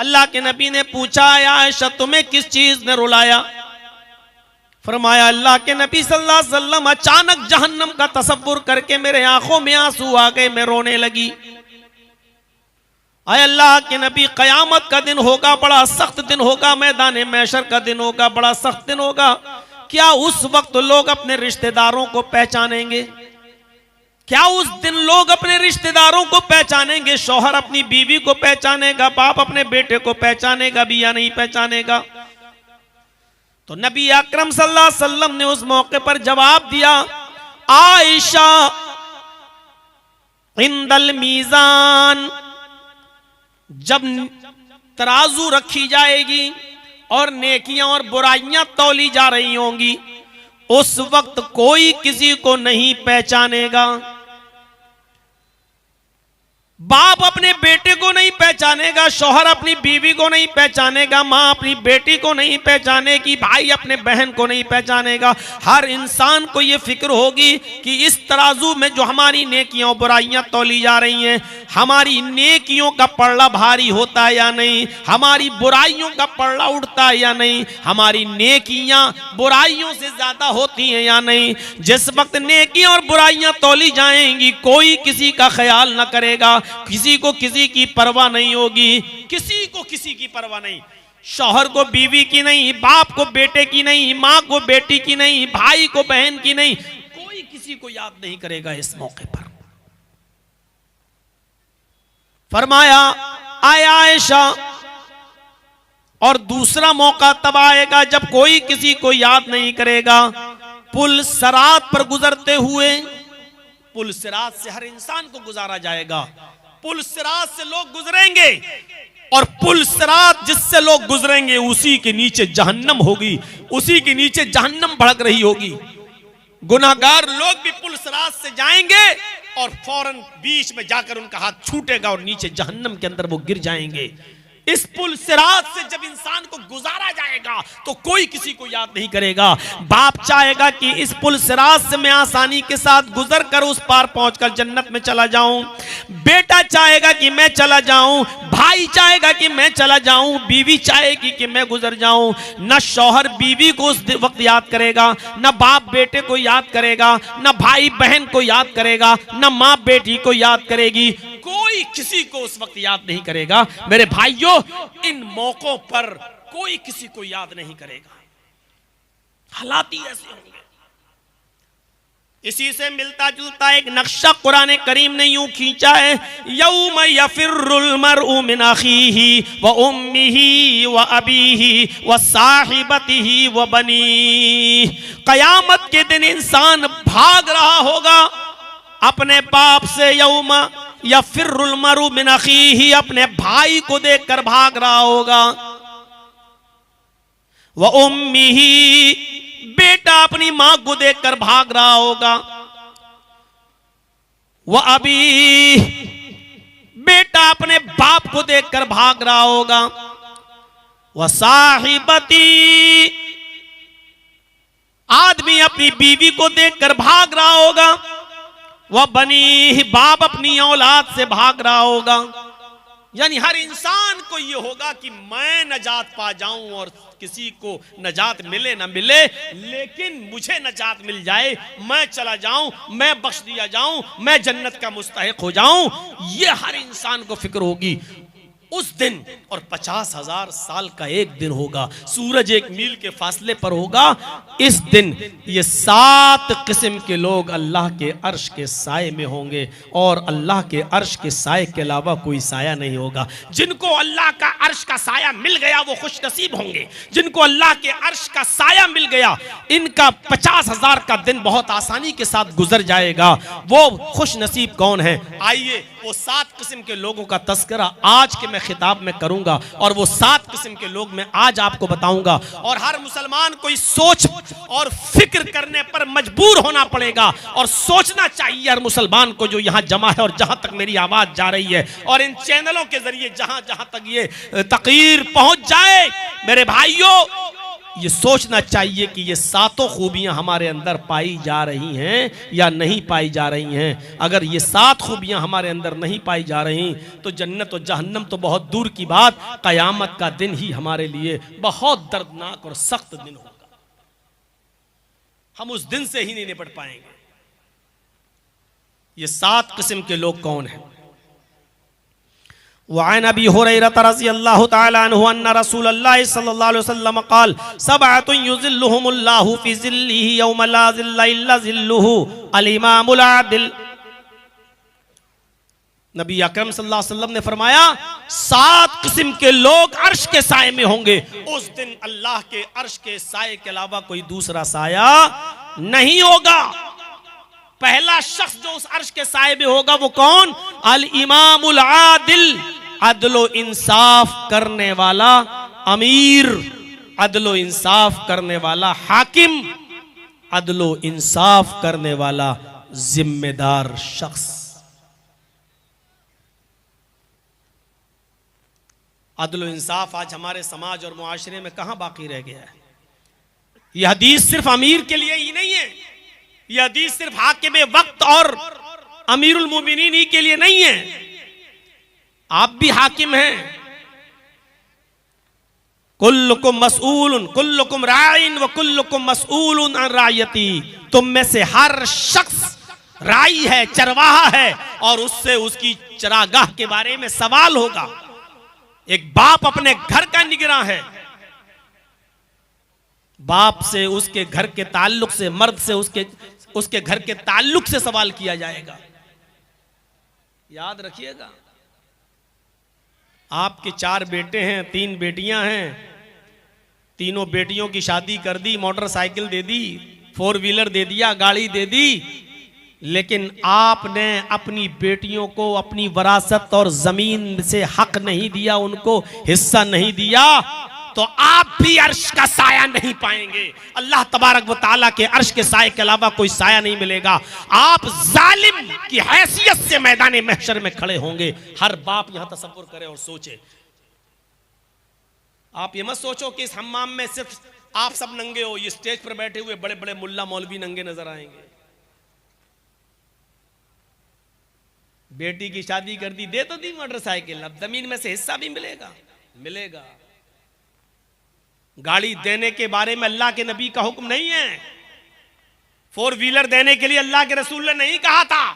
अल्लाह के नबी ने पूछा, आयशा तुम्हें किस चीज ने रुलाया? फरमाया, अल्लाह के नबी सल्लल्लाहु अलैहि वसल्लम अचानक जहन्नम का तसव्वुर करके मेरे आंखों में आंसू आ गए, मैं रोने लगी। आय अल्लाह के नबी, कयामत का दिन होगा, बड़ा सख्त दिन होगा, मैदान महशर का दिन होगा, बड़ा सख्त दिन होगा। क्या उस वक्त लोग अपने रिश्तेदारों को पहचानेंगे? क्या उस दिन लोग अपने रिश्तेदारों को पहचानेंगे? शौहर अपनी बीवी को पहचानेगा, बाप अपने बेटे को पहचानेगा भी या नहीं पहचानेगा? तो नबी अकरम सल्लल्लाहु अलैहि वसल्लम ने उस मौके पर जवाब दिया, आयशा इंदल मीजान, जब तराजू रखी जाएगी और नेकियां और बुराइयां तौली जा रही होंगी, उस वक्त कोई किसी को नहीं पहचानेगा। बाप अपने बेटे को नहीं पहचानेगा, शौहर अपनी बीवी को नहीं पहचानेगा, माँ अपनी बेटी को नहीं पहचानेगी, भाई अपने बहन को नहीं पहचानेगा। हर इंसान को यह फिक्र होगी कि इस तराजू में जो हमारी नेकियां और बुराइयां तौली जा रही हैं, हमारी नेकियों का पलड़ा भारी होता है या नहीं, हमारी बुराइयों का पलड़ा उठता है या नहीं, हमारी नेकियां बुराइयों से ज्यादा होती हैं या नहीं। जिस वक्त नेकियां और बुराइयां तौली जाएंगी, कोई किसी का ख्याल न करेगा, किसी को किसी की परवाह नहीं होगी, किसी को किसी की परवाह नहीं। शौहर को बीवी की नहीं, बाप को बेटे की नहीं, माँ को बेटी की नहीं, भाई को बहन की नहीं, कोई किसी को याद नहीं करेगा इस मौके पर। फरमाया, आय आयशा, और दूसरा मौका तब आएगा जब कोई किसी को याद नहीं करेगा। पुल सिरात पर गुजरते हुए, पुल सिरात से हर इंसान को गुजारा जाएगा, पुल सिरात से लोग गुजरेंगे और पुल सिरात जिससे लोग गुजरेंगे उसी के नीचे जहन्नम होगी, उसी के नीचे जहन्नम भड़क रही होगी। गुनाहगार लोग भी पुल सिरात से जाएंगे और फौरन बीच में जाकर उनका हाथ छूटेगा और नीचे जहन्नम के अंदर वो गिर जाएंगे। इस पुल सिरात से जब इंसान को गुजारा जाएगा तो कोई किसी को याद नहीं करेगा। बाप चाहेगा कि इस पुल सिरात से मैं आसानी के साथ गुजर कर उस पार पहुंचकर जन्नत में चला जाऊं, बेटा चाहेगा कि मैं चला जाऊं, भाई चाहेगा कि मैं चला जाऊं, बीवी चाहेगी कि मैं गुजर जाऊं। न शौहर बीवी को उस वक्त याद करेगा, न बाप बेटे को याद करेगा, न भाई बहन को याद करेगा, न माँ बेटी को याद करेगी, कोई किसी को उस वक्त याद नहीं करेगा। मेरे भाइयों, इन मौकों पर कोई किसी को याद नहीं करेगा, हालात ही ऐसे होंगे। इसी से मिलता जुलता एक नक्शा कुरान करीम ने यूं खींचा है, यौम यफिर्रुल मरउ मिन अखीही व उम्मिही व अबीही व साहिबतिही व बनीही। कयामत के दिन इंसान भाग रहा होगा अपने बाप से, यौम यफिर्रुल मरउ मिन अखीही, अपने भाई को देखकर भाग रहा होगा, व उम्मिही, बेटा अपनी मां को देखकर भाग रहा होगा, व अबी, बेटा अपने बाप को देखकर भाग रहा होगा, व साहिबती, आदमी अपनी बीवी को देखकर भाग रहा होगा, वह बनी, बाप अपनी औलाद से भाग रहा होगा। यानी हर इंसान को यह होगा कि मैं नजात पा जाऊं और किसी को नजात मिले ना मिले, लेकिन मुझे नजात मिल जाए, मैं चला जाऊं, मैं बख्श दिया जाऊं, मैं जन्नत का मुस्तहिक हो जाऊं, यह हर इंसान को फिक्र होगी उस दिन। और 50,000 साल का एक दिन होगा, सूरज 1 मील के फासले पर होगा। इस दिन ये 7 किस्म के लोग अल्लाह के अर्श के साए में होंगे और अल्लाह के अर्श के साए के अलावा कोई साया नहीं होगा। जिनको अल्लाह का अर्श का साया मिल गया वो खुश नसीब होंगे, जिनको अल्लाह के अर्श का साया मिल गया इनका 50,000 का दिन बहुत आसानी के साथ गुजर जाएगा। वो खुश नसीब कौन है? आइए वो 7 किस्म के लोगों का तस्करा आज के मैं खिताब में करूंगा और वो 7 किस्म के लोग मैं आज आपको बताऊंगा। और हर मुसलमान को इस सोच और फिक्र करने पर मजबूर होना पड़ेगा और सोचना चाहिए हर मुसलमान को जो यहां जमा है और जहां तक मेरी आवाज जा रही है और इन चैनलों के जरिए जहां जहां तक ये तकरीर पहुंच जाए, मेरे भाइयों ये सोचना चाहिए कि ये सातों खूबियां हमारे अंदर पाई जा रही हैं या नहीं पाई जा रही हैं। अगर ये सात खूबियां हमारे अंदर नहीं पाई जा रही तो जन्नत और जहन्नम तो बहुत दूर की बात, कयामत का दिन ही हमारे लिए बहुत दर्दनाक और सख्त दिन होगा। हम उस दिन से ही नहीं निपट पाएंगे। ये सात किस्म के लोग कौन हैं? वअन अबी हुरैरह रज़ियल्लाहु तआला अन्हु अन्ना रसूलल्लाह सल्लल्लाहु अलैहि वसल्लम क़ाल सबअतुन युज़िल्लुहुमुल्लाहु फ़ी ज़िल्लिही यौम ला ज़िल्ला इल्ला ज़िल्लुहु अल इमामुल आदिल। नबी अकरम सल्लल्लाहु अलैहि वसल्लम ने फरमाया, सात किस्म के लोग अर्श के साए में होंगे। उस दिन अल्लाह के अर्श के साए के अलावा कोई दूसरा साया नहीं होगा। पहला शख्स जो उस अर्श के साए में होगा वो कौन? अल इमामुल आदिल, अदलो इंसाफ करने वाला अमीर, अदलो इंसाफ करने वाला हाकिम, अदलो इंसाफ करने वाला जिम्मेदार शख्स। अदलो इंसाफ आज हमारे समाज और मुआशरे में कहां बाकी रह गया है? यह हदीस सिर्फ अमीर के लिए ही नहीं है, यह हदीस सिर्फ हाकिम वक्त और अमीरुल मोमिनीन ही के लिए नहीं है। आप भी हाकिम हैं। कुल्लुकुम मसऊलुन कुल्लुकुम राइन व कुल्लुकुम मसऊलुन अन रायती। तुम में से हर शख्स राई है, चरवाहा है, और उससे उसकी चरागाह के बारे में सवाल होगा। एक बाप अपने घर का निगरान है, बाप से उसके घर के ताल्लुक से, मर्द से उसके घर के ताल्लुक से सवाल किया जाएगा। याद रखिएगा, आपके 4 बेटे हैं, 3 बेटियां हैं, तीनों बेटियों की शादी कर दी, मोटरसाइकिल दे दी, 4 व्हीलर दे दिया, गाड़ी दे दी, लेकिन आपने अपनी बेटियों को अपनी वरासत और जमीन से हक नहीं दिया, उनको हिस्सा नहीं दिया, तो आप भी अर्श का साया नहीं पाएंगे। अल्लाह तबारक व तआला के अर्श के साये के अलावा कोई साया नहीं मिलेगा। आप जालिम की हैसियत से मैदान महशर में खड़े होंगे। हर बाप यहां तसव्वुर करे और सोचे। आप ये मत सोचो कि इस हम्माम में सिर्फ आप सब नंगे हो, ये स्टेज पर बैठे हुए बड़े बड़े मुल्ला मौलवी नंगे नजर आएंगे। बेटी की शादी कर दी, दे तो दी मोटरसाइकिल, अब जमीन में से हिस्सा भी मिलेगा। मिलेगा। गाड़ी देने के बारे में अल्लाह के नबी का हुक्म नहीं है, 4 व्हीलर देने के लिए अल्लाह के रसूल ने नहीं कहा था,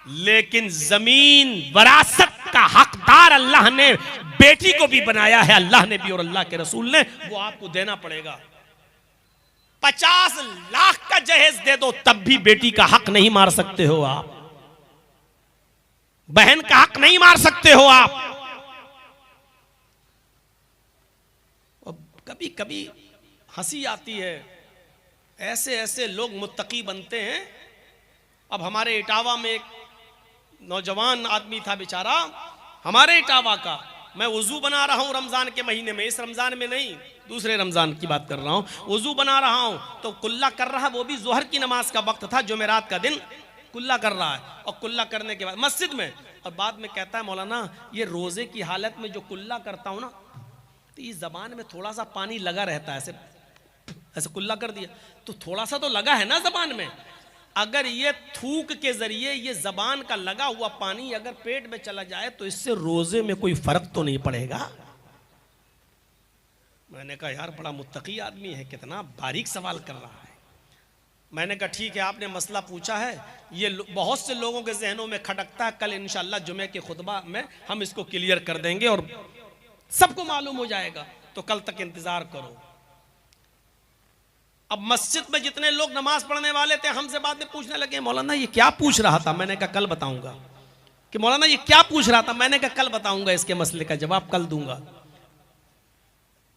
लेकिन जमीन वरासत का हकदार अल्लाह ने बेटी को भी बनाया है, अल्लाह ने भी और अल्लाह के रसूल ने, वो आपको देना पड़ेगा। 50 लाख का जहेज दे दो तब भी बेटी का हक नहीं मार सकते हो आप, बहन का हक नहीं मार सकते हो आप। कभी कभी हंसी आती है, ऐसे ऐसे लोग मुत्तकी बनते हैं। अब हमारे इटावा में एक नौजवान आदमी था बेचारा, हमारे इटावा का, मैं वुजू बना रहा हूं रमजान के महीने में, इस रमजान में नहीं, दूसरे रमजान की बात कर रहा हूं, वुजू बना रहा हूं तो कुल्ला कर रहा, वो भी जोहर की नमाज का वक्त था, जुमेरात का दिन, कुल्ला कर रहा है, और कुल्ला करने के बाद मस्जिद में, और बाद में कहता है मौलाना ये रोजे की हालत में जो कुल्ला करता हूं ना, तो इस जबान में थोड़ा सा पानी लगा रहता है, ऐसे ऐसे कुल्ला कर दिया तो थोड़ा सा तो लगा है ना जबान में, अगर ये थूक के जरिए ये जबान का लगा हुआ पानी अगर पेट में चला जाए तो इससे रोजे में कोई फर्क तो नहीं पड़ेगा। मैंने कहा यार बड़ा मुत्तकी आदमी है, कितना बारीक सवाल कर रहा है। मैंने कहा ठीक है, आपने मसला पूछा है, ये बहुत से लोगों के जहनों में खटकता है, कल इंशाअल्लाह जुमे के खुतबा में हम इसको क्लियर कर देंगे और सबको मालूम हो जाएगा, तो कल तक इंतजार करो। अब मस्जिद में जितने लोग नमाज पढ़ने वाले थे हमसे बाद में पूछने लगे मौलाना ये क्या पूछ रहा था, मैंने कहा कल बताऊंगा। कि मौलाना ये क्या पूछ रहा था, मैंने कहा कल बताऊंगा, इसके मसले का जवाब कल दूंगा।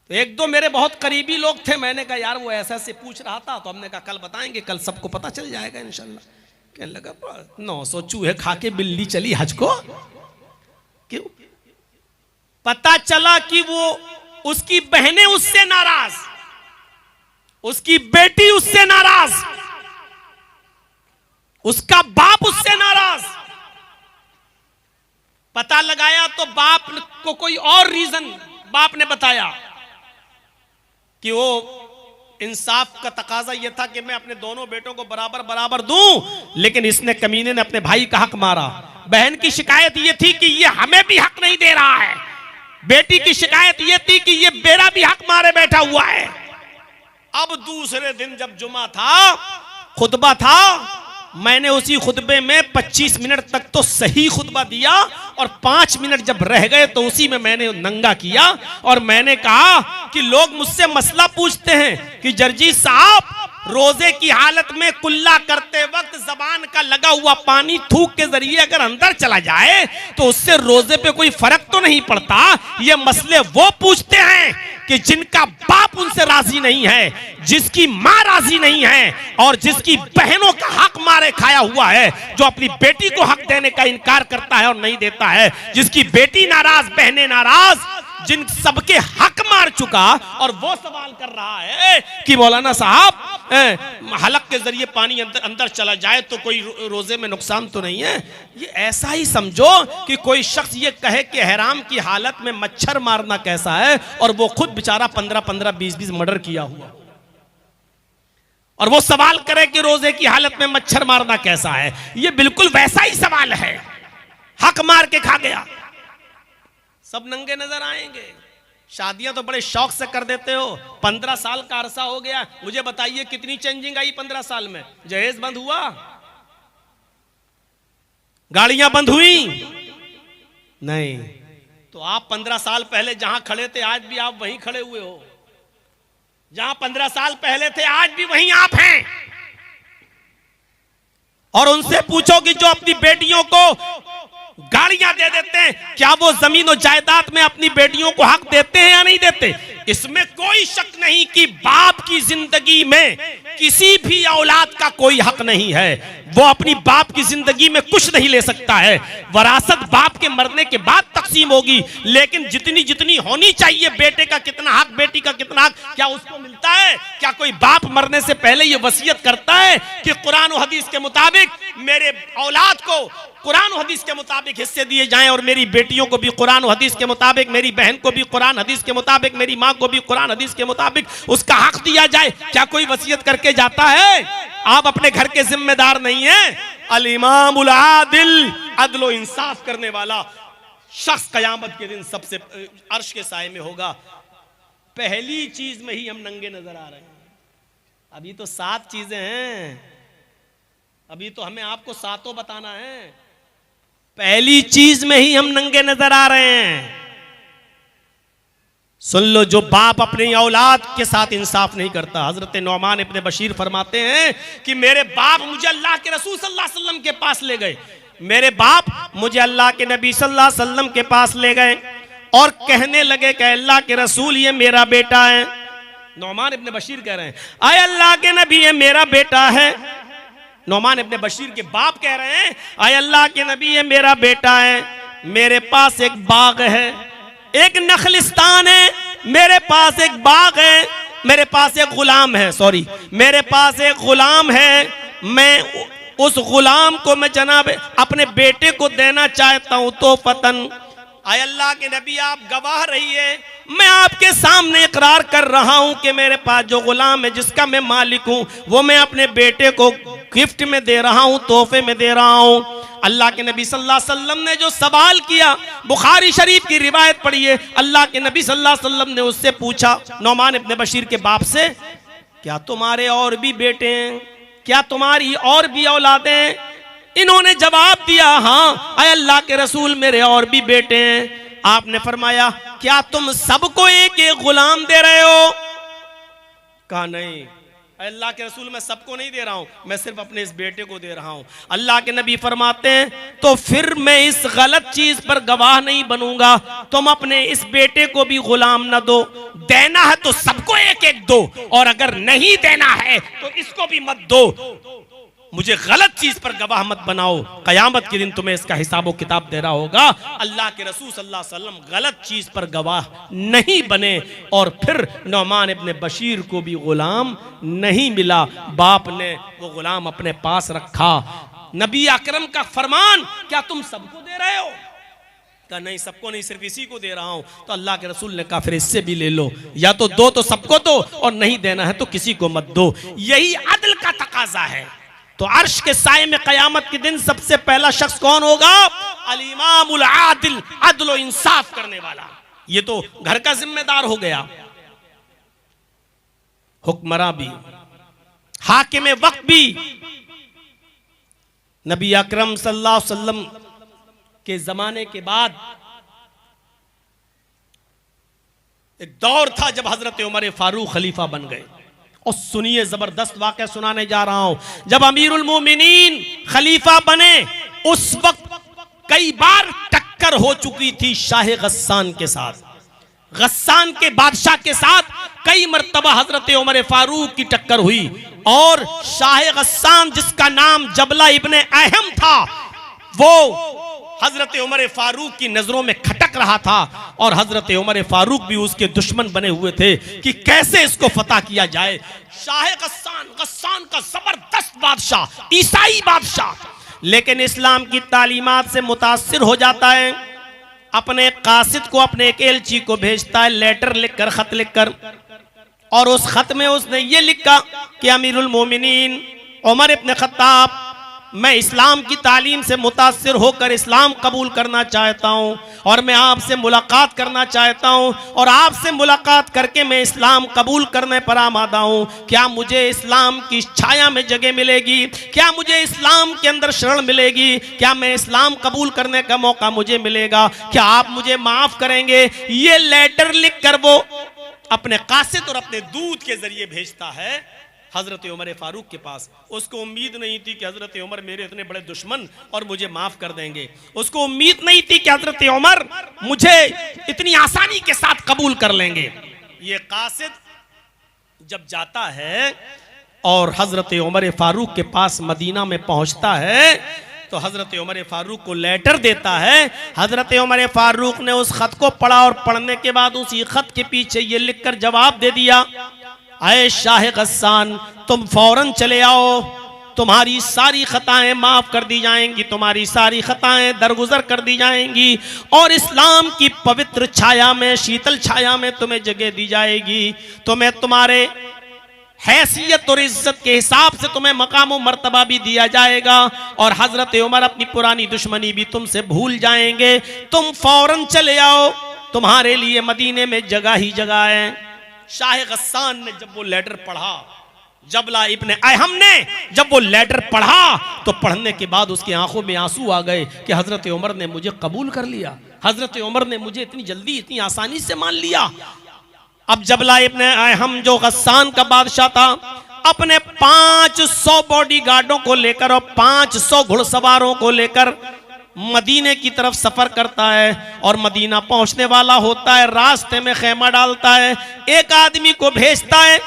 तो 1-2 मेरे बहुत करीबी लोग थे, मैंने कहा यार वो ऐसा ऐसे पूछ रहा था, तो हमने कहा कल बताएंगे, कल सबको पता चल जाएगा इंशाल्लाह। कहने लगा 900 चूहे खा के बिल्ली चली हज को। क्यों? पता चला कि वो उसकी बहनें उससे नाराज, उसकी बेटी उससे नाराज, उसका बाप उससे नाराज। पता लगाया तो बाप को कोई और रीजन बाप ने बताया कि वो इंसाफ का तकाजा यह था कि मैं अपने दोनों बेटों को बराबर बराबर दूं, लेकिन इसने कमीने ने अपने भाई का हक मारा। बहन की शिकायत यह थी कि ये हमें भी हक नहीं दे रहा है, बेटी की शिकायत यह थी कि ये मेरा भी हक मारे बैठा हुआ है। अब दूसरे दिन जब जुमा था, खुतबा था, मैंने उसी खुतबे में 25 मिनट तक तो सही खुतबा दिया और 5 मिनट जब रह गए तो उसी में मैंने नंगा किया और मैंने कहा कि लोग मुझसे मसला पूछते हैं कि जर्जी साहब, रोजे की हालत में कुल्ला करते वक्त जबान का लगा हुआ पानी थूक के जरिए अगर अंदर चला जाए तो उससे रोजे पे कोई फर्क तो नहीं पड़ता। ये मसले वो पूछते हैं कि जिनका बाप उनसे राजी नहीं है, जिसकी माँ राजी नहीं है और जिसकी बहनों का हक मारे खाया हुआ है, जो अपनी बेटी को हक देने का इनकार करता है और नहीं देता है, जिसकी बेटी नाराज, बहनें नाराज, जिन सबके हक मार चुका और वो सवाल कर रहा है कि मौलाना साहब हलक के जरिए पानी अंदर चला जाए तो कोई रोजे में नुकसान तो नहीं है। ये ऐसा ही समझो कि कोई शख्स ये कहे कि हराम की हालत में मच्छर मारना कैसा है और वो खुद बेचारा 15-15, 20-20 मर्डर किया हुआ, और वो सवाल करे कि रोजे की हालत में मच्छर मारना कैसा है। ये बिल्कुल वैसा ही सवाल है, हक मार के खा गया। सब नंगे नजर आएंगे। शादियां तो बड़े शौक से कर देते हो। 15 साल का अरसा हो गया, मुझे बताइए कितनी चेंजिंग आई 15 साल में? जहेज बंद हुआ, गाड़ियां बंद हुई नहीं। तो आप 15 साल पहले जहां खड़े थे आज भी आप वहीं खड़े हुए हो, जहां 15 साल पहले थे आज भी वहीं आप हैं। और उनसे पूछो कि जो अपनी बेटियों को गाड़ियां दे देते हैं, क्या वो जमीन और जायदाद में अपनी बेटियों को हक देते हैं या नहीं देते? इसमें कोई शक नहीं कि बाप की जिंदगी में किसी भी औलाद का कोई हक नहीं है। वो अपनी बाप की जिंदगी में कुछ नहीं ले सकता है। वरासत बाप के मरने के बाद तकसीम होगी, लेकिन जितनी जितनी होनी चाहिए, बेटे का कितना हक, बेटी का कितना हक, क्या उसको मिलता है? क्या कोई बाप मरने से पहले ये वसीयत करता है कि कुरान और हदीस के मुताबिक मेरे औलाद को कुरान और हदीस के मुताबिक हिस्से दिए जाएं और मेरी बेटियों को भी कुरान और हदीस के मुताबिक, मेरी बहन को भी कुरान हदीस के मुताबिक, मेरी माँ को भी कुरान हदीस के मुताबिक उसका हक दिया जाए? क्या कोई वसीयत करके जाता है? आप अपने घर के जिम्मेदार नहीं हैं। अल इमामुल आदिल, अदल व इंसाफ करने वाला शख्स कयामत के दिन सबसे अर्श के साए में होगा। पहली चीज में ही हम नंगे नजर आ रहे हैं। अभी तो 7 चीजें हैं, अभी तो हमें आपको 7 बताना है। पहली चीज में ही हम नंगे नजर आ रहे हैं। सुन लो, जो बाप अपनी औलाद के साथ इंसाफ नहीं करता। हजरत नौमान इब्ने बशीर फरमाते हैं कि मेरे बाप मुझे अल्लाह के रसूल सल्लल्लाहु अलैहि वसल्लम के पास ले गए। मेरे बाप मुझे अल्लाह के नबी सल्लल्लाहु अलैहि वसल्लम के पास ले गए और कहने लगे कि अल्लाह के रसूल, ये मेरा बेटा है। नौमान इब्ने बशीर कह रहे हैं, आए अल्लाह के नबी, ये मेरा बेटा है। नौमान इब्ने बशीर के बाप कह रहे हैं, आए अल्लाह के नबी, ये मेरा बेटा है। मेरे पास एक बाग है, एक नखलिस्तान है, मेरे पास एक बाग है, मेरे पास एक गुलाम है, सॉरी, मेरे पास एक गुलाम है। मैं उस गुलाम को मैं जनाब अपने बेटे को देना चाहता हूं। तो फतन, आए अल्लाह के नबी, आप गवाह रहिए, मैं आपके सामने इकरार कर रहा हूं कि मेरे पास जो गुलाम है, जिसका मैं मालिक हूं, वो मैं अपने बेटे को गिफ्ट में दे रहा हूं, तोहफे में दे रहा हूं। अल्लाह के नबी सल्लल्लाहु अलैहि वसल्लम ने जो सवाल किया, बुखारी शरीफ की रिवायत पढ़िए, अल्लाह के नबी सल्लल्लाहु अलैहि वसल्लम ने उससे पूछा, नौमान इब्ने बशीर के बाप से, क्या तुम्हारे और भी बेटे हैं? क्या तुम्हारी और भी औलादें? इन्होंने जवाब दिया, हाँ आए अल्लाह के रसूल, मेरे और भी बेटे हैं। आपने फरमाया, क्या तुम सबको एक एक गुलाम दे रहे हो? कहा नहीं अल्लाह के रसूल, मैं सबको नहीं दे रहा हूं, मैं सिर्फ अपने इस बेटे को दे रहा हूं। अल्लाह के नबी फरमाते हैं, तो फिर मैं इस गलत चीज पर गवाह नहीं बनूंगा। तुम अपने इस बेटे को भी गुलाम न दो, देना है तो सबको एक एक दो, और अगर नहीं देना है तो इसको भी मत दो। मुझे गलत चीज पर गवाह मत बनाओ, कयामत के दिन तुम्हें इसका हिसाब व किताब देना होगा। अल्लाह के रसूल सल्लल्लाहु अलैहि वसल्लम गलत चीज पर गवाह नहीं बने, और फिर नौमान इब्ने बशीर को भी गुलाम नहीं मिला। बाप ने वो गुलाम अपने पास रखा। नबी अकरम का फरमान, क्या तुम सबको दे रहे हो? कहा नहीं, सबको नहीं, सिर्फ इसी को दे रहा हूं। तो अल्लाह के रसूल ने कहा फिर इससे भी ले लो, या तो दो तो सबको दो, और नहीं देना है तो किसी को मत दो। यही अदल का तकाजा है। तो अर्श के साए में कयामत के दिन सबसे पहला शख्स कौन होगा? अल इमामुल आदिल, अदल व इंसाफ करने वाला। ये तो घर का जिम्मेदार हो गया, हुक्मरां भी, हाकिम वक्त भी। नबी अकरम सल्लल्लाहु अलैहि वसल्लम के जमाने के बाद एक दौर था जब हजरत उमर फारूक खलीफा बन गए। और सुनिए, जबरदस्त वाकया सुनाने जा रहा हूं। जब अमीरुल मोमिनीन खलीफा बने, उस वक्त कई बार टक्कर हो चुकी थी शाह गस्सान के साथ। गस्सान के बादशाह के साथ कई मर्तबा हजरत उमर फारूक की टक्कर हुई। और शाह गस्सान, जिसका नाम जबला इब्ने अहम था, वो हजरत उमर फारूक की नजरों में खटक रहा था। और हजरत उमर फारूक भी उसके दुश्मन बने हुए थे कि कैसे इसको फतह किया जाए। शाह गस्सान का जबरदस्त बादशाह, ईसाई बादशाह, लेकिन इस्लाम की तालीमात से मुतासिर हो जाता है। अपने कासिद को, अपने एक एलची को भेजता है, लेटर लिखकर, खत लिखकर। और उस खत में उसने ये लिखा कि अमीरुल मोमिनीन उमर इब्न खत्ताब, मैं इस्लाम की तालीम से मुतासिर होकर इस्लाम कबूल करना चाहता हूँ, और मैं आपसे मुलाकात करना चाहता हूँ, और आपसे मुलाकात करके मैं इस्लाम कबूल करने पर आमादा हूँ। क्या मुझे इस्लाम की छाया में जगह मिलेगी? क्या मुझे इस्लाम के अंदर शरण मिलेगी? क्या मैं इस्लाम कबूल करने का मौका मुझे मिलेगा? क्या आप मुझे माफ करेंगे? ये लेटर लिख कर वो अपने कासिद और अपने दूत के जरिए भेजता है हजरत उमर फारूक के पास। उसको उम्मीद नहीं थी कि हजरत उमर मेरे इतने बड़े दुश्मन और मुझे माफ कर देंगे। उसको उम्मीद नहीं थी कि हजरत उमर मुझे इतनी आसानी के साथ कबूल कर लेंगे। ये कासिद जब जाता है और हजरत उमर फारूक के पास मदीना में पहुंचता है, तो हजरत उमर फारूक को लेटर देता है। हजरत उमर फारूक ने उस खत को पढ़ा, और पढ़ने के बाद उसी खत के पीछे ये लिखकर जवाब दे दिया, ऐ शाह गस्सान, तुम फौरन चले आओ, तुम्हारी सारी खताएं माफ कर दी जाएंगी, तुम्हारी सारी खताएं दरगुजर कर दी जाएंगी, और इस्लाम की पवित्र छाया में, शीतल छाया में तुम्हें जगह दी जाएगी। तुम्हें तुम्हारे हैसियत और इज्जत के हिसाब से तुम्हें मकाम और मर्तबा भी दिया जाएगा, और हजरत उमर अपनी पुरानी दुश्मनी भी तुमसे भूल जाएंगे। तुम फौरन चले आओ, तुम्हारे लिए मदीने में जगह ही जगह है। शाह गस्सान ने जब वो लेटर पढ़ा, जबला इब्ने अहम ने जब वो लेटर पढ़ा, तो पढ़ने के बाद उसकी आंखों में आंसू आ गए कि हजरत उमर ने मुझे कबूल कर लिया, हजरत उमर ने मुझे इतनी जल्दी, इतनी आसानी से मान लिया। अब जबला इब्ने अहम जो गस्सान का बादशाह था, अपने 500 बॉडीगार्डों को लेकर और 500 घुड़सवारों को लेकर मदीने की तरफ सफर करता है, और मदीना पहुंचने वाला होता है। रास्ते में खेमा डालता है, एक आदमी को भेजता है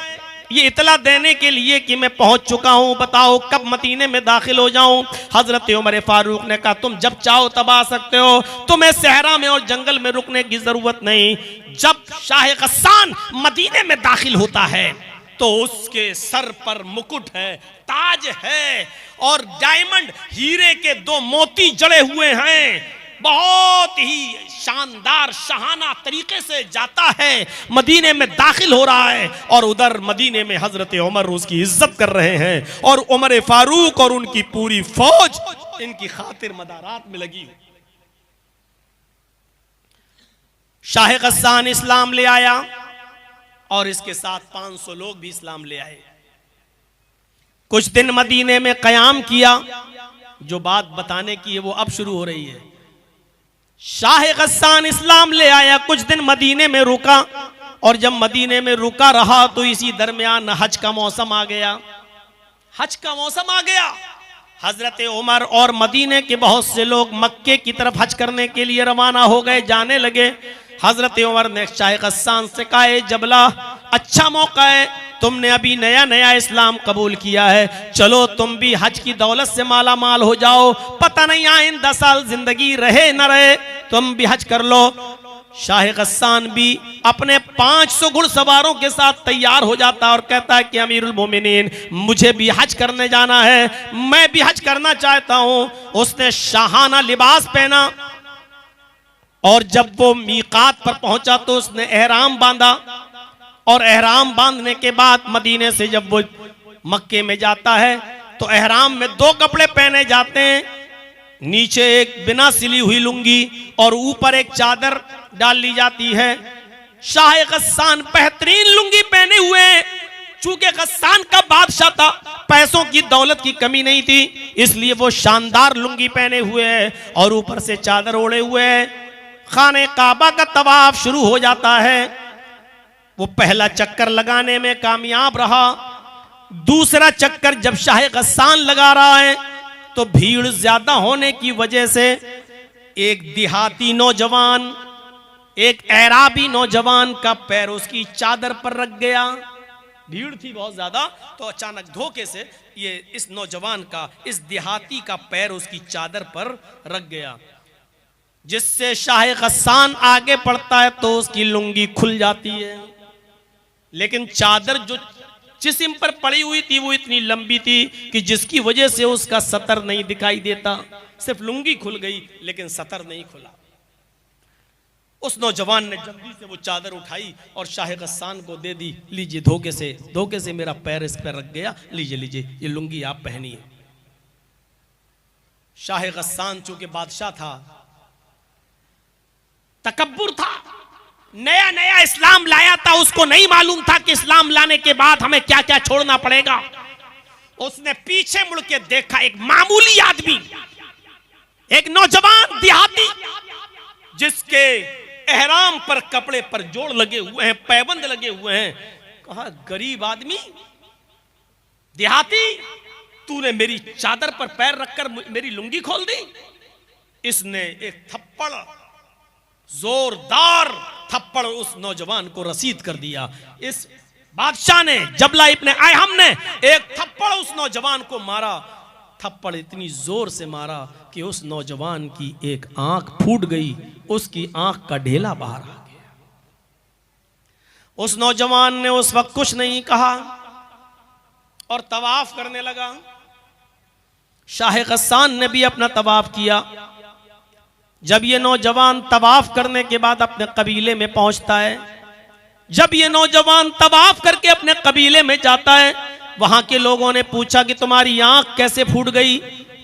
ये इतला देने के लिए कि मैं पहुंच चुका हूं, बताओ कब मदीने में दाखिल हो जाऊं। हजरत उमर फारूक ने कहा, तुम जब चाहो तब आ सकते हो, तुम्हें सहरा में और जंगल में रुकने की जरूरत नहीं। जब शाह गस्सान मदीने में दाखिल होता है, तो उसके सर पर मुकुट है, ताज है, और डायमंड, हीरे के 2 मोती जड़े हुए हैं। बहुत ही शानदार शाहाना तरीके से जाता है, मदीने में दाखिल हो रहा है, और उधर मदीने में हजरत उमर उसकी इज्जत कर रहे हैं, और उमर फारूक और उनकी पूरी फौज इनकी खातिर मदारात में लगी। शाह गस्सान इस्लाम ले आया, और इसके साथ 500 लोग भी इस्लाम ले आए। कुछ दिन मदीने में कयाम किया। जो बात बताने की है वो अब शुरू हो रही है। शाह गस्सान इस्लाम ले आया, कुछ दिन मदीने में रुका, और जब मदीने में रुका रहा तो इसी दरमियान हज का मौसम आ गया। हज का मौसम आ गया। हजरत उमर और मदीने के बहुत से लोग मक्के की तरफ हज करने के लिए रवाना हो गए, जाने लगे। हजरत उमर ने शाह गस्सान से कहा, जबला अच्छा मौका है, तुमने अभी नया नया इस्लाम कबूल किया है, चलो तुम भी हज की दौलत से माला माल हो जाओ, पता नहीं आइंदा साल जिंदगी रहे न रहे, तुम भी हज कर लो। शाह गस्सान भी अपने 500 घुड़सवारों के साथ तैयार हो जाता और कहता है कि अमीरुल मोमिनीन, मुझे भी हज करने जाना है, मैं भी हज करना चाहता हूं। उसने शाहाना लिबास पहना, और जब वो मीकात पर पहुंचा तो उसने एहराम बांधा, और एहराम बांधने के बाद मदीने से जब वो मक्के में जाता है तो एहराम में 2 कपड़े पहने जाते हैं, नीचे एक बिना सिली हुई लुंगी और ऊपर एक चादर डाल ली जाती है। शाह गस्सान बेहतरीन लुंगी पहने हुए हैं, चूंकि गस्सान का बादशाह था, पैसों की दौलत की कमी नहीं थी, इसलिए वो शानदार लुंगी पहने हुए हैं और ऊपर से चादर ओढ़े हुए हैं। खाने काबा का तवाफ शुरू हो जाता है। वो पहला चक्कर लगाने में कामयाब रहा। दूसरा चक्कर जब शाह गस्सान लगा रहा है तो भीड़ ज्यादा होने की वजह से एक देहाती नौजवान, एक एराबी नौजवान का पैर उसकी चादर पर रख गया। भीड़ थी बहुत ज्यादा, तो अचानक धोखे से ये इस नौजवान का, इस देहाती का पैर उसकी चादर पर रख गया, जिससे शाह गस्सान आगे बढ़ता है तो उसकी लुंगी खुल जाती है। लेकिन चादर जो जिस्म पर पड़ी हुई थी वो इतनी लंबी थी कि जिसकी वजह से उसका सतर नहीं दिखाई देता, सिर्फ लुंगी खुल गई लेकिन सतर नहीं खुला। उस नौजवान ने जल्दी से वो चादर उठाई और शाह गस्सान को दे दी, लीजिए धोखे से मेरा पैर इस पर रख गया, लीजिए ये लुंगी आप पहनिए। शाह गस्सान चूंकि बादशाह था, तकब्बुर था, नया नया इस्लाम लाया था, उसको नहीं मालूम था कि इस्लाम लाने के बाद हमें क्या क्या छोड़ना पड़ेगा। उसने पीछे मुड़ के देखा, एक मामूली आदमी, एक नौजवान देहाती जिसके एहराम पर कपड़े पर जोड़ लगे हुए हैं, पैबंद लगे हुए हैं। कहा, गरीब आदमी, देहाती, तूने मेरी चादर पर पैर रखकर मेरी लुंगी खोल दी। इसने एक थप्पड़, जोरदार थप्पड़ उस नौजवान को रसीद कर दिया। इस बादशाह ने, जबला इब्ने अयहम ने एक थप्पड़ उस नौजवान को मारा। थप्पड़ इतनी जोर से मारा कि उस नौजवान की एक आंख फूट गई, उसकी आंख का ढेला बाहर आ गया। उस नौजवान ने उस वक्त कुछ नहीं कहा और तवाफ करने लगा। शाह गस्सान ने भी अपना तवाफ किया। जब ये नौजवान तवाफ करने के बाद अपने कबीले में पहुंचता है, जब ये नौजवान तवाफ करके अपने कबीले में जाता है, वहां के लोगों ने पूछा कि तुम्हारी आंख कैसे फूट गई।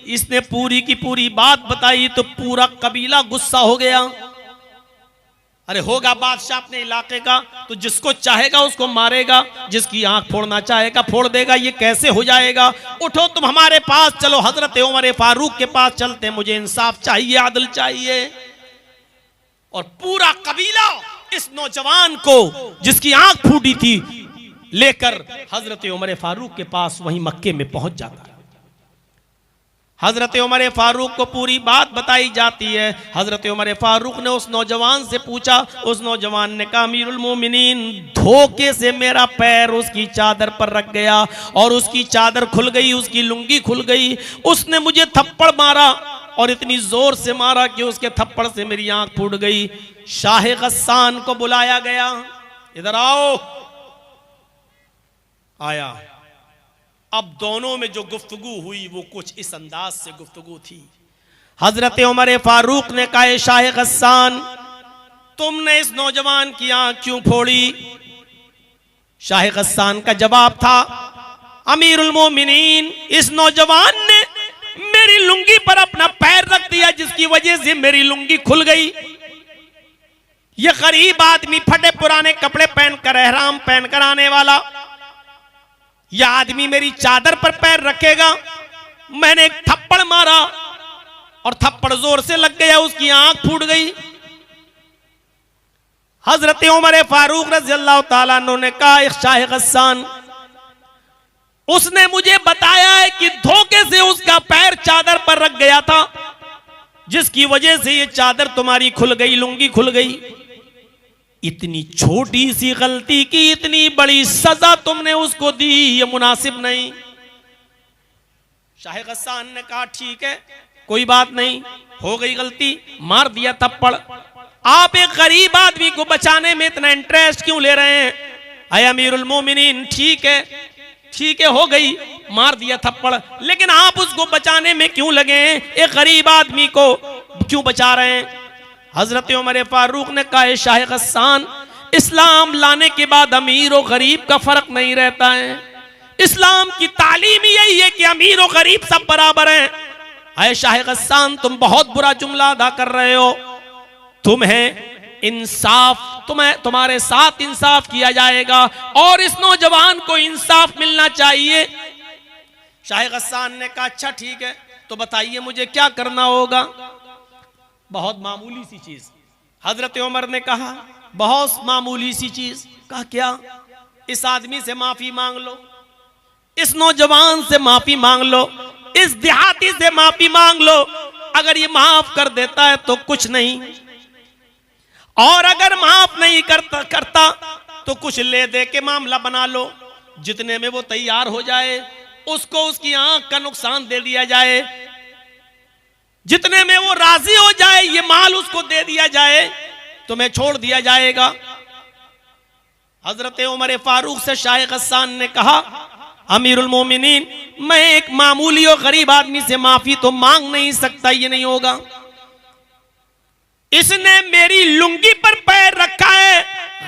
इसने पूरी की पूरी बात बताई तो पूरा कबीला गुस्सा हो गया। अरे होगा बादशाह अपने इलाके का तो जिसको चाहेगा उसको मारेगा, जिसकी आंख फोड़ना चाहेगा फोड़ देगा, ये कैसे हो जाएगा। उठो तुम हमारे पास चलो, हजरत उमर फारूक के पास चलते, मुझे इंसाफ चाहिए, आदल चाहिए। और पूरा कबीला इस नौजवान को जिसकी आंख फूटी थी लेकर हजरत उमर फारूक के पास वहीं मक्के में पहुंच जाता है। हजरत उमर फारूक को पूरी बात बताई जाती है। हजरत उमर फारूक ने उस नौजवान से पूछा, उस नौजवान ने कहा, अमीरुल मोमिनीन, धोखे से मेरा पैर उसकी चादर पर रख गया और उसकी चादर खुल गई, उसकी लुंगी खुल गई। उसने मुझे थप्पड़ मारा और इतनी जोर से मारा कि उसके थप्पड़ से मेरी आंख फूट गई। शाह गस्सान को बुलाया गया, इधर आओ। आया। अब दोनों में जो गुफ्तगू हुई वो कुछ इस अंदाज से गुफ्तगू थी। हजरत उमर फारूक ने कहा, शाह गस्सान, तुमने इस नौजवान की आंख क्यों फोड़ी? शाह गस्सान का जवाब था, अमीरुल मोमिनीन, इस नौजवान ने मेरी लुंगी पर अपना पैर रख दिया जिसकी वजह से मेरी लुंगी खुल गई। यह गरीब आदमी, फटे पुराने कपड़े पहनकर, एहराम पहनकर आने वाला, यह आदमी मेरी चादर पर पैर रखेगा। मैंने एक थप्पड़ मारा और थप्पड़ जोर से लग गया, उसकी आंख फूट गई। हजरत उमर फारूक रज़ी अल्लाह ताला अन्हु ने कहा, शाह गस्सान, उसने मुझे बताया है कि धोखे से उसका पैर चादर पर रख गया था, जिसकी वजह से ये चादर तुम्हारी खुल गई, लुंगी खुल गई। इतनी छोटी सी गलती की इतनी बड़ी सजा तुमने उसको दी, ये मुनासिब नहीं। शाह गस्सान ने कहा, ठीक है, कोई बात नहीं, हो गई गलती, मार दिया थप्पड़। आप एक गरीब आदमी को बचाने में इतना इंटरेस्ट क्यों ले रहे हैं? अय अमीरुल मोमिनीन, ठीक है, हो गई, मार दिया थप्पड़, लेकिन आप उसको बचाने में क्यों लगे हैं? एक गरीब आदमी को क्यों बचा रहे हैं? हजरत उमर फारूक ने कहा, शाह गस्सान, इस्लाम लाने के बाद अमीर और गरीब का फर्क नहीं रहता है। इस्लाम की तालीम यही है कि अमीर और गरीब सब बराबर हैं। अय शाह गस्सान, तुम बहुत बुरा जुमला अदा कर रहे हो। तुम्हें इंसाफ, तुम्हारे साथ इंसाफ किया जाएगा और इस नौजवान को इंसाफ मिलना चाहिए। शाह गस्सान ने कहा, अच्छा ठीक है, तो बताइए मुझे क्या करना होगा। बहुत मामूली सी चीज। हजरत उमर ने कहा, बहुत मामूली सी चीज। कहा क्या? इस आदमी से माफी मांग लो, इस नौजवान से माफी मांग लो, इस देहाती से माफी मांग लो। अगर ये माफ कर देता है तो कुछ नहीं, और अगर माफ नहीं करता तो कुछ ले दे के मामला बना लो। जितने में वो तैयार हो जाए उसको उसकी आंख का नुकसान दे दिया जाए, जितने में वो राजी हो जाए ये माल उसको दे दिया जाए, तुम्हें छोड़ दिया जाएगा। हजरत उमर फारूक से शाह गस्सान ने कहा, अमीरुल मोमिनीन, मैं एक मामूली और गरीब आदमी से माफी तो मांग नहीं सकता, ये नहीं होगा। इसने मेरी लुंगी पर पैर रखा है,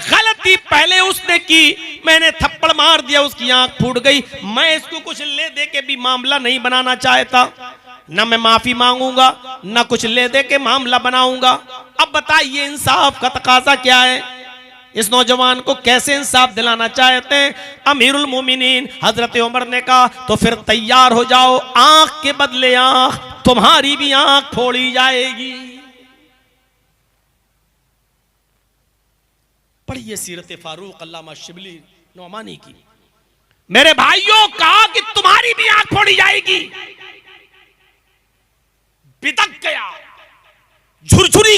गलती पहले उसने की, मैंने थप्पड़ मार दिया, उसकी आंख फूट गई। मैं इसको कुछ ले दे के भी मामला नहीं बनाना चाहता, ना मैं माफी मांगूंगा ना कुछ ले दे के मामला बनाऊंगा। अब बताइए इंसाफ का तकाजा क्या है? इस नौजवान को कैसे इंसाफ दिलाना चाहते हैं? अमीरुल मोमिनीन हजरत उमर ने कहा, तो फिर तैयार हो जाओ, आंख के बदले आंख, तुम्हारी भी आंख फोड़ी जाएगी। पढ़िए सीरत फारूक अल्लामा शिबली नौमानी की। मेरे भाइयों, कहा कि तुम्हारी भी आंख फोड़ी जाएगी। बिदक गया, झुरझुरी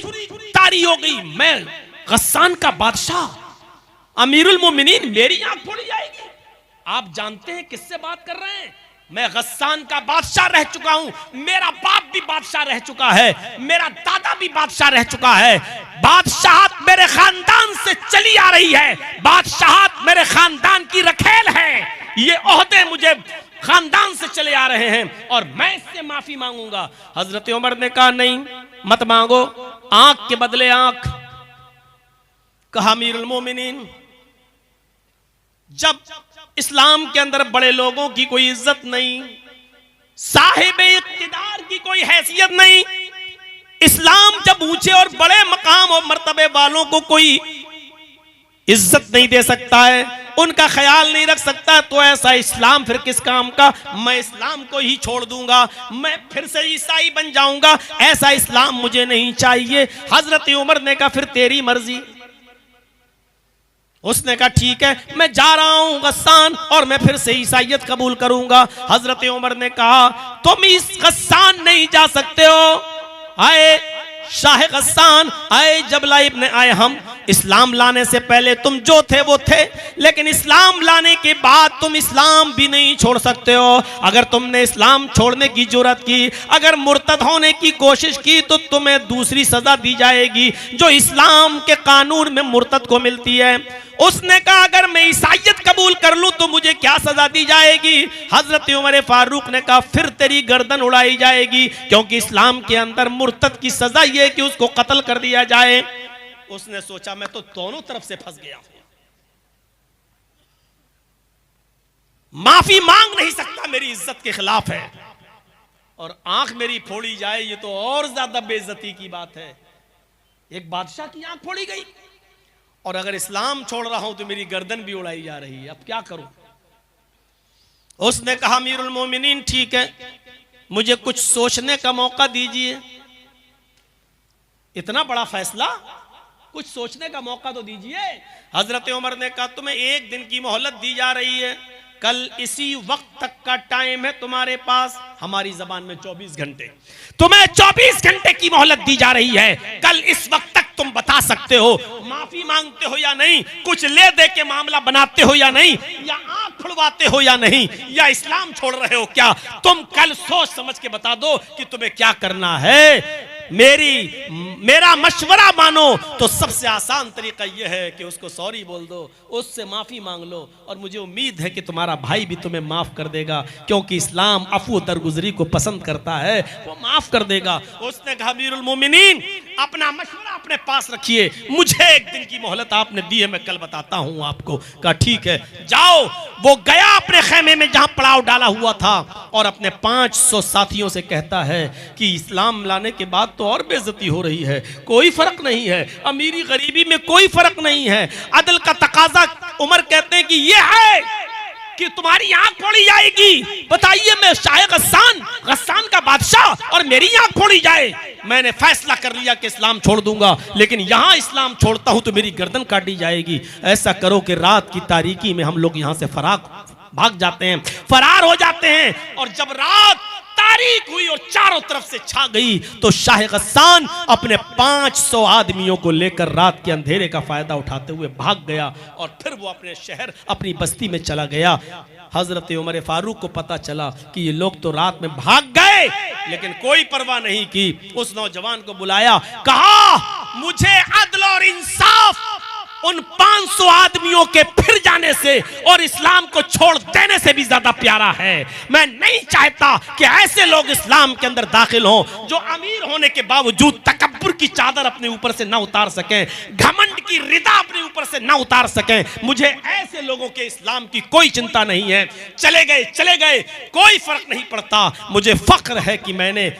तारी हो गई। मैं गस्सान का बादशाह, अमीरुल मोमिनीन, मेरी आंख फोड़ी जाएगी। आप जानते हैं किससे बात कर रहे हैं? मैं गस्सान का बादशाह रह चुका हूं, मेरा बाप भी बादशाह रह चुका है, मेरा दादा भी बादशाह रह चुका है। बादशाहत मेरे खानदान से चली आ रही है, बादशाहत मेरे खानदान की रखेल है। ये ओहदे मुझे खानदान से चले आ रहे हैं और मैं इससे माफी मांगूंगा। हजरत उमर ने कहा, नहीं मत मांगो, आंख के बदले आंख। कहा, अमीरुल मोमिनीन, जब इस्लाम के अंदर बड़े लोगों की कोई इज्जत नहीं, साहिब इख्तिदार की कोई हैसियत नहीं, इस्लाम जब ऊंचे और बड़े मकाम और मर्तबे वालों को कोई इज्जत नहीं दे सकता है, उनका ख्याल नहीं रख सकता, तो ऐसा इस्लाम फिर किस काम का? मैं इस्लाम को ही छोड़ दूंगा, मैं फिर से ईसाई बन जाऊंगा, ऐसा इस्लाम मुझे नहीं चाहिए। हजरत उमर ने कहा, फिर तेरी मर्जी। उसने कहा, ठीक है, मैं जा रहा हूं गस्सान, और मैं फिर से ईसाइयत कबूल करूंगा। हजरत उमर ने कहा, तुम इस गस्सान नहीं जा सकते हो। आए शाह गस्सान, आए जबला इब्न आए, हम इस्लाम लाने से पहले तुम जो थे वो थे, लेकिन इस्लाम लाने के बाद तुम इस्लाम भी नहीं छोड़ सकते हो। अगर तुमने इस्लाम छोड़ने की जुर्रत की, अगर मुर्तद होने की कोशिश की, तो तुम्हें दूसरी सजा दी जाएगी जो इस्लाम के कानून में मुर्तद को मिलती है। उसने कहा, अगर मैं ईसाइयत कबूल कर लूं तो मुझे क्या सजा दी जाएगी? हजरत उमर फारूक ने कहा, फिर तेरी गर्दन उड़ाई जाएगी, क्योंकि इस्लाम के अंदर मुर्तद की सजा यह है कि उसको कत्ल कर दिया जाए। उसने सोचा, मैं तो दोनों तरफ से फंस गया, माफी मांग नहीं सकता, मेरी इज्जत के खिलाफ है, और आंख मेरी फोड़ी जाए ये तो और ज्यादा बेइज्जती की बात है। एक बादशाह की आंख फोड़ी गई, और अगर इस्लाम छोड़ रहा हूं तो मेरी गर्दन भी उड़ाई जा रही है, अब क्या करूं? उसने कहा, अमीरुल मोमिनीन, ठीक है, मुझे कुछ सोचने का मौका दीजिए। इतना बड़ा फैसला, कुछ सोचने का मौका तो दीजिए। हजरत उमर ने कहा, तुम्हें एक दिन की मोहलत दी जा रही है, कल इसी वक्त तक का टाइम है तुम्हारे पास। हमारी जबान में 24 घंटे, तुम्हें 24 घंटे की मोहलत दी जा रही है। कल इस वक्त तक तुम बता सकते हो माफी मांगते हो या नहीं, कुछ ले दे के मामला बनाते हो या नहीं, या आंख फुड़वाते हो या नहीं, या इस्लाम छोड़ रहे हो क्या? तुम कल सोच समझ के बता दो कि तुम्हें क्या करना है। मेरी मेरा मशवरा मानो तो सबसे आसान तरीका यह है कि उसको सॉरी बोल दो, उससे माफी मांग लो, और मुझे उम्मीद है कि तुम्हारा भाई भी तुम्हें माफ कर देगा, क्योंकि इस्लाम अफू दरगुजरी को पसंद करता है, वो माफ कर देगा। उसने कहा अमीरुल मोमिनीन अपना मशवरा अपने पास रखिए, मुझे एक दिन की मोहलत आपने दी है, मैं कल बताता हूं आपको। कहा ठीक है जाओ। वो गया अपने खेमे में जहां पड़ाव डाला हुआ था और अपने 500 साथियों से कहता है कि इस्लाम लाने के बाद तो और बेइज्जती हो रही है, कोई फर्क नहीं है, अमीरी गरीबी में कोई फर्क नहीं है, अदल का तकाजा। उमर कहते हैं कि यह है कि तुम्हारी आंख फोड़ी जाएगी। बताइए मैं शाह गस्सान का बादशाह और मेरी आंख फोड़ी जाए? मैंने फैसला कर लिया कि इस्लाम छोड़ दूंगा, लेकिन यहां इस्लाम छोड़ता हूं तो मेरी गर्दन काटी जाएगी। ऐसा करो कि रात की तारीकी में हम लोग यहां से भाग जाते हैं, फरार हो जाते हैं। और जब रात तारीख हुई और चारों तरफ से छा गई तो शाह गस्सान अपने 500 आदमियों को लेकर रात के अंधेरे का फायदा उठाते हुए भाग गया और फिर वो अपने शहर अपनी बस्ती में चला गया। हजरत उमर फारूक को पता चला कि ये लोग तो रात में भाग गए, लेकिन कोई परवाह नहीं की। उस नौजवान को बुलाया, कहा मुझे अदल और इंसाफ उन 500 आदमियों के फिर जाने से और इस्लाम को छोड़ देने से भी ज्यादा प्यारा है। मैं नहीं चाहता कि ऐसे लोग इस्लाम के अंदर दाखिल हों जो अमीर होने के बावजूद तकब्बुर की चादर अपने ऊपर से ना उतार सकें, घमंड की रिदा अपने ऊपर से ना उतार सकें। मुझे ऐसे लोगों के इस्लाम की कोई चिंता नहीं है। चले गए, कोई फर्क नहीं पड़ता। मुझे फख्र है कि मैंने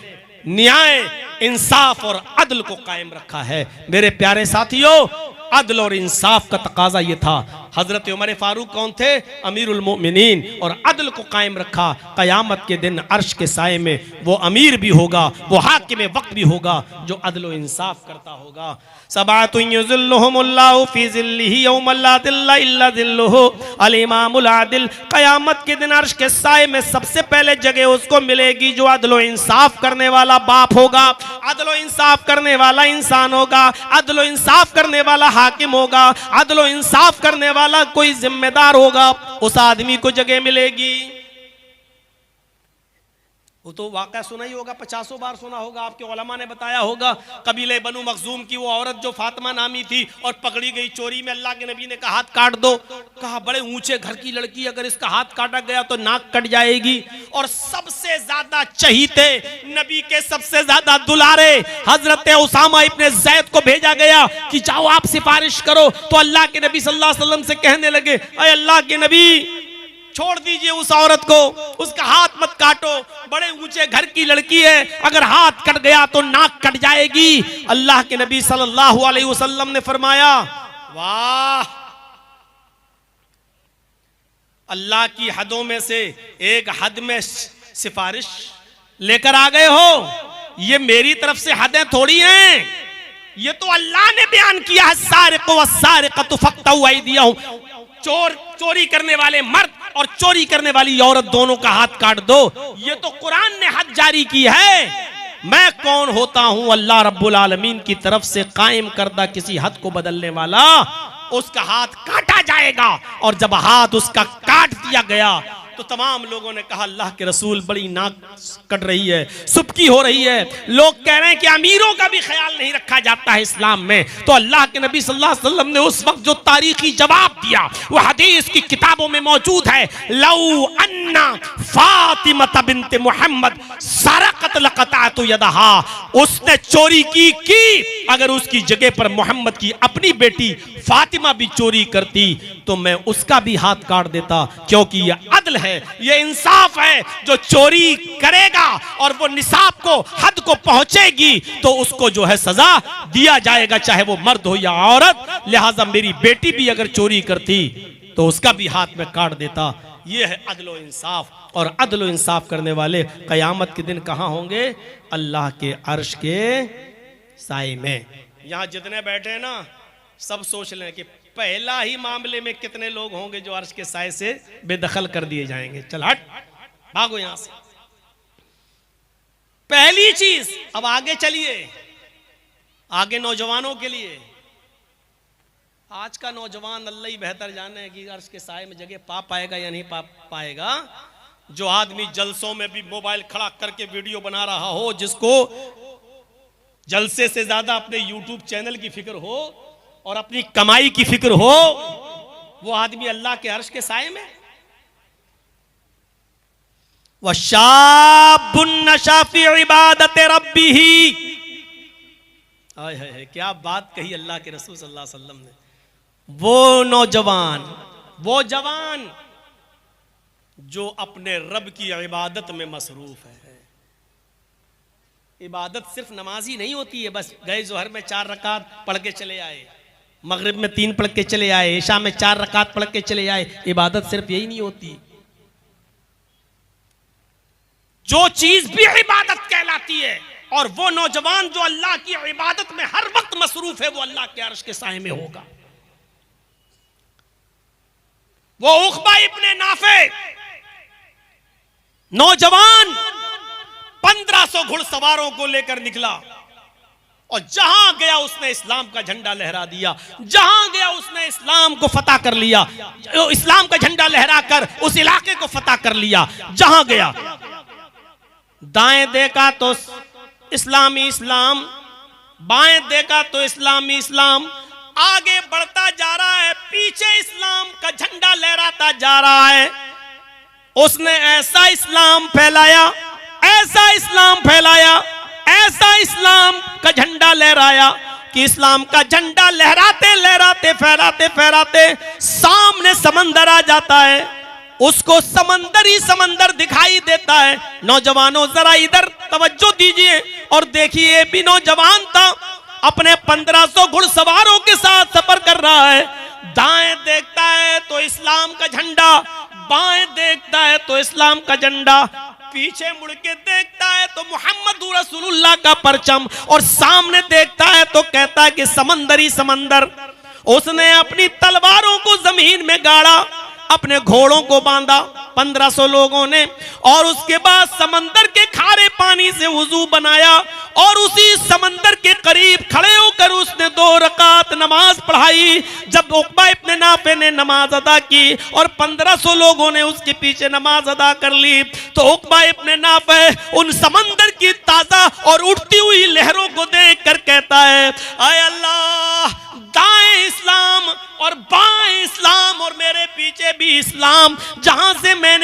न्याय, इंसाफ और अदल को कायम रखा है। मेरे प्यारे साथियों, अदल और इंसाफ का तकाजा ये था। हजरत उमर फारूक कौन थे? अमीरुल मोमिनीन। और अदल को कायम रखा। क़यामत के दिन अर्श के साए में वो अमीर भी होगा, वो हाकिम वक्त भी होगा जो अदल और इंसाफ करता होगा। सबातुन युज़िल्लुहुमुल्लाहु फी ज़िल्लिही यौम ला ज़िल्ला इल्ला ज़िल्लुहु अल इमामुल आदिल। क़यामत के दिन अर्श के साए में सबसे पहले जगह उसको मिलेगी जो अदल और इंसाफ करने वाला बाप होगा, अदल और इंसाफ करने वाला इंसान होगा, अदल और इंसाफ करने वाला हाकिम होगा, अदल और इंसाफ करने वाला कोई जिम्मेदार होगा। उस आदमी को जगह मिलेगी। वो तो वाक़या सुना ही होगा, 50 बार सुना होगा, आपके उलमा ने बताया होगा। कबीले बनु मखजूम की वो औरत जो फातिमा नामी थी और पकड़ी गई चोरी में, अल्लाह के नबी ने कहा हाथ काट दो। कहा बड़े ऊंचे घर की लड़की, अगर इसका हाथ काटा गया तो नाक कट जाएगी। और सबसे ज्यादा चहीते नबी के, सबसे ज्यादा दुलारे हजरत उसामा इब्ने ज़ैद को भेजा गया कि जाओ आप सिफारिश करो। तो अल्लाह के नबी सल्लल्लाहु अलैहि वसल्लम से कहने लगे, अरे अल्लाह के नबी छोड़ दीजिए उस औरत को, उसका हाथ मत काटो, बड़े ऊंचे घर की लड़की है, अगर हाथ कट गया तो नाक कट जाएगी। अल्लाह के नबी सल्लल्लाहु अलैहि वसल्लम ने फरमाया, वाह, अल्लाह की हदों में से एक हद में सिफारिश लेकर आ गए हो। ये मेरी तरफ से हदें थोड़ी हैं, ये तो अल्लाह ने बयान किया है। सारिक़ु वस्सारिक़तु फ़क़्तऊ अयदियहुम, चोरी करने वाले मर्द और चोरी करने वाली औरत दोनों का हाथ काट दो। ये तो कुरान ने हद जारी की है। मैं कौन होता हूं? अल्लाह रब्बुल आलमीन की तरफ से कायम करदा किसी हद को बदलने वाला। उसका हाथ काटा जाएगा, और जब हाथ उसका काट दिया गया तो तमाम लोगों ने कहा अल्लाह के रसूल बड़ी नाक कट रही है, सुबकी हो रही है। लोग कह रहे हैं कि अमीरों का भी ख्याल नहीं रखा जाता है इस्लाम में। तो अल्लाह के नबी सल्लल्लाहु अलैहि वसल्लम ने उस वक्त जो तारीखी जवाब दिया वो हदीस की किताबों में मौजूद है। लौ अन्ना फातिमा बिन्त मुहम्मद सरकत लक़तअतु यदहा, उसने चोरी की, अगर उसकी जगह पर मोहम्मद की अपनी बेटी फातिमा भी चोरी करती तो मैं उसका भी हाथ काट देता, क्योंकि यह अदल है, यह इंसाफ है। जो चोरी करेगा और वो निसाब को, हद को पहुंचेगी तो उसको जो है सजा दिया जाएगा, चाहे वो मर्द हो या औरत। लिहाजा मेरी बेटी भी अगर चोरी करती तो उसका भी हाथ में काट देता। यह है अदल और इंसाफ। और अदल और इंसाफ करने वाले कयामत के दिन कहां होंगे? अल्लाह के अर्श के साए में। यहां जितने बैठे ना, सब सोच लें कि पहला ही मामले में कितने लोग होंगे जो अर्श के साए से बेदखल कर दिए जाएंगे। चल हट, भागो यहां से। पहली चीज। अब आगे चलिए, आगे नौजवानों के लिए। आज का नौजवान अल्लाह ही बेहतर जाने कि अर्श के साए में जगह पा पाएगा या नहीं पा पाएगा। जो आदमी जलसों में भी मोबाइल खड़ा करके वीडियो बना रहा हो, जिसको जलसे से ज्यादा अपने यूट्यूब चैनल की फिक्र हो और अपनी कमाई की फिक्र हो, वो आदमी अल्लाह के अर्श के साए में। वशाबुन नशा फी इबादत रब्बिही, हाय हाय क्या बात कही अल्लाह के रसूल सल्लल्लाहु अलैहि वसल्लम ने। वो नौजवान, वो जवान जो अपने रब की इबादत में मसरूफ है। इबादत सिर्फ नमाजी नहीं होती है, बस गए जोहर में 4 रकात पढ़ के चले आए, मगरिब में 3 पढ़ के चले आए, इशा में 4 रकात पढ़ के चले आए। इबादत सिर्फ यही नहीं होती, जो चीज भी इबादत कहलाती है। और वो नौजवान जो अल्लाह की इबादत में हर वक्त मसरूफ है, वो अल्लाह के अर्श के साए में होगा। वो उक़बा इब्ने नाफे नौजवान 1500 घुड़सवारों को लेकर निकला और जहां गया उसने इस्लाम का झंडा लहरा दिया। जहां गया उसने इस्लाम को फतह कर लिया, इस्लाम का झंडा लहराकर उस इलाके को फतह कर लिया। जहां गया दाएं देखा तो इस्लामी इस्लाम, बाएं देखा तो इस्लामी इस्लाम। आगे बढ़ता जा रहा है, पीछे इस्लाम का झंडा लहराता जा रहा है। उसने ऐसा इस्लाम फैलाया, ऐसा इस्लाम फैलाया, ऐसा इस्लाम का झंडा लहराया कि इस्लाम का झंडा लहराते लहराते फहराते फहराते सामने समंदर आ जाता है। उसको समंदर ही समंदर दिखाई देता है। नौजवानों जरा इधर तवज्जो दीजिए और देखिए, ये भी नौजवान था, अपने 1500 घुड़सवारों के साथ सफर कर रहा है। दाएं देखता है तो इस्लाम का झंडा, बाएं देखता है तो इस्लाम का झंडा, पीछे मुड़ के देखता है तो मोहम्मद रसूलुल्लाह का परचम, और सामने देखता है तो कहता है कि समंदर ही समंदर। उसने अपनी तलवारों को जमीन में गाड़ा, अपने घोड़ों को बांधा 1500 लोगों ने, और उसके बाद समंदर के खारे पानी से वुजू बनाया और उसी समंदर के करीब खड़े होकर उसने 2 रकात नमाज पढ़ाई। जब उक़बा इब्ने नाफे ने नमाज अदा की और 1500 लोगों ने उसके पीछे नमाज अदा कर ली, तो उक़बा इब्ने नाफे उन समंदर की ताजा और उठती हुई लहरों को देखकर कहता है, आय अल्लाह, दाएं इस्लाम और बाएं इस्लाम और मेरे पीछे भी इस्लाम। जहां से मैं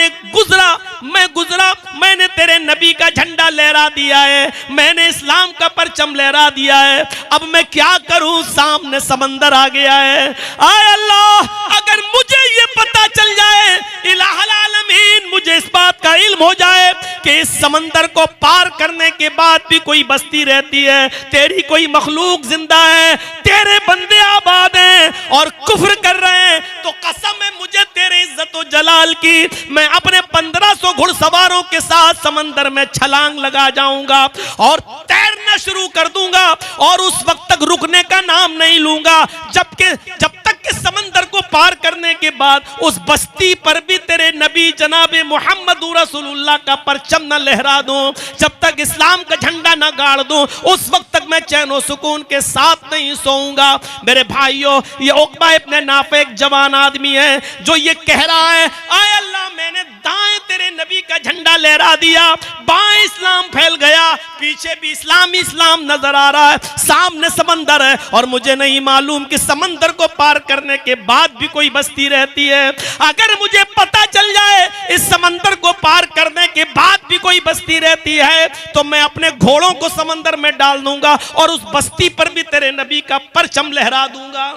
गुजरा, मैंने तेरे नबी का झंडा लहरा दिया है, मैंने इस्लाम का परचम लहरा दिया है। अब मैं क्या करूं, सामने समंदर आ गया है। आय अल्लाह, अगर मुझे ये पता चल जाए, इलाहुल आलमीन, मुझे इस बात का इल्म हो जाए कि इस समंदर को पार करने के बाद भी कोई बस्ती रहती है, तेरी कोई मखलूक जिंदा है, तेरे बंदे आबाद हैं और कुफ्र कर रहे हैं, तो कसम है मुझे तेरे इज्जत और जलाल की, मैं अपने 1500 घुड़सवारों के साथ समंदर में छलांग लगा जाऊंगा और तैरना शुरू कर दूंगा और उस वक्त तक रुकने का नाम नहीं लूंगा जब तक कि समंदर को पार करने के बाद उस बस्ती पर भी तेरे नबी जनाब मोहम्मद रसूलुल्लाह का परचम न लहरा दूं, जब तक इस्लाम का झंडा न गाड़ दूं, उस वक्त तक मैं चैन और सुकून के साथ नहीं सोऊंगा। मेरे भाइयों, ये उक़बा इब्ने नाफे एक जवान आदमी है जो ये कह रहा है, आय अल्लाह, मैंने दाएं तेरे नबी का झंडा लहरा दिया, बाएं इस्लाम फैल गया, पीछे भी इस्लाम नजर आ रहा है, सामने समंदर है और मुझे नहीं मालूम कि समंदर को पार करने के बाद भी कोई बस्ती रहती है। अगर मुझे पता चल जाए इस समंदर को पार करने के बाद भी कोई बस्ती रहती है, तो मैं अपने घोड़ों को समंदर में डाल दूंगा और उस बस्ती पर भी तेरे नबी का परचम लहरा दूंगा।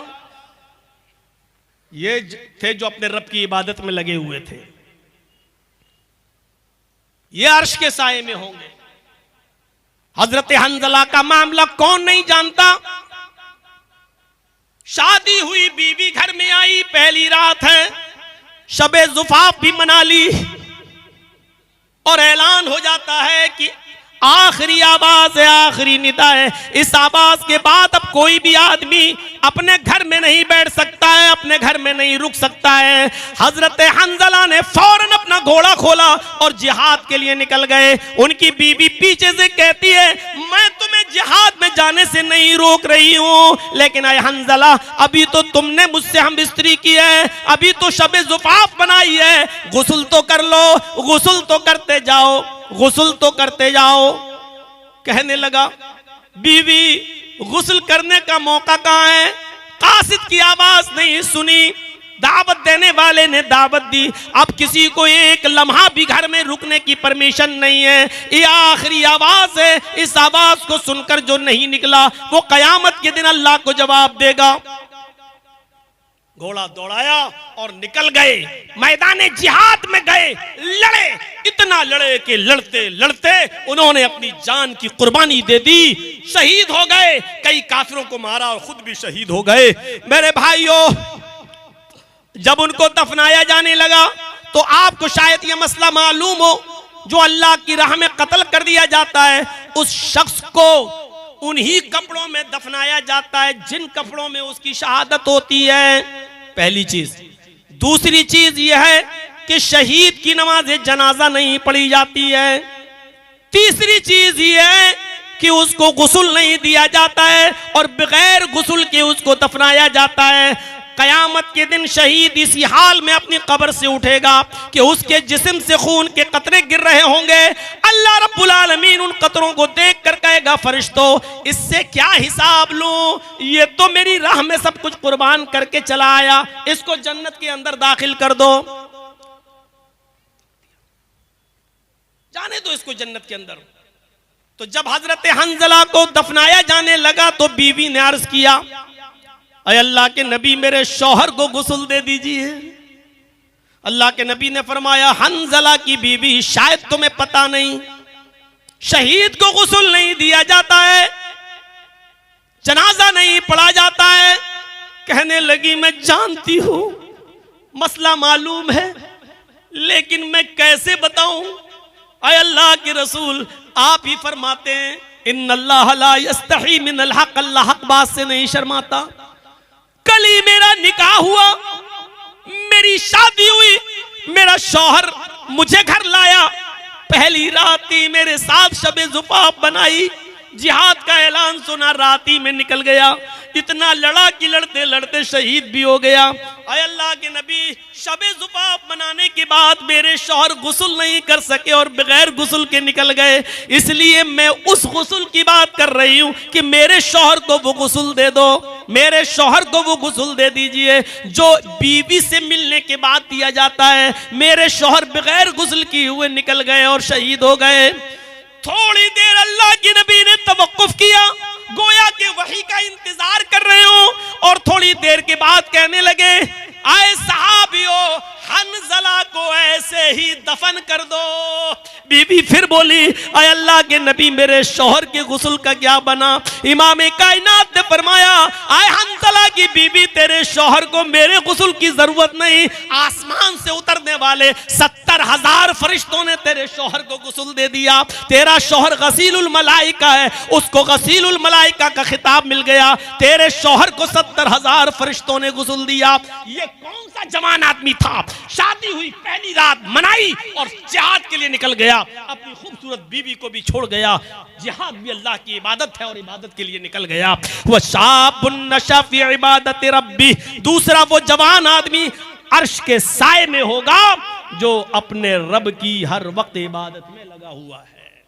ये थे जो अपने रब की इबादत में लगे हुए थे, ये अर्श के साए में होंगे। हजरत हंजला का मामला कौन नहीं जानता। शादी हुई, बीवी घर में आई, पहली रात है, शबे ज़ुफ़ाफ़ भी मना ली और ऐलान हो जाता है कि आखिरी आवाज है, आखिरी निदा है। इस आवाज के बाद अब कोई भी आदमी अपने घर में नहीं बैठ सकता है, अपने घर में नहीं रुक सकता है। हजरत हंजला ने फौरन अपना घोड़ा खोला और जिहाद के लिए निकल गए। उनकी बीवी पीछे से कहती है, मैं तुम्हें जिहाद में जाने से नहीं रोक रही हूं, लेकिन आए हंजला, अभी तो तुमने मुझसे हम बिस्तरी की है, अभी तो शबे ज़ुफ़ाफ़ बनाई है, गुस्ल तो कर लो, गुस्ल तो करते जाओ, गुस्ल तो करते जाओ। कहने लगा, बीवी गुस्ल करने का मौका कहाँ है? कासिद की आवाज नहीं सुनी, दावत देने वाले ने दावत दी। अब किसी को एक लम्हा भी घर में रुकने की परमिशन नहीं है। ये आखिरी आवाज है। इस आवाज को सुनकर जो नहीं निकला वो कयामत के दिन अल्लाह को जवाब देगा। घोड़ा दौड़ाया और निकल गए, मैदाने जिहाद में गए, लड़े, इतना लड़े कि लड़ते लड़ते उन्होंने अपनी जान की कुर्बानी दे दी, शहीद हो गए। कई काफिरों को मारा और खुद भी शहीद हो गए। मेरे भाइयों, जब उनको दफनाया जाने लगा तो आपको शायद यह मसला मालूम हो, जो अल्लाह की राह में कत्ल कर दिया जाता है उस शख्स को उन्हीं कपड़ों में दफनाया जाता है जिन कपड़ों में उसकी शहादत होती है। पहली चीज। दूसरी चीज यह है कि शहीद की नमाज जनाजा नहीं पढ़ी जाती है। तीसरी चीज यह है कि उसको गुस्ल नहीं दिया जाता है और बगैर गुस्ल के उसको दफनाया जाता है। कयामत के दिन शहीद इसी हाल में अपनी कब्र से उठेगा कि उसके जिस्म से खून के कतरे गिर रहे होंगे। अल्लाह रब्बुल आलमीन उन कतरों को देख कर कहेगा, फरिश्तों इससे क्या हिसाब लूं? ये तो मेरी राह में सब कुछ कुर्बान करके चला आया, इसको जन्नत के अंदर दाखिल कर दो, जाने दो इसको जन्नत के अंदर। तो जब हजरत हंजला को दफनाया जाने लगा तो बीवी ने अर्ज किया, अय अल्लाह के नबी मेरे शौहर को गुस्ल दे दीजिए। अल्लाह के नबी ने फरमाया, हंजला की बीवी शायद तुम्हें पता नहीं, शहीद को गुस्ल नहीं दिया जाता है, जनाजा नहीं पढ़ा जाता है। कहने लगी, मैं जानती हूं, मसला मालूम है, लेकिन मैं कैसे बताऊं? अय अल्लाह के रसूल आप ही फरमाते हैं, इन्नल्लाह ला यस्तही मिनल हक, अल्लाह हक बात से नहीं शर्माता। कल ही मेरा निकाह हुआ, मेरी शादी हुई, मेरा शौहर मुझे घर लाया, पहली रात ही मेरे साथ शबे जुफाफ बनाई, जिहाद का ऐलान सुना, रात ही में निकल गया। इतना लड़ा कि लड़ते लड़ते शहीद भी हो गया। अय अल्लाह के नबी, शबे जुफाफ बनाने के बाद मेरे शौहर गुस्ल नहीं कर सके और बगैर गुस्ल के निकल गए, इसलिए मैं उस गुस्ल की बात कर रही हूं कि मेरे शौहर को वो गुस्ल दे दो, मेरे शौहर को वो गुस्ल दे दीजिए जो बीवी से मिलने के बाद दिया जाता है। मेरे शौहर बगैर गुस्ल किए हुए निकल गए और शहीद हो गए। थोड़ी देर अल्लाह के नबी ने तवक्कुफ किया, गोया के वही का इंतजार कर रहे हो, और थोड़ी देर के बाद कहने लगे, आए सहाबियों, हंजला को ऐसे ही दफन कर दो। बीबी फिर बोली, अय अल्लाह के नबी मेरे शौहर के गुस्ल का क्या बना? इमाम कायनात ने फरमाया, आए हंजला की बीबी, तेरे शौहर को मेरे गुस्ल की जरूरत नहीं, आसमान से उतरने वाले 70,000 फरिश्तों ने तेरे शौहर को गुस्ल दे दिया। तेरा शौहर गसीलुल मलाइका है, उसको गसीलुल मलाइका का खिताब मिल गया। तेरे शौहर को 70,000 फरिश्तों ने गुस्ल दिया। ये कौन सा जवान आदमी था? शादी हुई, पहली रात मनाई और जिहाद के लिए निकल गया, अपनी खूबसूरत बीवी को भी छोड़ गया। जिहाद भी अल्लाह की इबादत है और इबादत के लिए निकल गया। वह शाबुन नशा फी इबादत रब्बी, दूसरा वो जवान आदमी अर्श के साए में होगा जो अपने रब की हर वक्त इबादत में लगा हुआ है।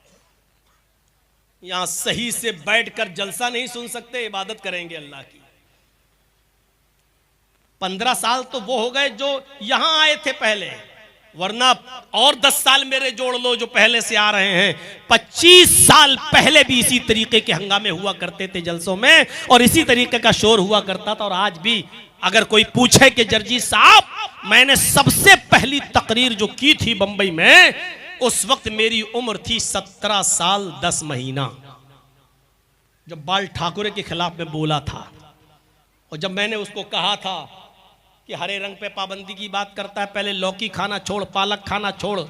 यहां सही से बैठकर जलसा नहीं सुन सकते, इबादत करेंगे अल्लाह की। 15 साल तो वो हो गए जो यहां आए थे पहले, वरना और 10 साल मेरे जोड़ लो जो पहले से आ रहे हैं। 25 साल पहले भी इसी तरीके के हंगामे हुआ करते थे जलसों में, और इसी तरीके का शोर हुआ करता था। और आज भी अगर कोई पूछे कि जर्जी साहब, मैंने सबसे पहली तकरीर जो की थी बंबई में, उस वक्त मेरी उम्र थी 17 साल 10 महीना, जब बाल ठाकुरे के खिलाफ में बोला था। और जब मैंने उसको कहा था कि हरे रंग पे पाबंदी की बात करता है, पहले लौकी खाना छोड़, पालक खाना छोड़,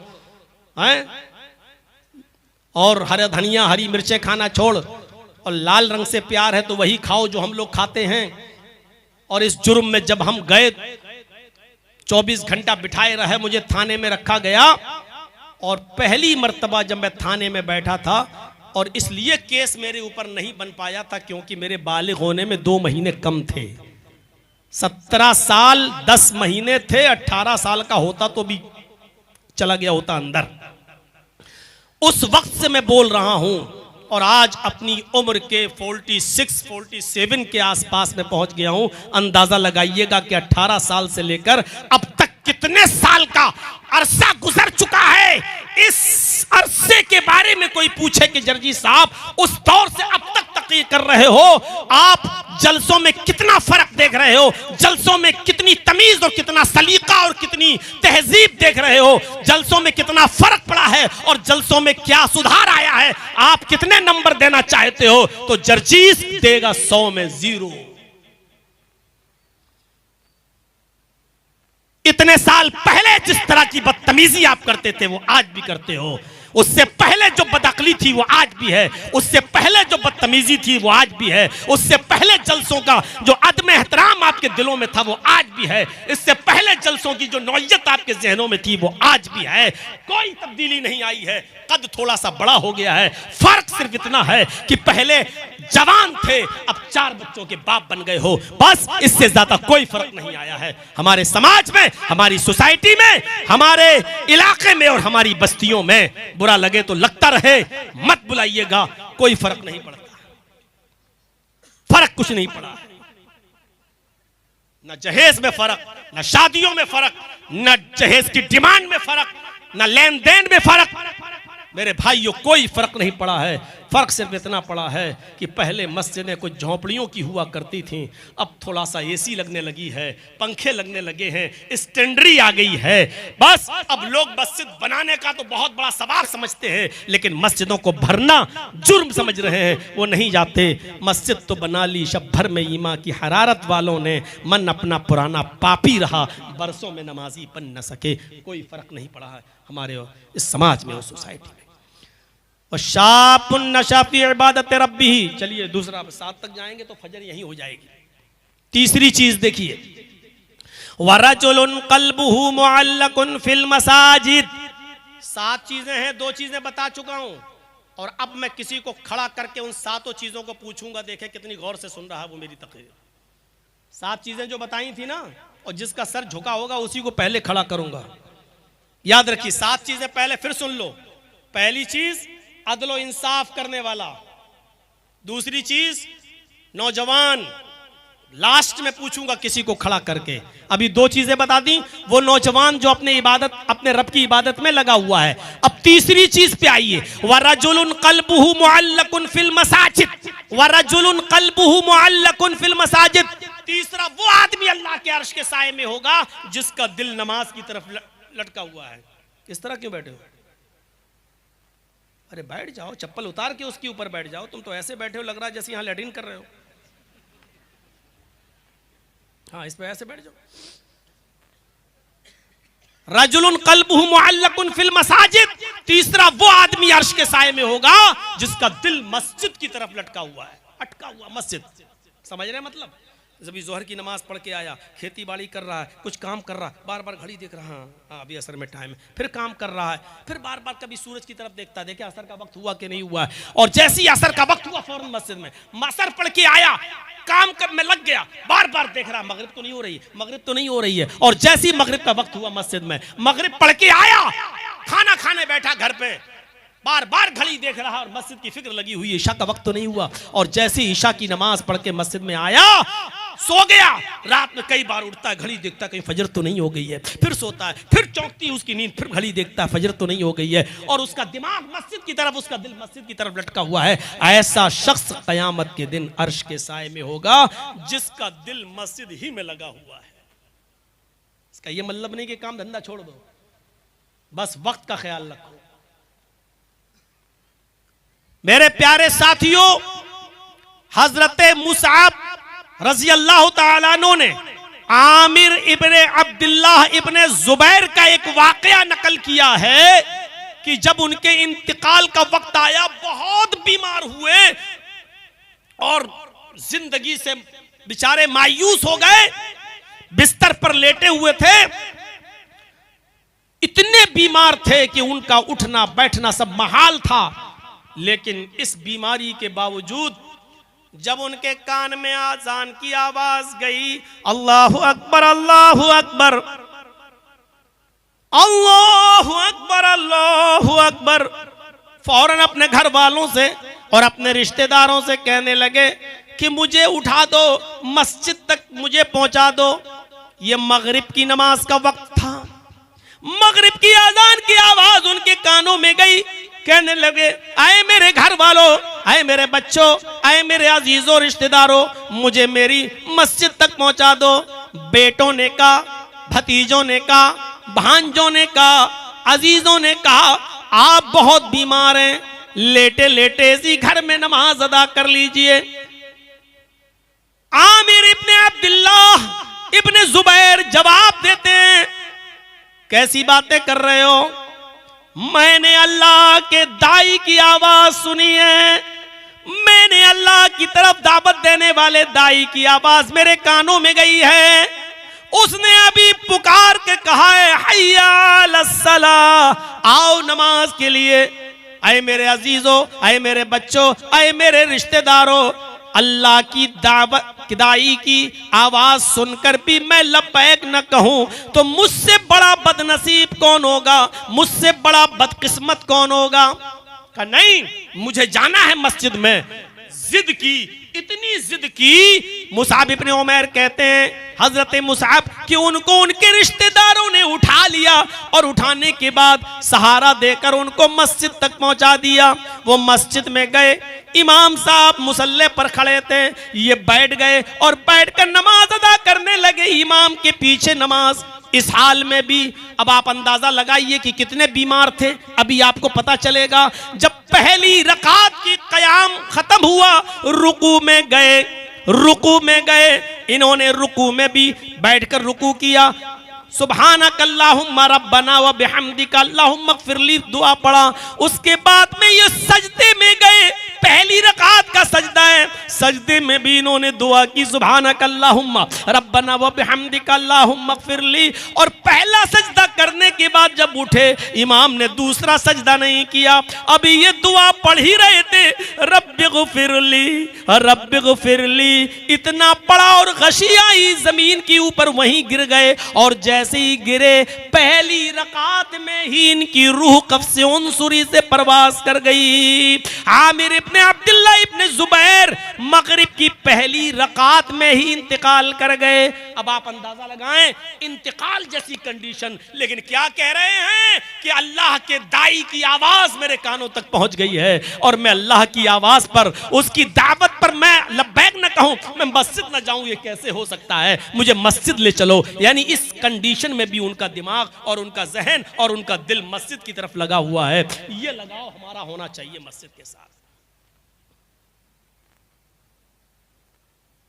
हैं, और हरा धनिया हरी मिर्चें खाना छोड़, और लाल रंग से प्यार है तो वही खाओ जो हम लोग खाते हैं। और इस जुर्म में जब हम गए, 24 घंटा बिठाए रहे, मुझे थाने में रखा गया। और पहली मर्तबा जब मैं थाने में बैठा था, और इसलिए केस मेरे ऊपर नहीं बन पाया था क्योंकि मेरे बालिग होने में 2 महीने कम थे। 17 साल 10 महीने थे, 18 साल का होता तो भी चला गया होता अंदर। उस वक्त से मैं बोल रहा हूं और आज अपनी उम्र के 46, 47 के आसपास में पहुंच गया हूं। अंदाजा लगाइएगा कि 18 साल से लेकर अब तक कितने साल का अरसा गुजर चुका है। इस अरसे के बारे में कोई पूछे कि जर्जी साहब उस दौर से अब तक तक़रीर कर रहे हो, आप जलसों में कितना फर्क देख रहे हो, जलसों में कितनी तमीज और कितना सलीका और कितनी तहजीब देख रहे हो, जलसों में कितना फर्क पड़ा है और जलसों में क्या सुधार आया है, आप कितने नंबर देना चाहते हो? तो जर्जीस देगा 100 में 0। इतने साल पहले जिस तरह की बदतमीजी आप करते थे वो आज भी करते हो। उससे पहले जो बदअक्ली थी वो आज भी है, उससे पहले जो बदतमीजी थी वो आज भी है, उससे पहले जलसों का जो अदम एहतराम आपके दिलों में था वो आज भी है, इससे पहले जलसों की जो नौयत आपके जहनों में थी वो आज भी है। कोई तब्दीली नहीं आई है, कद थोड़ा सा बड़ा हो गया है। फर्क सिर्फ इतना है कि पहले जवान थे, अब 4 बच्चों के बाप बन गए हो, बस इससे ज्यादा कोई फर्क नहीं आया है। हमारे समाज में, हमारी सोसाइटी में, हमारे इलाके में और हमारी बस्तियों में बुरा लगे तो लगता रहे, मत बुलाइएगा, कोई फर्क नहीं पड़ता। फर्क कुछ नहीं पड़ा, न जहेज में फर्क, न शादियों में फर्क, न जहेज की डिमांड में फर्क, न लेन देन में फर्क। मेरे भाइयों कोई फर्क नहीं पड़ा है। फर्क सिर्फ इतना पड़ा है कि पहले मस्जिदें कुछ झोंपड़ियों की हुआ करती थीं, अब थोड़ा सा एसी लगने लगी है, पंखे लगने लगे हैं, स्टैंडरी आ गई है। बस अब लोग मस्जिद बनाने का तो बहुत बड़ा सवाल समझते हैं, लेकिन मस्जिदों को भरना जुर्म समझ रहे हैं, वो नहीं जाते। मस्जिद तो बना ली शब भर में ईमा की हरारत वालों ने, मन अपना पुराना पापी रहा, बरसों में नमाजी बन न सके। कोई फर्क नहीं पड़ा है हमारे इस समाज में, उस सोसाइटी में। शापुन नशा फी इबादत रब्बी। चलिए दूसरा, 7 तक जाएंगे तो फजर यहीं हो जाएगी। तीसरी चीज देखिए, वरजुलुन क़ल्बुहु मुअल्लकुन फिल मसाजिद। 7 चीजें हैं, 2 चीजें बता चुका हूं और अब मैं किसी को खड़ा करके उन 7 चीजों को पूछूंगा, देखें कितनी गौर से सुन रहा है वो मेरी तकरीर। 7 चीजें जो बताई थी ना, और जिसका सर झुका होगा उसी को पहले खड़ा करूंगा। याद रखिए 7 चीजें पहले फिर सुन लो। पहली चीज अदलो इंसाफ करने वाला, दूसरी चीज नौजवान, लास्ट में पूछूंगा किसी को खड़ा करके। अभी 2 चीजें बता दी, वो नौजवान जो अपने रब की इबादत में लगा हुआ है। अब तीसरी चीज पे आइए, वरजुलुन क़ल्बुहु मुअल्लकुन फिल मसाजिद, वरजुलुन क़ल्बुहु मुअल्लकुन फिल मसाजिद। तीसरा वो आदमी अल्लाह के अर्श के साए में होगा जिसका दिल नमाज की तरफ लटका हुआ है। इस तरह क्यों बैठे हो? अरे बैठ जाओ, चप्पल उतार के उसके ऊपर बैठ जाओ। तुम तो ऐसे बैठे हो, लग रहा है जैसे यहां लैट्रिन कर रहे हो। हाँ, इस पे ऐसे बैठ जाओ। रजुलुन क़ल्बुहु मुअल्लकुन फिल मसाजिद। तीसरा वो आदमी अर्श के साए में होगा जिसका दिल मस्जिद की तरफ लटका हुआ है, अटका हुआ मस्जिद। समझ रहे मतलब? जब जोहर की नमाज पढ़ के आया, खेती बाड़ी कर रहा है, कुछ काम कर रहा है, बार बार घड़ी देख रहा है, हाँ अभी असर में टाइम है, फिर काम कर रहा है, फिर बार बार कभी सूरज की तरफ देखता है, देखे असर का वक्त हुआ कि नहीं हुआ है, और जैसे ही असर का वक्त हुआ फौरन मस्जिद में असर पढ़ के आया, काम में लग गया, बार बार देख रहा मगरिब तो नहीं हो रही है, मगरिब तो नहीं हो रही है, और जैसे ही मगरिब का वक्त हुआ मस्जिद में मगरिब पढ़ के आया, खाना खाने बैठा घर पे, बार बार घड़ी देख रहा और मस्जिद की फिक्र लगी हुई है, ईशा का वक्त तो नहीं हुआ, और जैसे ईशा की नमाज पढ़ के मस्जिद में आया, सो गया। रात में कई बार उठता है, घड़ी देखता है कहीं फजर तो नहीं हो गई है, फिर सोता है, फिर चौंकती है उसकी नींद, फिर घड़ी देखता है फजर तो नहीं हो गई है, और उसका दिमाग मस्जिद की तरफ, उसका दिल मस्जिद की तरफ लटका हुआ है। ऐसा शख्स कयामत के दिन अर्श के साए में होगा जिसका दिल मस्जिद ही में लगा हुआ है। इसका यह मतलब नहीं कि काम धंधा छोड़ दो, बस वक्त का ख्याल रखो। मेरे प्यारे साथियों, हजरत मुसअब रज़ी अल्लाह तआला अन्हु ने आमिर इब्ने अब्दुल्लाह इब्ने जुबैर का एक वाकया नकल किया है कि जब उनके इंतकाल का वक्त आया, बहुत बीमार हुए और जिंदगी से बेचारे मायूस हो गए, बिस्तर पर लेटे हुए थे, इतने बीमार थे कि उनका उठना बैठना सब महाल था। लेकिन इस बीमारी के बावजूद जब उनके कान में आजान की आवाज गई, अल्लाहु अकबर अल्लाहु अकबर अल्लाहु अकबर अल्लाहु अकबर, फौरन अपने घर वालों से और अपने रिश्तेदारों से कहने लगे कि मुझे उठा दो, मस्जिद तक मुझे पहुंचा दो। ये मगरिब की नमाज का वक्त था। मगरिब की आजान की आवाज उनके कानों में गई। कहने लगे, आए मेरे घर वालों, आए मेरे बच्चों, आए मेरे अजीजों रिश्तेदारों, मुझे मेरी मस्जिद तक पहुंचा दो। बेटों ने कहा, भतीजों ने कहा, भांजों ने कहा, अजीजों ने कहा, आप बहुत बीमार हैं, लेटे लेटे इसी घर में नमाज अदा कर लीजिए। आमिर इब्ने अब्दुल्लाह इब्ने जुबैर जवाब देते हैं, कैसी बातें कर रहे हो? मैंने अल्लाह के दाई की आवाज सुनी है, मैंने अल्लाह की तरफ दावत देने वाले दाई की आवाज मेरे कानों में गई है। उसने अभी पुकार के कहा है, हय्या अलस्सलाह, आओ नमाज के लिए। आए मेरे अजीजों, आए मेरे बच्चों, आए मेरे रिश्तेदारों, अल्लाह की दावत दाई की आवाज सुनकर भी मैं लब्बैक न कहूं तो मुझसे बड़ा बदनसीब कौन होगा, मुझसे बड़ा बदकिस्मत कौन होगा? कहा नहीं, मुझे जाना है मस्जिद में। जिद की, इतनी जिद की, मुसाब इब्ने उमैर कहते हैं हजरत मुसाब कि उनको उनके रिश्तेदारों ने उठा लिया और उठाने के बाद सहारा देकर उनको मस्जिद तक पहुंचा दिया। वो मस्जिद में गए, इमाम साहब मुसल्ले पर खड़े थे, ये बैठ गए और बैठकर नमाज अदा करने लगे, इमाम के पीछे नमाज। इस हाल में भी अब आप अंदाजा लगाइए कि कितने बीमार थे। अभी आपको पता चलेगा। जब पहली रकात की क़याम खत्म हुआ, रुकू में गए, रुकू में गए, इन्होंने रुकू में भी बैठकर रुकू किया। सुब्हानक अल्लाहुम्मा रब्बना व बिहम्दिका अल्लाहुम्मा इग़फिरली दुआ पढ़ा। उसके बाद में ये सजदे में गए, पहली रकात का सजदा है, सजदे में भी इन्होंने दुआ की, सुब्हानक अल्लाहुम्मा रब्बना व बिहम्दिका अल्लाहुम्मा इग़फिरली। और पहला सजदा करने के बाद जब उठे, इमाम ने दूसरा सजदा नहीं किया, अभी ये दुआ पढ़ ही रहे थे, रब्बिग़फिरली रब्बिग़फिरली, इतना पढ़ा और गशिया ही जमीन के ऊपर वहीं गिर गए। और जैसे ही गिरे, पहली रकात में ही इनकी रूह कब्ज़े उनसुरी से परवास कर गई। आमिर इब्ने अब्दुल्लाह इब्ने जुबैर मगरिब की पहली रकात में ही इंतकाल कर गए। अब आप अंदाजा लगाएं, इंतकाल जैसी कंडीशन, लेकिन क्या कह रहे हैं कि अल्लाह के दाई की आवाज मेरे कानों तक पहुंच गई है और मैं अल्लाह की आवाज पर, उसकी दावत पर मैं लब्बैक न कहूं, मैं मस्जिद न जाऊं, ये कैसे हो सकता है? मुझे मस्जिद ले चलो। यानी इस कंडीशन में भी उनका दिमाग और उनका जहन और उनका दिल मस्जिद की तरफ लगा हुआ है। ये लगाव हमारा होना चाहिए मस्जिद के साथ।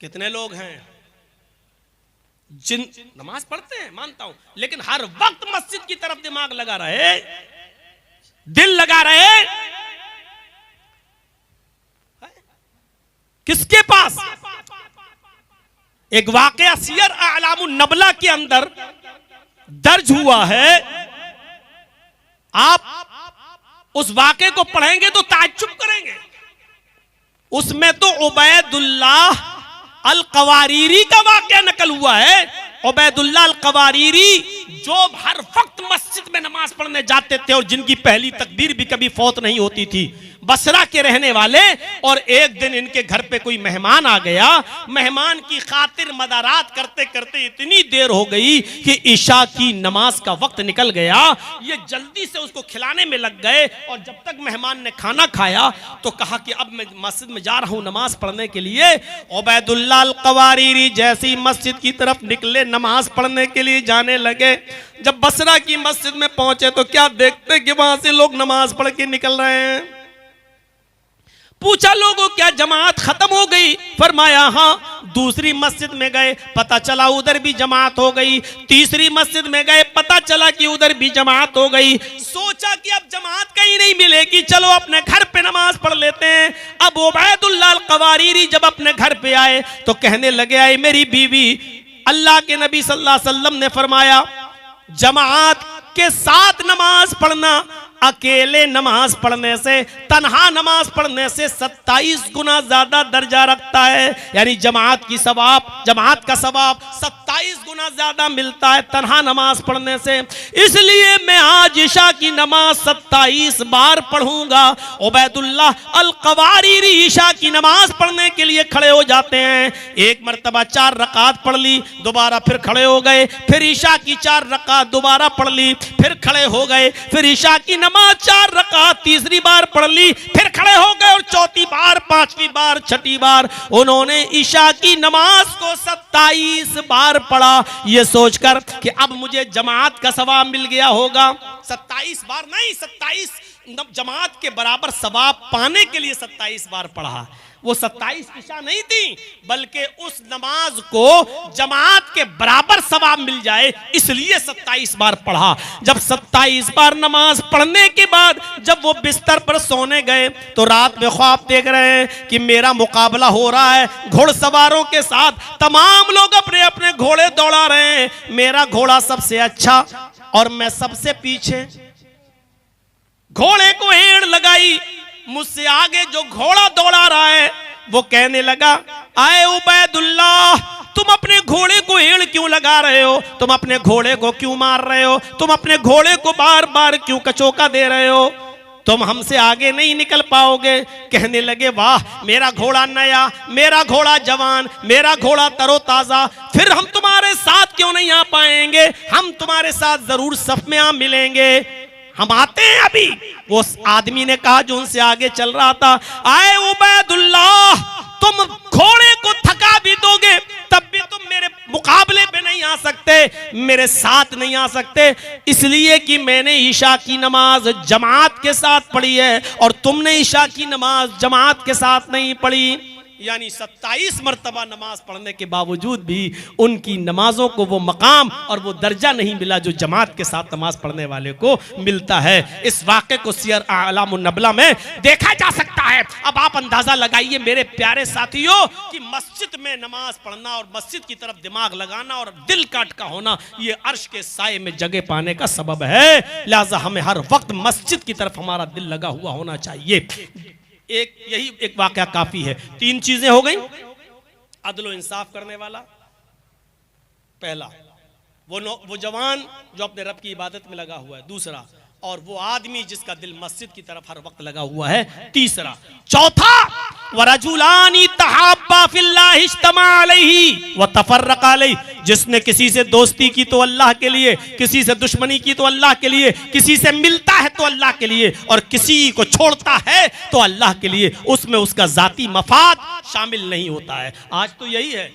कितने लोग हैं जिन नमाज पढ़ते हैं, मानता हूं, लेकिन हर वक्त मस्जिद की तरफ दिमाग लगा रहे, दिल लगा रहे, किसके पास? एक वाकया सियर आलामुन नबला के अंदर दर्ज हुआ है। आप उस वाकये को पढ़ेंगे तो ताज्जुब करेंगे। उसमें तो उबैदुल्लाह अल कवारीरी का वाकया नकल हुआ है। उबैदुल्लाह अल कवारीरी जो हर वक्त मस्जिद में नमाज पढ़ने जाते थे और जिनकी पहली तकबीर भी कभी फौत नहीं होती थी, बसरा के रहने वाले। और एक दिन इनके घर पे कोई मेहमान आ गया, मेहमान की खातिर मदारात करते करते इतनी देर हो गई कि इशा की नमाज का वक्त निकल गया। ये जल्दी से उसको खिलाने में लग गए और जब तक मेहमान ने खाना खाया तो कहा कि अब मैं मस्जिद में जा रहा हूं नमाज पढ़ने के लिए। उबैदुल्लाह अल कवारीरी जैसी मस्जिद की तरफ निकले, नमाज पढ़ने के लिए जाने लगे। जब बसरा की मस्जिद में पहुंचे तो क्या देखते कि वहां से लोग नमाज पढ़ के निकल रहे हैं। पूछा लोगों क्या जमात खत्म हो गई? फरमाया हाँ। दूसरी मस्जिद में गए, पता चला उधर भी जमात हो गई। तीसरी मस्जिद में गए, पता चला कि उधर भी जमात हो गई। सोचा कि अब जमात कहीं नहीं मिलेगी, चलो अपने घर पे नमाज पढ़ लेते हैं। अब उबैदुल्लाह अल कवारीरी जब अपने घर पे आए तो कहने लगे, आए मेरी बीवी, अल्लाह के नबी सल्लल्लाहु अलैहि वसल्लम ने फरमाया जमात के साथ नमाज पढ़ना अकेले नमाज पढ़ने से, तन्हा नमाज पढ़ने से 27 गुना ज्यादा दर्जा रखता है। यानी जमात का सवाब 27 गुना गुना ज्यादा मिलता है तन्हा नमाज पढ़ने से। इसलिए मैं आज इशा की नमाज 27 बार पढ़ूंगा। उबैदुल्लाह अल क़वारीरी इशा की नमाज पढ़ने के लिए खड़े हो जाते हैं। एक मर्तबा 4 रकात पढ़ ली, दोबारा फिर खड़े हो गए, फिर ईशा की 4 रकात दोबारा पढ़ ली, फिर खड़े हो गए, फिर ईशा की नमाज 4 रकात तीसरी बार पढ़ ली, फिर खड़े हो गए, और चौथी बार, 5वीं बार, 6ठी बार उन्होंने ईशा की नमाज को 27 बार पढ़ा, ये सोचकर कि अब मुझे जमात का सवाब मिल गया होगा। 27 बार नहीं, 27 जमात के बराबर सवाब पाने के लिए 27 बार पढ़ा। वो 27 ईशा नहीं थी, बल्कि उस नमाज को जमात के बराबर सवाब मिल जाए इसलिए 27 बार पढ़ा। जब 27 बार नमाज पढ़ने के बाद जब वो बिस्तर पर सोने गए तो रात में ख्वाब देख रहे हैं कि मेरा मुकाबला हो रहा है घोड़सवारों के साथ। तमाम लोग अपने अपने घोड़े दौड़ा रहे हैं, मेरा घोड़ा सबसे अच्छा और मैं सबसे पीछे। घोड़े को एड़ लगाई, मुझसे आगे जो घोड़ा दौड़ा रहा है वो कहने लगा, आए उबैदुल्लाह, तुम अपने घोड़े को एड़ क्यों लगा रहे हो? तुम अपने घोड़े को क्यों मार रहे हो? तुम अपने घोड़े को बार बार क्यों कचोका दे रहे हो? तुम हमसे आगे नहीं निकल पाओगे। कहने लगे, वाह, मेरा घोड़ा नया, मेरा घोड़ा जवान, मेरा घोड़ा तरोताजा, फिर हम तुम्हारे साथ क्यों नहीं आ पाएंगे? हम तुम्हारे साथ जरूर सफ में आ मिलेंगे, हम आते हैं अभी। वो आदमी ने कहा जो उनसे आगे चल रहा था, आए उबैदुल्लाह, तुम घोड़े को थका भी दोगे तब भी तुम मेरे मुकाबले पे नहीं आ सकते, मेरे साथ नहीं आ सकते, इसलिए कि मैंने ईशा की नमाज जमात के साथ पढ़ी है और तुमने ईशा की नमाज जमात के साथ नहीं पढ़ी। यानी 27 मरतबा नमाज पढ़ने के बावजूद भी उनकी नमाजों को वो मकाम और वो दर्जा नहीं मिला जो जमात के साथ नमाज पढ़ने वाले को मिलता है। इस वाक़े को सियर आलामुन नबला में देखा जा सकता है। अब आप अंदाजा लगाइए मेरे प्यारे साथियों कि मस्जिद में नमाज पढ़ना और मस्जिद की तरफ दिमाग लगाना और दिल काट का होना, ये अर्श के साए में जगह पाने का सबब है। लिहाजा हमें हर वक्त मस्जिद की तरफ हमारा दिल लगा हुआ होना चाहिए। यही एक वाकया काफी है। 3 चीजें हो गई, अदल इंसाफ करने वाला पहला, वो जवान जो अपने रब की इबादत में लगा हुआ है, दूसरा, और वो आदमी जिसका दिल मस्जिद की तरफ हर वक्त लगा हुआ है, तीसरा, चौथा, वरजुलानी तहाब्बा फिल्लाहि इज्तमा अलैहि व तफर्रका अलैहि, जिसने किसी से दोस्ती की तो अल्लाह के लिए, किसी से दुश्मनी की तो अल्लाह के लिए, किसी से मिलता है तो अल्लाह के लिए और किसी को छोड़ता है तो अल्लाह के लिए, उसमें उसका जाती मफाद शामिल नहीं होता है। आज तो यही है,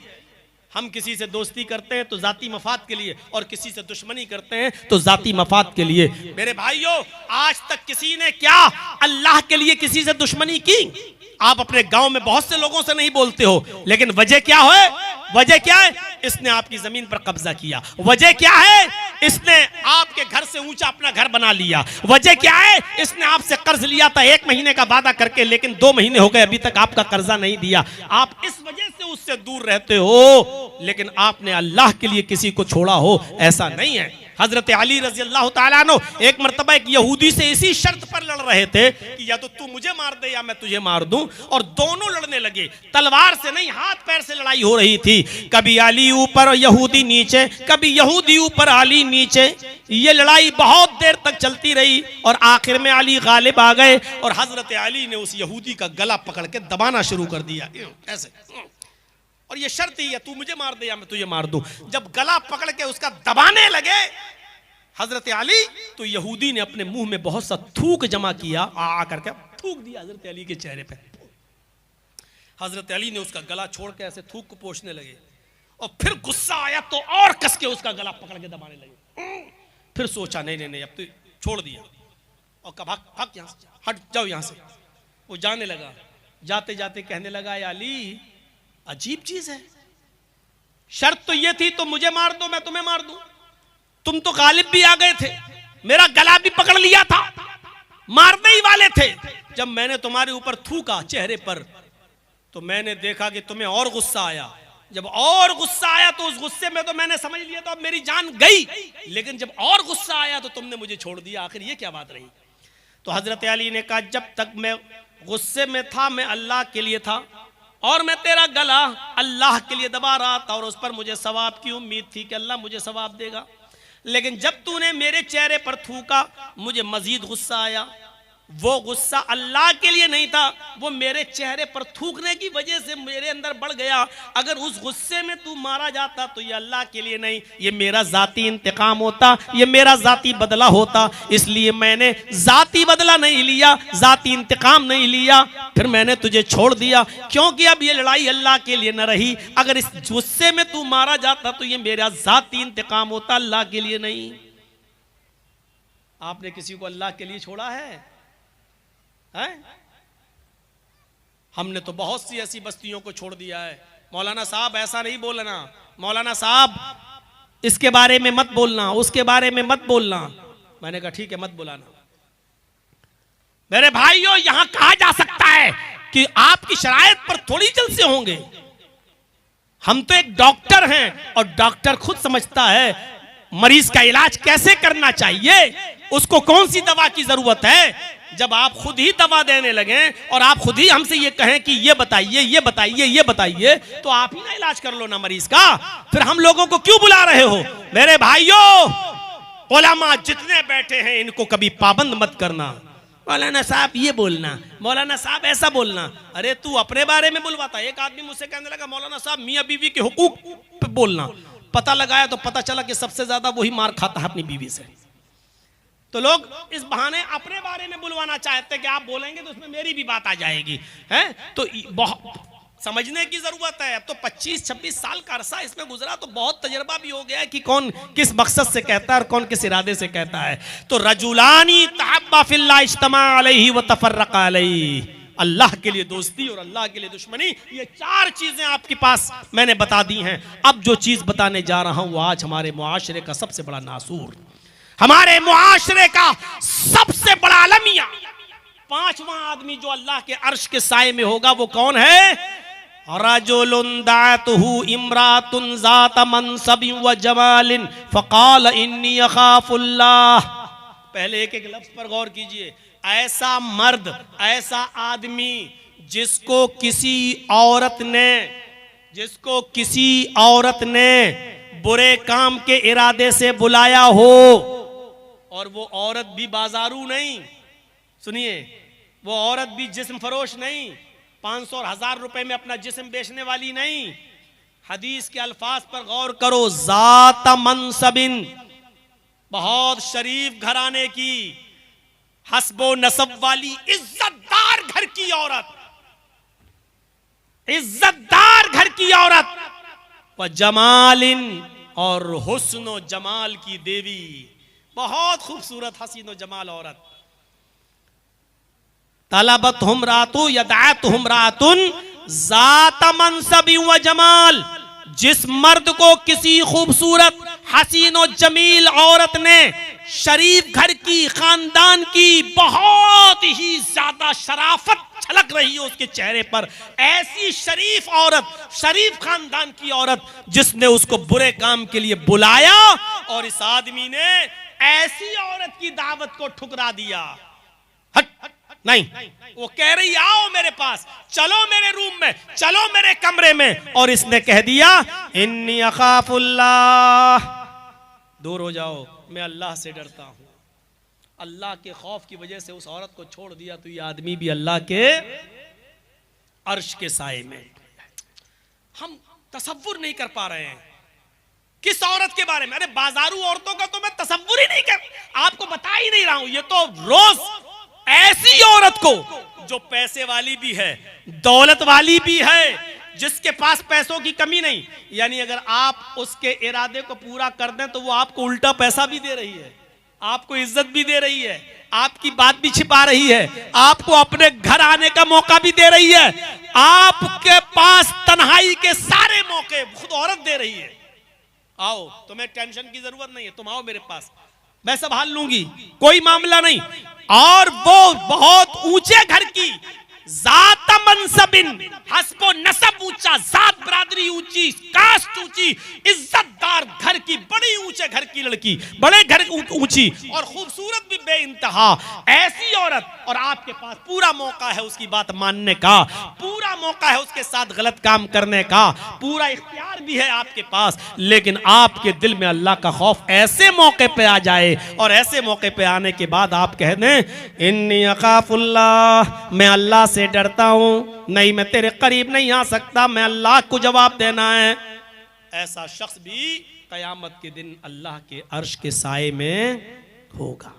हम किसी से दोस्ती करते हैं तो जाती मफाद के लिए और किसी से दुश्मनी करते हैं तो जाती मफाद के लिए। मेरे भाइयों, आज तक किसी ने क्या अल्लाह के लिए किसी से दुश्मनी की? आप अपने गांव में बहुत से लोगों से नहीं बोलते हो, लेकिन वजह क्या है? वजह क्या है? इसने आपकी जमीन पर कब्जा किया। वजह क्या है? इसने आपके घर से ऊंचा अपना घर बना लिया। वजह क्या है? इसने आपसे कर्ज लिया था 1 महीने का वादा करके, लेकिन 2 महीने हो गए अभी तक आपका कर्जा नहीं दिया। आप इस वजह से उससे दूर रहते हो, लेकिन आपने अल्लाह के लिए किसी को छोड़ा हो ऐसा नहीं है। हजरत अली रजी अल्लाह ताला अन्हु एक मर्तबा एक यहूदी से इसी शर्त पर लड़ रहे थे कि या तो तू मुझे मार दे या मैं तुझे मार दूं, और दोनों लड़ने लगे। तलवार से नहीं, हाथ पैर से लड़ाई हो रही थी। कभी अली ऊपर और यहूदी नीचे, कभी यहूदी ऊपर अली नीचे। ये लड़ाई बहुत देर तक चलती रही और आखिर में अली गालिब आ गए और हजरत अली ने उस यहूदी का गला पकड़ के दबाना शुरू कर दिया ऐसे, और ये शर्त ही है तू मुझे मार दे या मैं तुझे मार दूं। जब गला पकड़ के उसका दबाने लगे हजरत अली, तो यहूदी ने अपने मुंह में बहुत सा थूक जमा किया, आ करके थूक दिया हजरत अली के चेहरे पे। हजरत अली ने उसका गला छोड़ के ऐसे थूक को पोंछने लगे और फिर गुस्सा आया तो और कस के उसका गला पकड़ के दबाने लगे। फिर सोचा नहीं नहीं नहीं, अब तो छोड़ दिया और कहा भाग यहां से, हट जाओ यहां से। वो जाने लगा, जाते जाते कहने लगा, अली अजीब चीज है, शर्त तो ये थी तुम मुझे मार दो मैं तुम्हें मार दूं, तुम तो गालिब भी आ गए थे, मेरा गला भी पकड़ लिया था, मारने ही वाले थे। जब मैंने तुम्हारे ऊपर थूका चेहरे पर तो मैंने देखा कि तुम्हें और गुस्सा आया। जब और गुस्सा आया तो उस गुस्से में तो मैंने समझ लिया तो अब मेरी जान गई, लेकिन जब और गुस्सा आया तो तुमने मुझे छोड़ दिया। आखिर ये क्या बात रही? तो हजरत अली ने कहा, जब तक मैं गुस्से में था मैं अल्लाह के लिए था, और मैं तेरा गला अल्लाह के लिए दबा रहा था और उस पर मुझे सवाब की उम्मीद थी कि अल्लाह मुझे सवाब देगा। लेकिन जब तूने मेरे चेहरे पर थूका मुझे मजीद गुस्सा आया। वो गुस्सा अल्लाह के लिए नहीं था, वो मेरे चेहरे पर थूकने की वजह से मेरे अंदर बढ़ गया। अगर उस गुस्से में तू मारा जाता तो ये अल्लाह के लिए नहीं, ये मेरा जाती इंतकाम होता, ये मेरा जाती बदला होता। इसलिए मैंने जाती बदला नहीं लिया, जाती इंतकाम नहीं लिया, फिर मैंने तुझे छोड़ दिया, क्योंकि अब ये लड़ाई अल्लाह के लिए न रही। अगर इस गुस्से में तू मारा जाता तो ये मेरा जाती इंतकाम होता, अल्लाह के लिए नहीं। आपने किसी को अल्लाह के लिए छोड़ा है? हमने तो बहुत सी ऐसी बस्तियों को छोड़ दिया है। मौलाना साहब ऐसा नहीं बोलना, मौलाना साहब इसके बारे में मत बोलना, उसके बारे में मत बोलना। मैंने कहा ठीक है, मत बुलाना। मेरे भाइयों, यहां कहा जा सकता है कि आपकी शरायत पर थोड़ी जलसे होंगे। हम तो एक डॉक्टर हैं और डॉक्टर खुद समझता है मरीज का इलाज कैसे करना चाहिए, उसको कौन सी दवा की जरूरत है। जब आप खुद ही दवा देने लगे और आप खुद ही हमसे ये कहें कि ये बताइए, ये बताइए, ये बताइए, तो आप ही ना इलाज कर लो ना मरीज का, फिर हम लोगों को क्यों बुला रहे हो? मेरे भाइयों, उलमा जितने बैठे हैं इनको कभी पाबंद मत करना। मौलाना साहब ये बोलना, मौलाना साहब ऐसा बोलना। अरे तू अपने बारे में बुलवाता। एक आदमी मुझसे कहने लगा मौलाना साहब मियां बीवी के हुकूक पे बोलना। पता लगाया तो पता चला कि सबसे ज्यादा वही मार खाता है अपनी बीवी से। तो लोग इस बहाने अपने बारे में बुलवाना चाहते हैं कि आप बोलेंगे तो उसमें मेरी भी बात आ जाएगी, हैं? तो बहुत समझने की जरूरत है। अब तो 25-26 साल का अरसा इसमें गुजरा तो बहुत तजर्बा भी हो गया है कि कौन किस मकसद से कहता है और कौन किस इरादे से कहता है। तो रजुलानी तहब्बा फिल्लाह इज्तमा अलैहि व तफर्रका अलैहि, अल्लाह के लिए दोस्ती और अल्लाह के लिए दुश्मनी, ये 4 चीजें आपके पास मैंने बता दी हैं। अब जो चीज बताने जा रहा हूं आज हमारे मुआशरे का सबसे बड़ा नासूर, हमारे मुआशरे का सबसे बड़ा अलमिया, 5वां आदमी जो अल्लाह के अर्श के साए में होगा वो कौन है? रजुलुन दातहु इमरातुन ज़ात मनसबिन व जमालिन फ़क़ाल इन्नी अख़ाफ़ुल्लाह। पहले एक एक लफ्ज़ पर गौर कीजिए। ऐसा मर्द, ऐसा आदमी जिसको किसी औरत ने बुरे काम के इरादे से बुलाया हो, और वो औरत भी बाजारू नहीं, सुनिए, वो औरत भी जिस्म फरोश नहीं, 500 और 1000 रुपए में अपना जिस्म बेचने वाली नहीं। हदीस के अल्फाज पर गौर करो। ज़ात मनसबिन, बहुत शरीफ घराने की, हस्बो नसब वाली, इज्जतदार घर की औरत, इज्जतदार घर की औरत, व जमालिन, और हुस्न जमाल की देवी, बहुत खूबसूरत हसीन जमाल औरत। तलबत हम रातु यदात हम रातुन ज़ात मनसबी व जमाल, जिस मर्द को किसी खूबसूरत हसीन और जमील औरत ने, शरीफ घर की, खानदान की, बहुत ही ज्यादा शराफत झलक रही है उसके चेहरे पर, ऐसी शरीफ औरत, शरीफ खानदान की औरत जिसने उसको बुरे काम के लिए बुलाया और इस आदमी ने ऐसी औरत की दावत को ठुकरा दिया। हट, नहीं, वो कह रही आओ मेरे पास, चलो मेरे रूम में, चलो मेरे कमरे में, और इसने कह दिया इन्नी अखाफुल्लाह, दूर हो जाओ, मैं अल्लाह से डरता हूं। अल्लाह के खौफ की वजह से उस औरत को छोड़ दिया तो ये आदमी भी अल्लाह के अर्श के साए में। हम तसव्वुर नहीं कर पा रहे हैं किस औरत के बारे में। अरे बाजारू औरतों का तो मैं तसव्वुर ही नहीं कर, आपको बता ही नहीं रहा हूं। ये तो रोज ऐसी औरत को जो पैसे वाली भी है, दौलत वाली भी है, जिसके पास पैसों की कमी नहीं, यानी अगर आप उसके इरादे को पूरा कर दें तो वो आपको उल्टा पैसा भी दे रही है, आपको इज्जत भी दे रही है, आपकी बात भी छिपा रही है, आपको अपने घर आने का मौका भी दे रही है, आपके पास तन्हाई के सारे मौके खुद औरत दे रही है। आओ, तुम्हें टेंशन की जरूरत नहीं है, तुम आओ मेरे पास, मैं संभाल लूंगी, कोई मामला नहीं। और वो बहुत ऊंचे घर की, जात मनसबिन, हस्बो नसब ऊंचा, जात बरादरी ऊंची, कास्ट ऊंची, इज्जतदार घर की, बड़ी ऊंचे घर की लड़की, बड़े घर ऊंची और खूबसूरत भी बेइंतहा, ऐसी औरत, और आपके पास पूरा मौका है उसकी बात मानने का, पूरा मौका है उसके साथ गलत काम करने का, पूरा इख्तियार भी है आपके पास, लेकिन आपके दिल में अल्लाह का खौफ ऐसे मौके पे आ जाए और ऐसे मौके पे आने के बाद आप कह दें इन्नी अखाफुल्लाह, मैं अल्लाह से डरता हूं, नहीं मैं तेरे करीब नहीं आ सकता, मैं अल्लाह को जवाब देना है, ऐसा शख्स भी कयामत के दिन अल्लाह के अर्श के साए में होगा।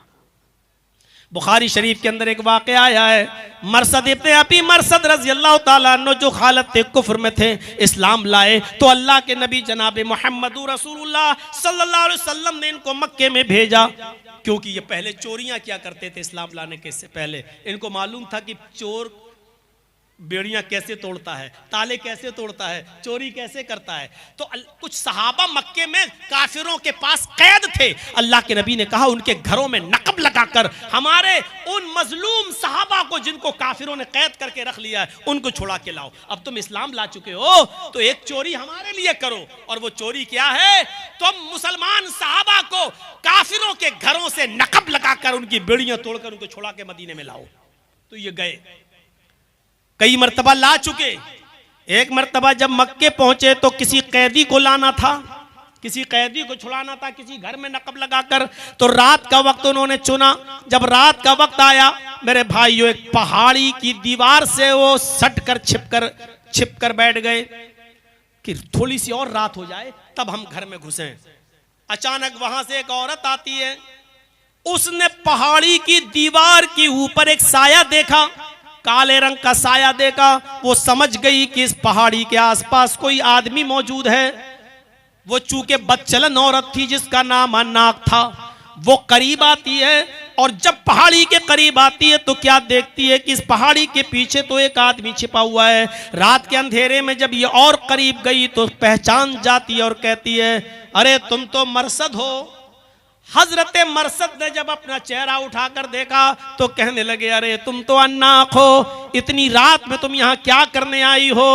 बुखारी शरीफ के अंदर एक वाक़या आया है, मरसद इब्ने अबी मरसद रज़ी अल्लाह ताला अन्हु जो हालत कुफ्र में थे, इस्लाम लाए तो अल्लाह के नबी जनाब मोहम्मद रसूलुल्लाह सल्लल्लाहु अलैहि वसल्लम ने इनको मक्के में भेजा, क्योंकि ये पहले चोरियां किया करते थे इस्लाम लाने के से पहले। इनको मालूम था कि चोर बेड़ियां कैसे तोड़ता है, ताले कैसे तोड़ता है, चोरी कैसे करता है। तो कुछ सहाबा मक्के में काफिरों के पास कैद थे। अल्लाह के नबी ने कहा उनके घरों में नकब लगाकर हमारे उन मजलूम सहाबा को जिनको काफिरों ने कैद करके रख लिया है उनको छुड़ा के लाओ। अब तुम इस्लाम ला चुके हो तो एक चोरी हमारे लिए करो। और वो चोरी क्या है? तुम मुसलमान सहाबा को काफिरों के घरों से नकब लगाकर उनकी बेड़ियां तोड़कर उनको छुड़ा के मदीने में लाओ। तो ये गए, कई मर्तबा ला चुके। एक मर्तबा जब मक्के पहुंचे तो किसी कैदी को लाना था, किसी कैदी को छुड़ाना था किसी घर में नकब लगाकर। तो रात का वक्त उन्होंने चुना। जब रात का वक्त आया मेरे भाइयों, एक पहाड़ी की दीवार से वो सट कर छिप कर बैठ गए कि थोड़ी सी और रात हो जाए तब हम घर में घुसे। अचानक वहां से एक औरत आती है, उसने पहाड़ी की दीवार के ऊपर एक साया देखा, काले रंग का साया देखा। वो समझ गई कि इस पहाड़ी के आसपास कोई आदमी मौजूद है। वो चूंकि बदचलन औरत थी जिसका नाम अन्नाक था, वो करीब आती है और जब पहाड़ी के करीब आती है तो क्या देखती है कि इस पहाड़ी के पीछे तो एक आदमी छिपा हुआ है। रात के अंधेरे में जब ये और करीब गई तो पहचान जाती है और कहती है अरे तुम तो मरसद हो। हजरत मरसद ने जब अपना चेहरा उठाकर देखा तो कहने लगे अरे तुम तो अन्नाक हो, इतनी रात में तुम यहाँ क्या करने आई हो?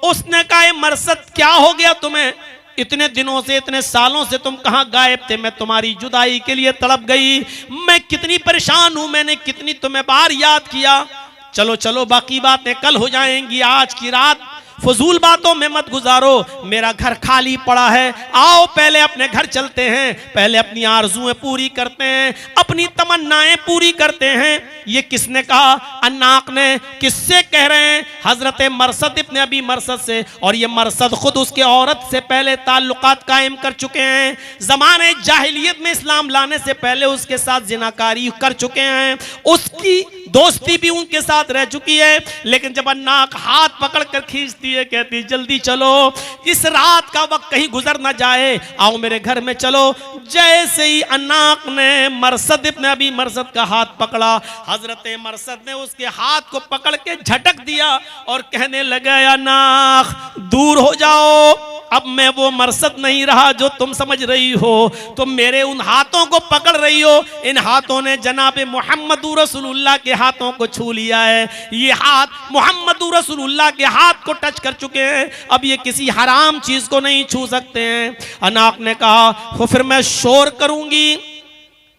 उसने कहा मरसद क्या हो गया तुम्हें? इतने दिनों से इतने सालों से तुम कहाँ गायब थे? मैं तुम्हारी जुदाई के लिए तड़प गई, मैं कितनी परेशान हूं, मैंने कितनी तुम्हें बार याद किया। चलो चलो बाकी बातें कल हो जाएंगी, आज की रात फजूल बातों में मत गुजारो, मेरा घर खाली पड़ा है, आओ पहले अपने घर चलते हैं, पहले अपनी आरजुएं पूरी करते हैं, अपनी तमन्नाएं पूरी करते हैं। ये किसने कहा? अन्नाक ने। किससे कह रहे हैं? हजरत मरसद इब्ने अबी मरसद से। और ये मरसद खुद उसके औरत से पहले ताल्लुकात कायम कर चुके हैं, जमाने जाहिलियत में इस्लाम लाने से पहले उसके साथ जिनाकारी कर चुके हैं, उसकी दोस्ती भी उनके साथ रह चुकी है। लेकिन जब अन्नाक हाथ पकड़ कर खींचती है, कहती जल्दी चलो, इस रात का वक्त कहीं गुजर ना जाए, आओ मेरे घर में चलो। जैसे ही अन्नाक ने मरसद इब्ने अबी मरसद का हाथ पकड़ा, हजरत मरसद ने उसके हाथ को पकड़ के झटक दिया और कहने लगा अन्नाक दूर हो जाओ, अब मैं वो मरसद नहीं रहा जो तुम समझ रही हो। तुम मेरे उन हाथों को पकड़ रही हो, इन हाथों ने जनाब मोहम्मद रसूलुल्लाह के हाथों को छू लिया है। ये हाथ मोहम्मद रसूलुल्लाह के हाथ को टच कर चुके हैं, अब ये किसी हराम चीज को नहीं छू सकते हैं। अनाक ने कहा फिर मैं शोर करूंगी,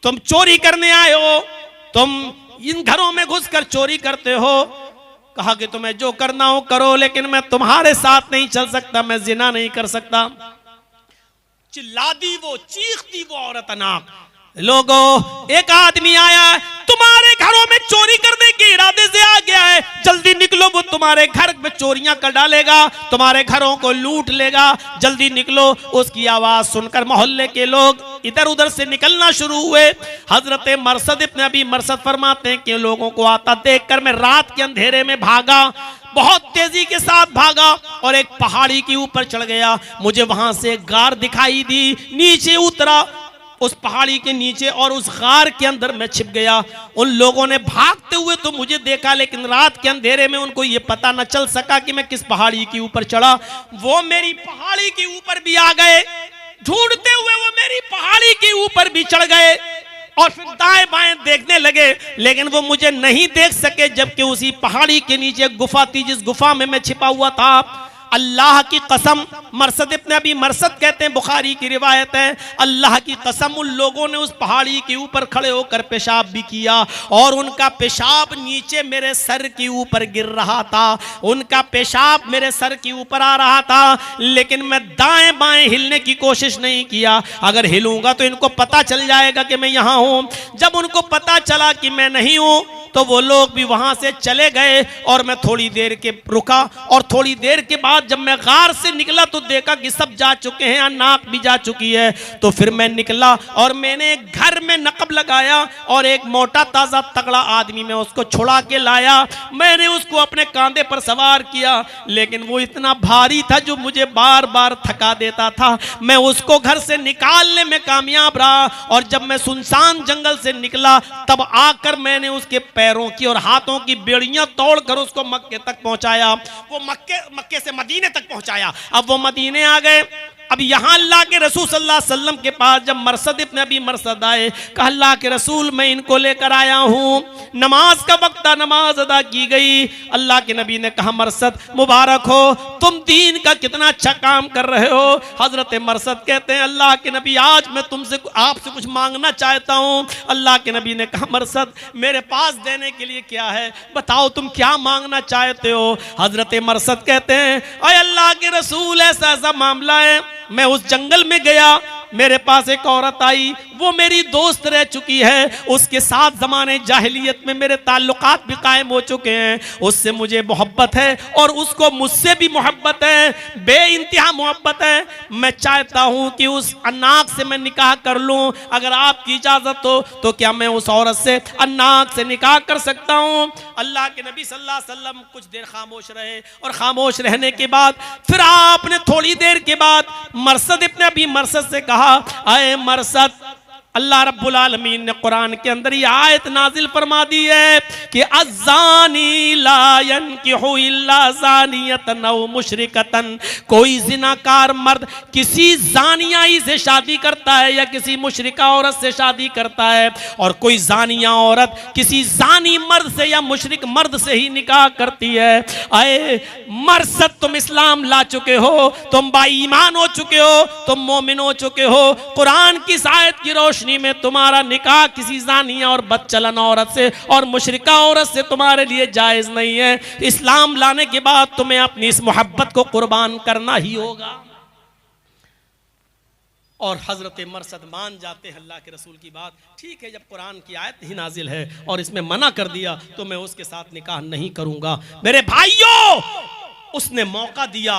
तुम चोरी करने आए हो, तुम इन घरों में घुसकर चोरी करते हो। कहा कि तुम्हें जो करना हो करो, लेकिन मैं तुम्हारे साथ नहीं चल सकता, मैं जिना नहीं कर सकता। चिल्ला दी वो, चीख दी वो औरत अनाक। लोगों एक आदमी आया तुम्हारे घरों में चोरी करने के इरादे से आ गया है, जल्दी निकलो, वो तुम्हारे घर में चोरियां कर डालेगा, तुम्हारे घरों को लूट लेगा, जल्दी निकलो। उसकी आवाज सुनकर मोहल्ले के लोग इधर उधर से निकलना शुरू हुए। हजरत मरसद इब्ने अबी मरसद फरमाते हैं कि लोगों को आता देखकर मैं रात के अंधेरे में भागा, बहुत तेजी के साथ भागा और एक पहाड़ी के ऊपर चढ़ गया। मुझे वहां से एक गार दिखाई दी, नीचे उतरा उस पहाड़ी के नीचे और उस गार के अंदर मैं छिप गया। उन लोगों ने भागते हुए तो मुझे देखा, लेकिन रात के अंधेरे में उनको ये पता न चल सका कि मैं किस पहाड़ी के ऊपर चढ़ा। वो मेरी पहाड़ी के ऊपर भी आ गए, ढूंढते हुए वो मेरी पहाड़ी के ऊपर भी चढ़ गए। और फिर दाएं बाएं देखने लगे, लेकिन वो मुझे नहीं देख सके, जबकि उसी पहाड़ी के नीचे एक गुफा थी, जिस गुफा में मैं छिपा हुआ था। अल्लाह की कसम, मरसद इब्न अबी मरसद कहते हैं, बुखारी की रिवायत है, अल्लाह की कसम उन लोगों ने उस पहाड़ी के ऊपर खड़े होकर पेशाब भी किया और उनका पेशाब नीचे मेरे सर के ऊपर गिर रहा था, उनका पेशाब मेरे सर के ऊपर आ रहा था, लेकिन मैं दाएं बाएं हिलने की कोशिश नहीं किया। अगर हिलूंगा तो इनको पता चल जाएगा कि मैं यहाँ हूँ। जब उनको पता चला कि मैं नहीं हूँ तो वो लोग भी वहां से चले गए और मैं थोड़ी देर के रुका, और थोड़ी देर के बाद जब मैं गार से निकला तो देखा कि सब जा चुके हैं, नाक भी जा चुकी है। तो फिर मैं निकला और मैंने घर में नकब लगाया और एक मोटा ताजा तगड़ा आदमी मैं उसको छुड़ा के लाया। मैंने उसको अपने कांधे पर सवार किया, लेकिन वो इतना भारी था जो मुझे बार बार थका देता था। मैं उसको घर से निकालने में कामयाब रहा और जब मैं सुनसान जंगल से निकला तब आकर मैंने उसके पैरों की और हाथों की बेड़ियां तोड़कर उसको मक्के तक पहुंचाया। वो मक्के से मदीने तक पहुंचाया। अब वो मदीने आ गए। अब यहाँ अल्लाह के रसूल सल्लल्लाहु अलैहि वसल्लम के पास जब मरसद इब्न अबी मरसद आए, कहा अल्लाह के रसूल मैं इनको लेकर आया हूँ, नमाज का वक्त था, नमाज अदा की गई। अल्लाह के नबी ने कहा मरसद मुबारक हो, तुम दीन का कितना अच्छा काम कर रहे हो। हजरत मरसद कहते हैं अल्लाह के नबी आज मैं तुमसे आपसे कुछ मांगना चाहता हूँ। अल्लाह के नबी ने कहा मरसद मेरे पास देने के लिए क्या है, बताओ तुम क्या मांगना चाहते हो। हजरत मरसद कहते हैं अय अल्लाह के रसूल ऐसा ऐसा मामला है, मैं उस जंगल में गया, मेरे पास एक औरत आई, वो मेरी दोस्त रह चुकी है, उसके साथ ज़माने जाहिलियत में मेरे ताल्लुकात भी कायम हो चुके हैं, उससे मुझे मोहब्बत है और उसको मुझसे भी मोहब्बत है, बे इंतहा मोहब्बत है। मैं चाहता हूँ कि उस अन्नाक से मैं निकाह कर लूँ, अगर आपकी इजाज़त हो तो क्या मैं उस औरत से अन्नाक से निकाह कर सकता हूँ। अल्लाह के नबी सल्लल्लाहु अलैहि वसल्लम कुछ देर खामोश रहे और खामोश रहने के बाद फिर आपने थोड़ी देर के बाद मरसद इब्न अबी मरसद से कहा आए मरसद, अल्लाह रब्बुल आलमीन ने कुरान के अंदर ये आयत नाजिल फरमा दी है कि अज़्ज़ानी ला यनकिहु इल्ला ज़ानियतन औ मुशरिकतन, कोई जिनाकार मर्द किसी जानियाई से शादी करता है या किसी मुशरिका औरत से शादी करता है, और कोई जानिया औरत किसी जानी मर्द से या मुशरिक मर्द से ही निकाह करती है। आए मरसद तुम इस्लाम ला चुके हो, तुम बाईमान हो चुके हो, तुम मोमिन हो चुके हो, कुरान की आयत की रोशनी में तुम्हारा निकाह किसी जानिया और बदचलन औरत से और मुशरिका औरत से तुम्हारे लिए जायज नहीं है। इस्लाम लाने के बाद तुम्हें अपनी इस मोहब्बत को कुर्बान करना ही होगा। और हजरत मरसद मान जाते हैं अल्लाह के रसूल की बात। ठीक है, जब कुरान की आयत ही नाजिल है और इसमें मना कर दिया तो मैं उसके साथ निकाह नहीं करूंगा। मेरे भाइयों, उसने मौका दिया,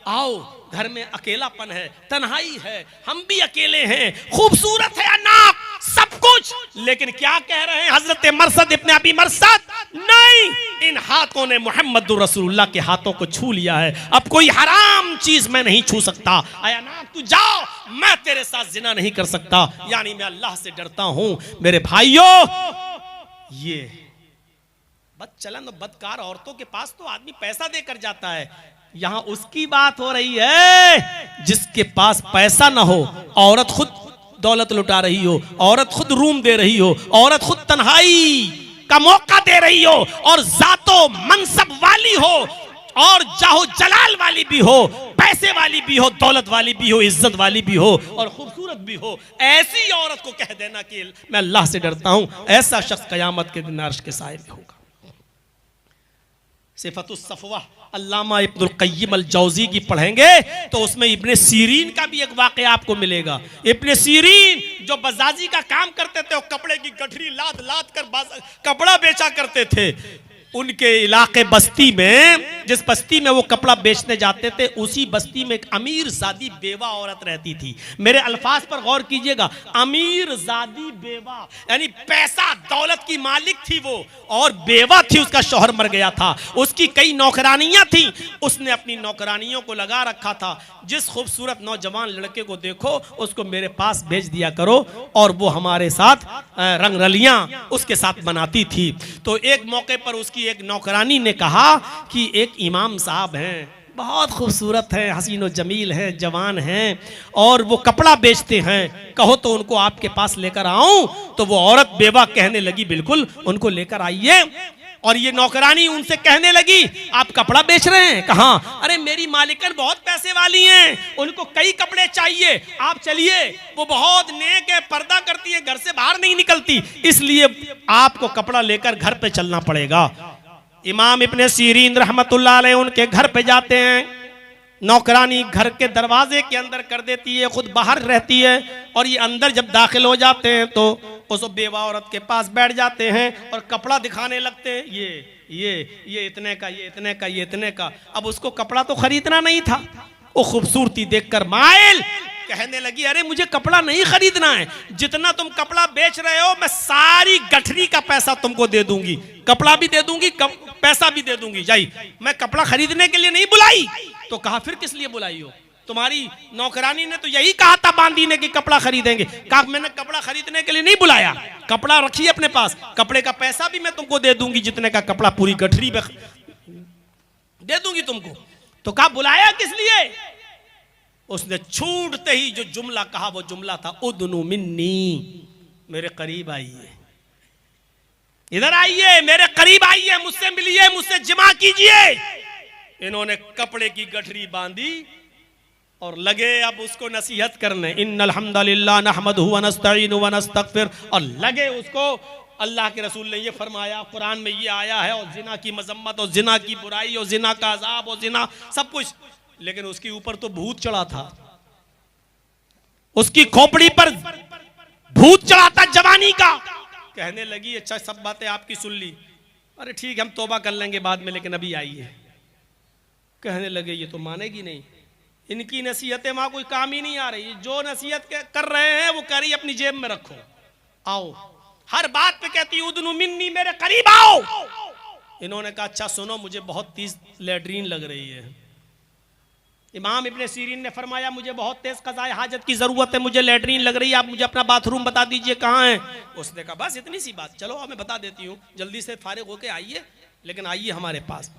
आओ घर में अकेलापन है, तन्हाई है, हम भी अकेले हैं, खूबसूरत है अनाक सब कुछ, लेकिन क्या कह रहे हैं हजरत मरसद इब्न अबी मरसद, नहीं, इन हाथों ने मुहम्मदुर रसूलुल्लाह के हाथों को छू लिया है, अब कोई हराम चीज मैं नहीं छू सकता। अनाक तू जाओ, मैं तेरे साथ जिना नहीं कर सकता, यानी मैं अल्लाह से डरता हूं। मेरे भाइयों, ये बदचलन और बदकार औरतों के पास तो आदमी पैसा देकर जाता है, यहां उसकी बात हो रही है जिसके पास पैसा ना हो, औरत खुद दौलत लुटा रही हो, औरत खुद रूम दे रही हो, औरत खुद तन्हाई का मौका दे रही हो, और जातो मनसब वाली हो और जाहो जलाल वाली भी हो, पैसे वाली भी हो, दौलत वाली भी हो, इज्जत वाली भी हो और खूबसूरत भी हो, ऐसी औरत को कह देना कि मैं अल्लाह से डरता हूं, ऐसा शख्स कयामत के दिन अर्श के साए में होगा। सिफतुस सफवा अल्लामा इब्नुल क़य्यिम अल जौज़ी की पढ़ेंगे तो उसमें इब्ने सीरीन का भी एक वाक़या आपको मिलेगा। इब्ने सीरीन जो बजाजी का काम करते थे, कपड़े की गठरी लाद लाद कर कपड़ा बेचा करते थे, उनके इलाके बस्ती में, जिस बस्ती में वो कपड़ा बेचने जाते थे, उसी बस्ती में एक अमीर ज़ादी बेवा औरत रहती थी। मेरे अल्फाज पर गौर कीजिएगा, अमीर ज़ादी बेवा, यानी पैसा दौलत की मालिक थी वो, और बेवा थी, उसका शौहर मर गया था, उसकी कई नौकरानियां थी, उसने अपनी नौकरानियों को लगा रखा था, जिस खूबसूरत नौजवान लड़के को देखो उसको मेरे पास भेज दिया करो, और वो हमारे साथ रंगरलियां उसके साथ बनाती थी। तो एक मौके पर उसकी एक नौकरानी ने कहा कि एक इमाम साहब हैं, बहुत खूबसूरत है, हसीन व जमील है, जवान हैं और वो कपड़ा बेचते हैं, कहो तो उनको आपके पास लेकर आऊं? तो वो औरत बेवा कहने लगी बिल्कुल उनको लेकर आइए। और ये नौकरानी उनसे कहने लगी आप कपड़ा बेच रहे हैं? कहा अरे मेरी मालिकन बहुत पैसे वाली हैं, उनको कई कपड़े चाहिए, आप चलिए, वो बहुत नेक है, पर्दा करती है, घर से बाहर नहीं निकलती, इसलिए आपको कपड़ा लेकर घर पे चलना पड़ेगा। इमाम इब्ने सीरीन रहमतुल्लाह अलैह उनके घर पे जाते हैं, नौकरानी घर के दरवाजे के अंदर कर देती है, खुद बाहर रहती है और ये अंदर जब दाखिल हो जाते हैं तो उस बेवा औरत के पास बैठ जाते हैं और कपड़ा दिखाने लगते हैं, ये इतने का, ये इतने का, ये इतने का। अब उसको कपड़ा तो खरीदना नहीं था, वो खूबसूरती देखकर माइल कहने लगी अरे मुझे कपड़ा नहीं खरीदना है, जितना तुम कपड़ा बेच रहे हो मैं सारी गठरी का पैसा तुमको दे दूंगी, कपड़ा भी दे दूंगी, पैसा भी दे दूंगी, जाई, मैं कपड़ा खरीदने के लिए नहीं बुलाई। तो कहा फिर किस लिए बुलाई हो? तुम्हारी नौकरानी ने तो यही कहा था बांदी ने कि कपड़ा खरीदेंगे। कहा मैंने कपड़ा खरीदने के लिए नहीं बुलाया, कपड़ा रखिए अपने पास, कपड़े का पैसा भी मैं तुमको दे दूंगी, जितने का कपड़ा पूरी गठरी पे दे दूंगी तुमको। तो कहा बुलाया किस लिए? उसने छूटते ही जो जुमला कहा वो जुमला था उदनु मिन्नी, मेरे करीब आइए, इधर आइए, मेरे करीब आइए, मुझसे मिलिए, मुझसे जिमा कीजिए। इन्होंने कपड़े की गठरी बांधी और लगे अब उसको नसीहत करने, इन्नल हम्दुलिल्लाह नहमदुहु व नस्तईनुहु व नस्तगफिर, और लगे उसको, अल्लाह के रसूल ने ये फरमाया, कुरान में ये आया है, और जिना की मजम्मत और जिना की बुराई और जिना का अजाब और जिना सब कुछ, लेकिन उसके ऊपर तो भूत चढ़ा था, उसकी खोपड़ी पर भूत चढ़ा था जवानी का। कहने लगी अच्छा सब बातें आपकी सुन ली, अरे ठीक हम तौबा कर लेंगे बाद में, लेकिन अभी आई है। कहने लगे ये तो मानेगी नहीं, इनकी नसीहतें वहां कोई काम ही नहीं आ रही, जो नसीहत कर रहे हैं वो कह रही अपनी जेब में रखो, आओ, हर बात पे कहती उदनु मिन्नी, मेरे करीब आओ। इन्होंने कहा अच्छा सुनो, मुझे बहुत तेज लैट्रीन लग रही है। इमाम इब्ने सीरीन ने फरमाया मुझे बहुत तेज क़ज़ाए हाजत की जरूरत है, मुझे लैट्रीन लग रही है, आप मुझे अपना बाथरूम बता दीजिए कहाँ है। उसने कहा बस इतनी सी बात, चलो मैं बता देती हूँ, जल्दी से फारिग होके आइए, लेकिन आइए हमारे पास।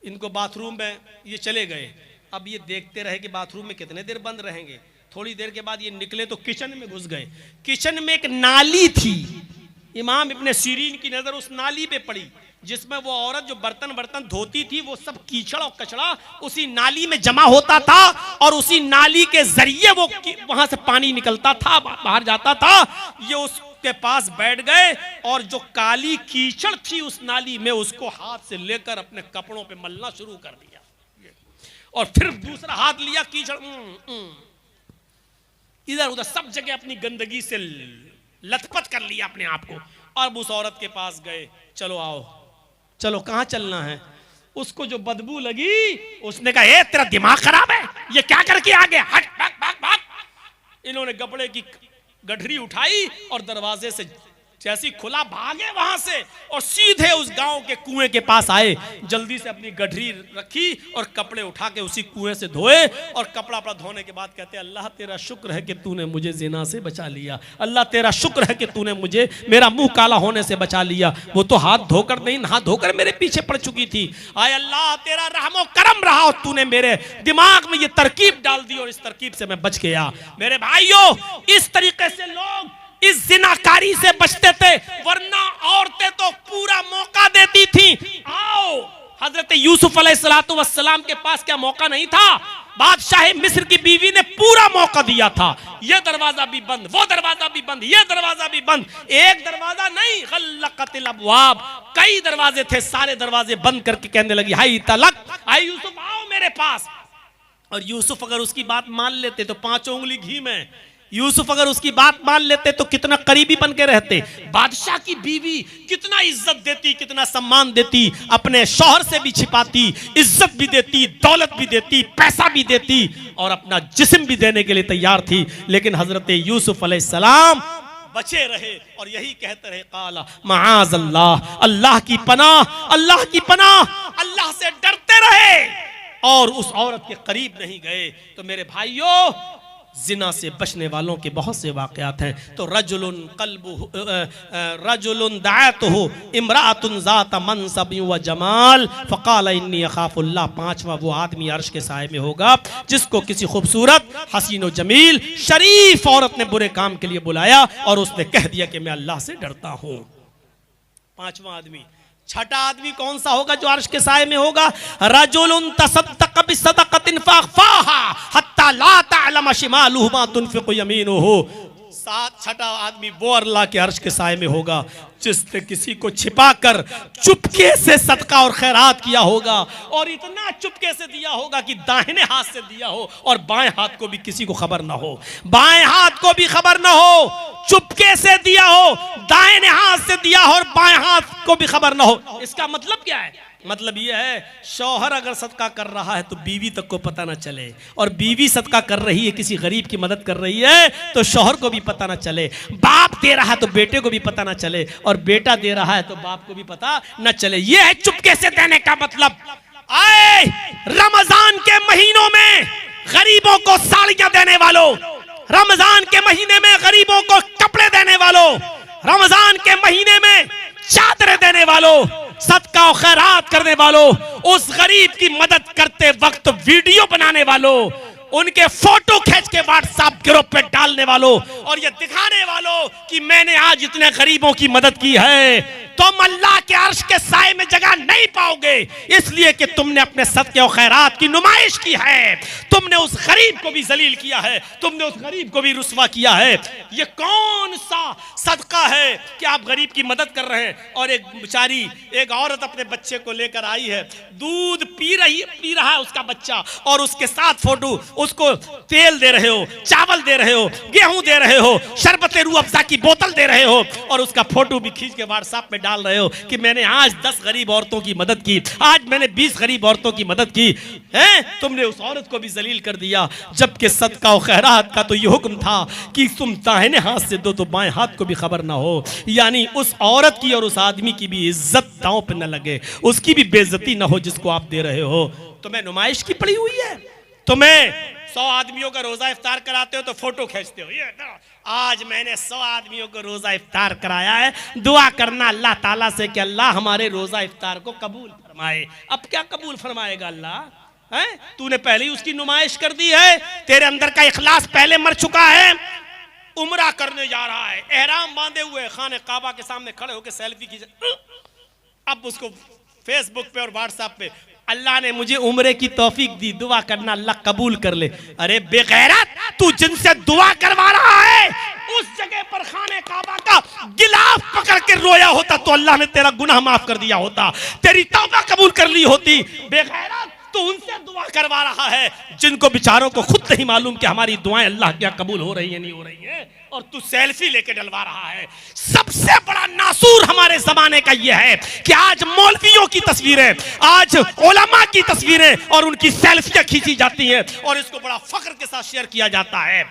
इनको बाथरूम में ये चले गए, अब ये देखते रहे कि बाथरूम में कितने देर बंद रहेंगे। थोड़ी देर के बाद ये निकले तो किचन में घुस गए। किचन में एक नाली थी, इमाम इब्ने सीरीन की नजर उस नाली पे पड़ी जिसमें वो औरत जो बर्तन धोती थी, वो सब कीचड़ और कचड़ा उसी नाली में जमा होता था और उसी नाली के जरिए वो वहां से पानी निकलता था, बाहर जाता था। ये उसके पास बैठ गए और जो काली कीचड़ थी उस नाली में, उसको हाथ से लेकर अपने कपड़ों पे मलना शुरू कर दिया, और फिर दूसरा हाथ लिया, कीचड़ इधर उधर सब जगह अपनी गंदगी से लथपथ कर लिया अपने आप को। और उस औरत के पास गए, चलो आओ, चलो कहां चलना है। उसको जो बदबू लगी, उसने कहा ए तेरा दिमाग खराब है, ये क्या करके आ गया, हट भाग भाग भाग। इन्होंने कपड़े की गठरी उठाई और दरवाजे से जैसी खुला भागे वहां से और सीधे उस गांव के कुएं के पास आए। जल्दी से अपनी गठरी रखी और कपड़े उठा के उसी कुएं से धोए, और कपड़ा धोने के बाद कहते अल्लाह तेरा शुक्र है कि तूने मुझे जिना से बचा लिया, अल्लाह तेरा शुक्र है कि तूने मुझे मेरा मुंह काला होने से बचा लिया। वो तो हाथ धोकर नहीं, नहा धोकर मेरे पीछे पड़ चुकी थी। आय अल्लाह तेरा रहमो करम रहा और तूने मेरे दिमाग में ये तरकीब डाल दी और इस तरकीब से मैं बच गया। मेरे भाइयों, इस तरीके से लोग इस जिनाकारी से बचते थे, वरना औरतें तो पूरा मौका देती थी। आओ, हजरत यूसुफ अलैहिस्सलातु वस्सलाम के पास क्या मौका नहीं था? बादशाह मिस्र की बीवी ने पूरा मौका दिया था, ये दरवाजा भी बंद, वो दरवाजा भी बंद, ये दरवाजा भी बंद। एक दरवाजा नहीं, गल्लक़तिल अब्वाब, कई दरवाजे थे, सारे दरवाजे बंद करके कहने लगी हाय तलक, हाय यूसुफ आओ मेरे पास। और यूसुफ अगर उसकी बात मान लेते तो 5 उंगली घी में, यूसुफ अगर उसकी बात मान लेते तो कितना करीबी बन के रहते। बादशाह की बीवी कितना इज्जत देती, कितना सम्मान देती, अपने शौहर से भी छिपाती, इज्जत भी देती, दौलत भी देती, पैसा भी देती और अपना जिस्म भी देने के लिए तैयार थी। लेकिन हजरत यूसुफ अलैहिस्सलाम बचे रहे और यही कहते रहे काला माज़ अल्लाह, अल्लाह की पनाह, अल्लाह की पनाह, अल्लाह से डरते रहे और उस औरत के करीब नहीं गए। तो मेरे भाइयों, जिना से बचने वालों के बहुत से वाक़यात हैं। तो रजुलुन दाअतहु इम्राअतुन ज़ात मनसब व जमाल फ़क़ाल इन्नी अख़ाफ़ुल्लाह। पांचवा वो आदमी अर्श के साए में होगा जिसको किसी खूबसूरत हसीन व जमील शरीफ औरत ने बुरे काम के लिए बुलाया और उसने कह दिया कि मैं अल्लाह से डरता हूं। पांचवा आदमी। छठा आदमी कौन सा होगा जो अर्श के साए में होगा? रजुलुन तसद्दक़ बिसदक़तिन फ़अख़फ़ाहा हत्ता ला तअलम शिमालुहु मा तुनफ़िक़ु यमीनुहु। छठा आदमी वो अल्लाह के अर्श के साए में होगा जिसने किसी को छिपाकर चुपके से सदका और खैरात किया होगा, और इतना चुपके से दिया होगा कि दाहिने हाथ से दिया हो और बाएं हाथ को भी किसी को खबर ना हो, बाएं हाथ को भी खबर ना हो, चुपके से दिया हो, दाहिने हाथ से दिया हो और बाएं हाथ को भी खबर ना हो। इसका मतलब क्या है? मतलब यह है शौहर अगर सदका कर रहा है तो बीवी तक को पता ना चले, और बीवी सदका कर रही है, किसी गरीब की मदद कर रही है तो शौहर को भी पता ना चले, बाप दे रहा है तो बेटे को भी पता ना चले, और बेटा दे रहा है तो बाप को भी पता न चले। यह है चुपके से देने का मतलब। आए रमजान के महीनों में गरीबों को साड़ियां देने वालों, रमजान के महीने में गरीबों को कपड़े देने वालों, रमजान के महीने में चादरें देने वालों, सदका और खैरात करने वालों, उस गरीब की मदद करते वक्त वीडियो बनाने वालों, उनके फोटो खींच के व्हाट्सएप ग्रुप पे डालने वालों और ये दिखाने वालों कि मैंने आज इतने गरीबों की मदद की है, तुम अल्लाह के अर्श के साए में जगह नहीं पाओगे, इसलिए कि तुमने अपने सदके और खैरात की नुमाइश की है, तुमने उस गरीब को भी जलील किया है, तुमने उस गरीब को भी रुस्वा किया है। ये कौन सा सदका है कि आप गरीब की मदद कर रहे हैं? और एक बेचारी एक औरत अपने बच्चे को लेकर आई है, दूध पी रहा है उसका बच्चा, और उसके साथ फोटो, उसको तेल दे रहे हो, चावल दे रहे हो, गेहूं दे रहे हो, शरबत रूह अफ़ज़ा की बोतल दे रहे हो, और उसका फोटो भी खींच के व्हाट्सएप पे डाल रहे हो कि मैंने आज 10 गरीब औरतों की मदद की, आज मैंने 20 गरीब औरतों की मदद की है। तुमने उस औरत को भी जलील कर दिया, जबकि सदका और खैरात का तो ये हुक्म था कि तुम दाहिने हाथ से दो तो बाएं हाथ को भी खबर ना हो, यानी उस औरत की और उस आदमी की भी इज्जत दांव पे न लगे, उसकी भी बेइज्जती ना हो जिसको आप दे रहे हो। तुम्हें नुमाइश की पड़ी हुई है, तुम्हें 100 आदमियों का रोजा इफ्तार कराते हो तो फोटो खींचते हो, ये आज मैंने 100 आदमियों को रोजा इफ्तार कराया है, दुआ करना अल्लाह ताला से कि अल्लाह हमारे रोजा इफ्तार को कबूल फरमाए। अब क्या कबूल फरमाएगा अल्लाह? है तूने पहले ही उसकी नुमाइश कर दी है, तेरे अंदर का इखलास पहले मर चुका है। उम्रा करने जा रहा है, एहराम बांधे हुए खाने काबा के सामने खड़े होकर सेल्फी खींचे, अब उसको फेसबुक पे और व्हाट्सएप पे अल्लाह ने मुझे उम्रे की तौफीक दी, दुआ करना अल्लाह कबूल कर ले। अरे बेगैरत, तू जिनसे दुआ करवा रहा है उस जगह पर खाने काबा का गिलाफ पकड़ के रोया होता तो अल्लाह ने तेरा गुनाह माफ कर दिया होता, तेरी तौबा कबूल कर ली होती। बेगैरत, तो उनसे दुआ करवा रहा है जिनको बेचारों को खुद नहीं मालूम कि हमारी दुआएं अल्लाह क्या कबूल हो रही है नहीं हो रही है, और तू सेल्फी लेके डलवा रहा है। सबसे बड़ा नासूर हमारे जमाने का यह है कि आज मौलवियों की तस्वीरें, आज उलमा की तस्वीरें और उनकी सेल्फियां खींची जाती हैं और इसको बड़ा फख्र के साथ शेयर किया जाता है।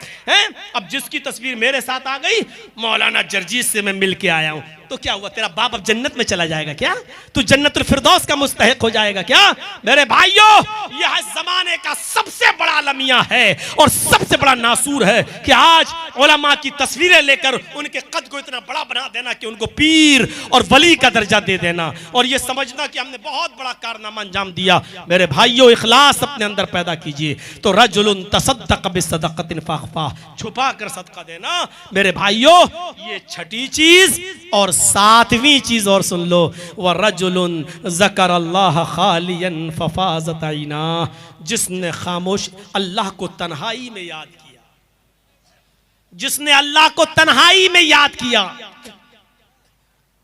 अब जिसकी तस्वीर मेरे साथ आ गई, मौलाना जर्जीस से मैं मिल के आया हूं, तो क्या हुआ? तेरा बाप अब जन्नत में चला जाएगा क्या? तू जन्नतुल फिरदौस का मुस्तहिक हो जाएगा क्या? मेरे भाइयों, यह जमाने का सबसे बड़ा अलमिया है और सबसे बड़ा नासूर है कि आज उलमा की तस्वीरें लेकर उनके कद को इतना बड़ा बना देना कि उनको पीर और वली का दर्जा दे देना और यह समझना कि हमने बहुत बड़ा कारनामा अंजाम दिया। मेरे भाइयों, इखलास अपने अंदर पैदा कीजिए। तो रजुलुन तसद्दक़ बिसदक़तिन फ़अख़फ़ाहा, छुपा कर सदका देना। मेरे भाइयों, ये छठी चीज। और 7वीं चीज और सुन लो, व रजुलुन ज़करल्लाह खालियन फ़फ़ाज़त ऐना, जिसने खामोश अल्लाह को तन्हाई में याद किया, जिसने अल्लाह को तन्हाई में याद किया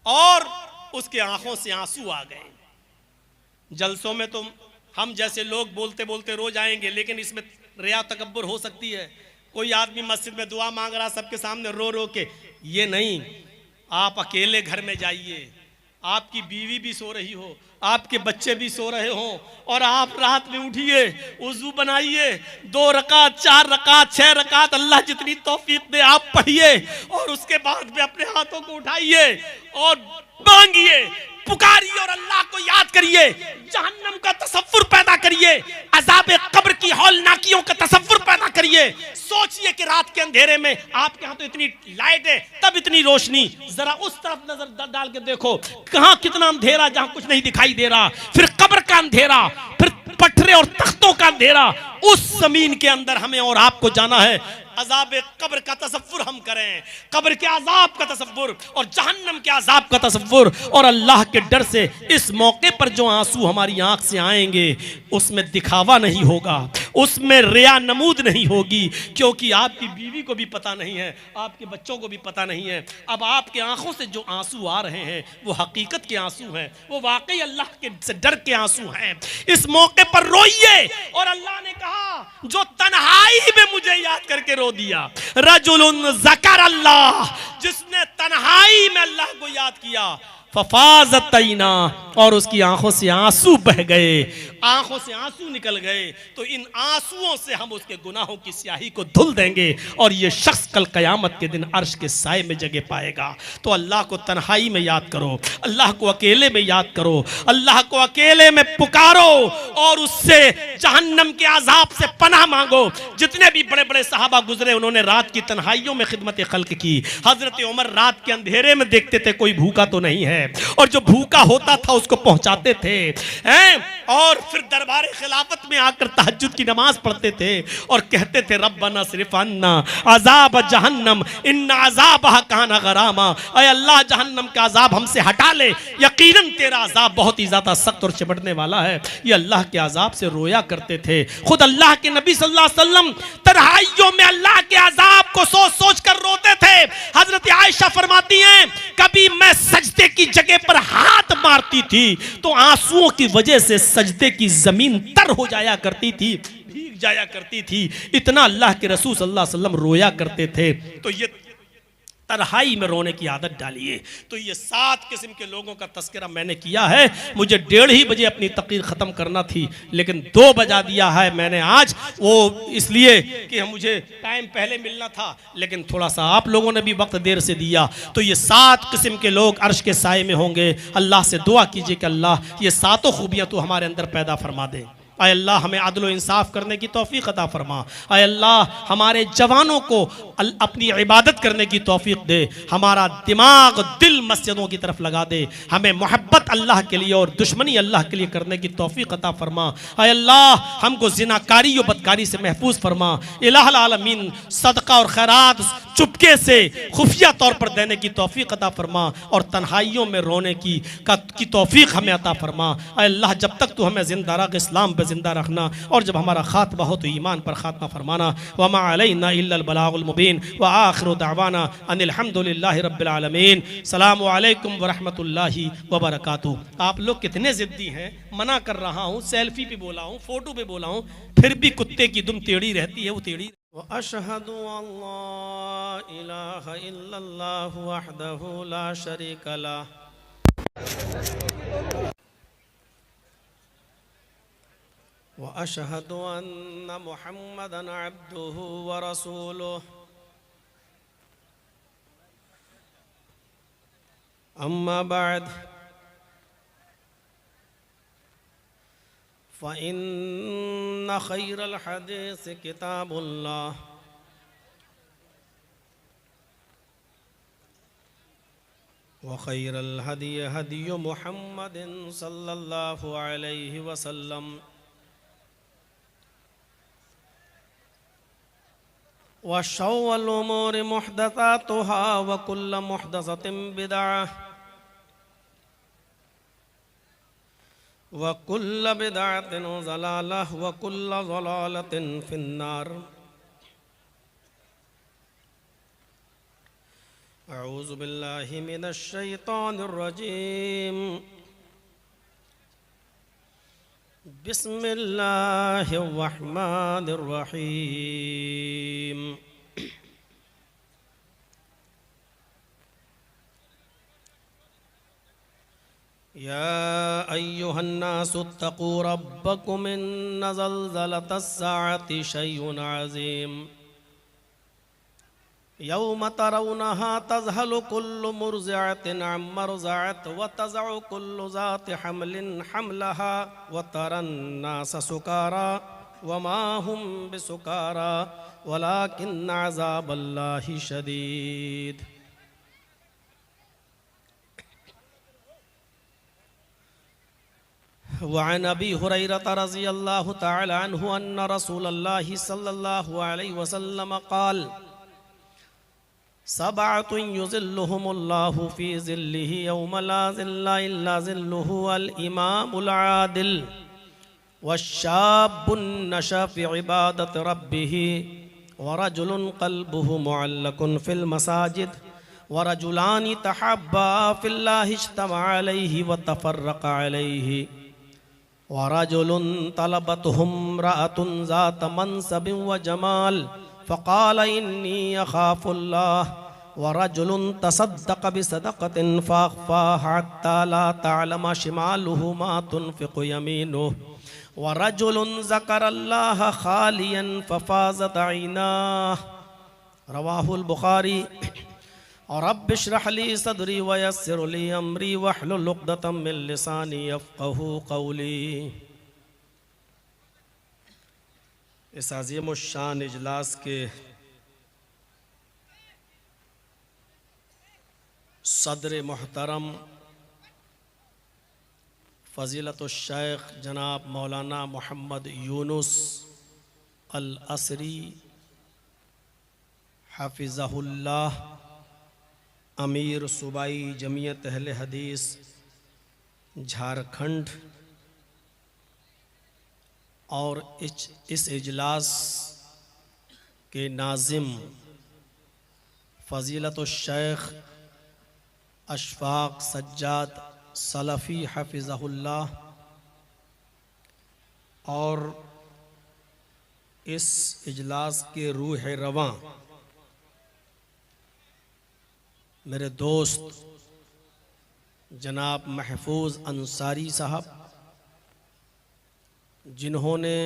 और उसके आंखों से आंसू आ गए। जलसों में तो हम जैसे लोग बोलते बोलते रो जाएंगे, लेकिन इसमें रिया तकब्बुर हो सकती है। कोई आदमी मस्जिद में दुआ मांग रहा सबके सामने रो रो के, ये नहीं। आप अकेले घर में जाइए, आपकी बीवी भी सो रही हो, आपके बच्चे भी सो रहे हो, और आप रात में उठिए, वुज़ू बनाइए, 2 रकात 4 रकात 6 रकात अल्लाह जितनी तौफीक दे आप पढ़िए, और उसके बाद में अपने हाथों को उठाइए और मांगिए, पुकारिए और अल्लाह को याद करिए, जहन्नम का तसव्वुर पैदा करिए, अज़ाब कब्र की हौलनाकियों का तसव्वुर पैदा करिए। सोचिए कि रात के अंधेरे में आपके यहाँ तो इतनी लाइट है, तब इतनी रोशनी, जरा उस तरफ नजर डाल के देखो, कहाँ कितना अंधेरा, जहां कुछ नहीं दिखाई दे रहा। फिर कब्र का अंधेरा, फिर पटरे और तख्तों का अंधेरा। उस जमीन के अंदर हमें और आपको जाना है। अजाब कब्र का तसव्वुर हम करें, कब्र के अजाब का तसव्वुर और जहन्नम के अजाब का तसव्वुर। और अल्लाह के डर से इस मौके पर जो आंसू हमारी आंख से आएंगे, उसमें दिखावा नहीं होगा, उसमें रिया नमूद नहीं होगी, क्योंकि आपकी बीवी को भी पता नहीं है, आपके बच्चों को भी पता नहीं है। अब आपके आंखों से जो आंसू आ रहे हैं वो हकीकत के आंसू हैं, वो वाकई अल्लाह के से डर के आंसू हैं। इस मौके पर रोइए। और अल्लाह ने कहा, जो तन्हाई में मुझे याद करके रो दिया, रजुलुन ज़कर अल्लाह, जिसने तन्हाई में अल्लाह को याद किया, फफाज़त ऐना, और उसकी आंखों से आंसू बह गए, आंखों से आंसू निकल गए। तो इन आंसुओं से हम उसके गुनाहों की स्याही को धुल देंगे और ये शख्स कल कयामत के दिन अर्श के साए में जगह पाएगा। तो अल्लाह को तन्हाई में याद करो, अल्लाह को अकेले में याद करो, अल्लाह को अकेले में पुकारो और उससे जहन्नम के अजाब से पनाह मांगो। जितने भी बड़े बड़े सहाबा गुजरे, उन्होंने रात की तन्हाइयों में खिदमत खल्क की। हजरत उमर रात के अंधेरे में देखते थे कोई भूखा तो नहीं है, और जो भूखा होता था उसको पहुंचाते थे, हैं? और फिर दरबार खिलाफत में आकर तहज्जुद की नमाज पढ़ते थे और कहते थे, रब्बना सिर्फ अन्ना अजाब जहन्नम इन्ना अजाबहा काना गरामा, ऐ अल्लाह जहन्नम का अजाब हमसे हटा ले, यकीनन तेरा अजाब बहुत ही ज्यादा सख्त और चिपटने वाला है। ये अल्लाह के अजाब से रोया करते थे। खुद अल्लाह के नबी सल्लल्लाहु अलैहि वसल्लम तन्हाइयों में अल्लाह के अजाब को सोच सोच कर रोते थे। हजरत आयशा फरमाती हैं, कभी मैं सजदे की जगह पर हाथ मारती थी तो आंसुओं की वजह से सजदे की जमीन तर हो जाया करती थी, भीग जाया करती थी। इतना अल्लाह के रसूल सल्लल्लाहु अलैहि वसल्लम रोया करते थे। तो ये तन्हाई में रोने की आदत डालिए। तो ये 7 किस्म के लोगों का तस्करा मैंने किया है। मुझे 1:30 बजे अपनी तकरीर ख़त्म करना थी, लेकिन 2 बजा दिया है मैंने आज, वो इसलिए कि मुझे टाइम पहले मिलना था, लेकिन थोड़ा सा आप लोगों ने भी वक्त देर से दिया। तो ये 7 किस्म के लोग अर्श के साए में होंगे। अल्लाह से दुआ कीजिए कि अल्लाह ये 7 खूबियाँ तो हमारे अंदर पैदा फरमा दे। आय अल्लाह हमें अदल इंसाफ करने की तौफीक अता फरमा। आय अल्लाह हमारे जवानों को अपनी इबादत करने की तौफीक दे। हमारा दिमाग दिल मस्जिदों की तरफ लगा दे। हमें मोहब्बत अल्लाह के लिए और दुश्मनी अल्लाह के लिए करने की तौफीक अता फरमा। आय अल्लाह हमको जिनाकारी और बदकारी से महफूज फरमा। इलाहुल आलमीन सदका और खैरात चुपके से खुफिया तौर पर देने की तौफीक अता फरमा और तन्हाइयों में रोने की तौफीक हमें अता फरमा। आय अल्लाह जब तक तू हमें जिंदा रख, इस्लाम पे जिंदा रखना, और जब हमारा खात्मा हो तो ईमान पर खात्मा फरमाना। वमा अलैना इल्लल बलागुल मुबीन व आखिरु दअवाना अनिल हम्दुलिल्लाहि रब्बिल आलमीन। सलामु अलैकुम व रहमतुल्लाहि व बरकातुहू। आप लोग कितने जिद्दी हैं, मना कर रहा हूँ, सेल्फी पे बोला हूँ, फोटो पे बोला हूँ, फिर भी कुत्ते की दुम टेढ़ी रहती है, वो टेढ़ी। व अशहदु अल्ला इलाहा इल्लल्लाहु वहदहु ला शरीका लह व अशहदु अन्ना मुहम्मदन अब्दुहु व रसूलुहु। अम्मा बाद फ़इन्न खैरल हदीस किताबुल्लाह व खैरल हदी हदी मुहम्मदिन सल्लल्लाहु अलैहि वसल्लम व शर्रुल उमूरि मुहदसातुहा व कुल्लु मुहदसतिन बिदअह व कुल्लु बिदअतिन ज़लालह व कुल्लु ज़लालतिन फिन्नार। अऊज़ु बिल्लाहि मिनश शैतानिर रजीम। बिस्मिल्लाहिर रहमानिर रहीम। या अय्युहन्नासु इत्तक़ू रब्बकुम इन्न ज़ल्ज़लतस्साअति शैउन अज़ीम। यौम तरौनहा तज़हलु कुल्लु मुर्ज़िअतिन अम्मा अर्ज़अत व तज़अु कुल्लु ज़ाति हम्लिन हम्लहा व तरन्नास सुकारा वमा हुम बिसुकारा वलाकिन अज़ाबल्लाहि शदीद। वअन अबी हुरैरता रज़ियल्लाहु तआला अन्हु अन्ना रसूलल्लाहि सल्लल्लाहु अलैहि वसल्लम क़ाल सबअतुन युज़िल्लुहुमुल्लाहु फ़ी ज़िल्लिही यौम ला ज़िल्ला इल्ला ज़िल्लुहु अल इमामुल आदिल वश्शाबुन नशअ फ़ी इबादति रब्बिही वरजुलुन क़ल्बुहु मुअल्लकुन फ़िल मसाजिद वरजुलानि तहब्बा फ़िल्लाहि इज्तमअ अलैहि व तफ़र्रक़ा अलैहि वरजुलुन तलबतहु इम्रअतुन ज़ात मनसबिन व जमाल फ़क़ाल इन्नी अख़ाफ़ुल्लाह वरजुलुन तसद्दक़ बिसदक़तिन फ़अख़फ़ाहा हत्ता ला तअलम शिमालुहु मा तुनफ़िक़ु यमीनुहु वरजुलुन ज़करल्लाह ख़ालियन फ़फ़ाज़त ऐनाहु रवाहुल बुख़ारी। और रब्बि इश्रह ली सदरी वयस्सिर ली अमरी वहलुल उक़दतम मिन लिसानी यफ़क़हू क़ौली। इस अज़ीम शान इजलास के सदर मोहतरम फ़ज़ीलतुश शेख जनाब मौलाना मोहम्मद यूनुस अल असरी हफ़िज़हुल्लाह अमीर सूबाई जमीयत अहले हदीस झारखंड और इस इजलास के नाज़िम फ़ज़ीलतुश शेख अशफ़ाक़ सज्जाद सलफ़ी हफ़िज़हुल्लाह और इस इजलास के रूह रवां मेरे दोस्त जनाब महफूज अंसारी साहब, जिन्होंने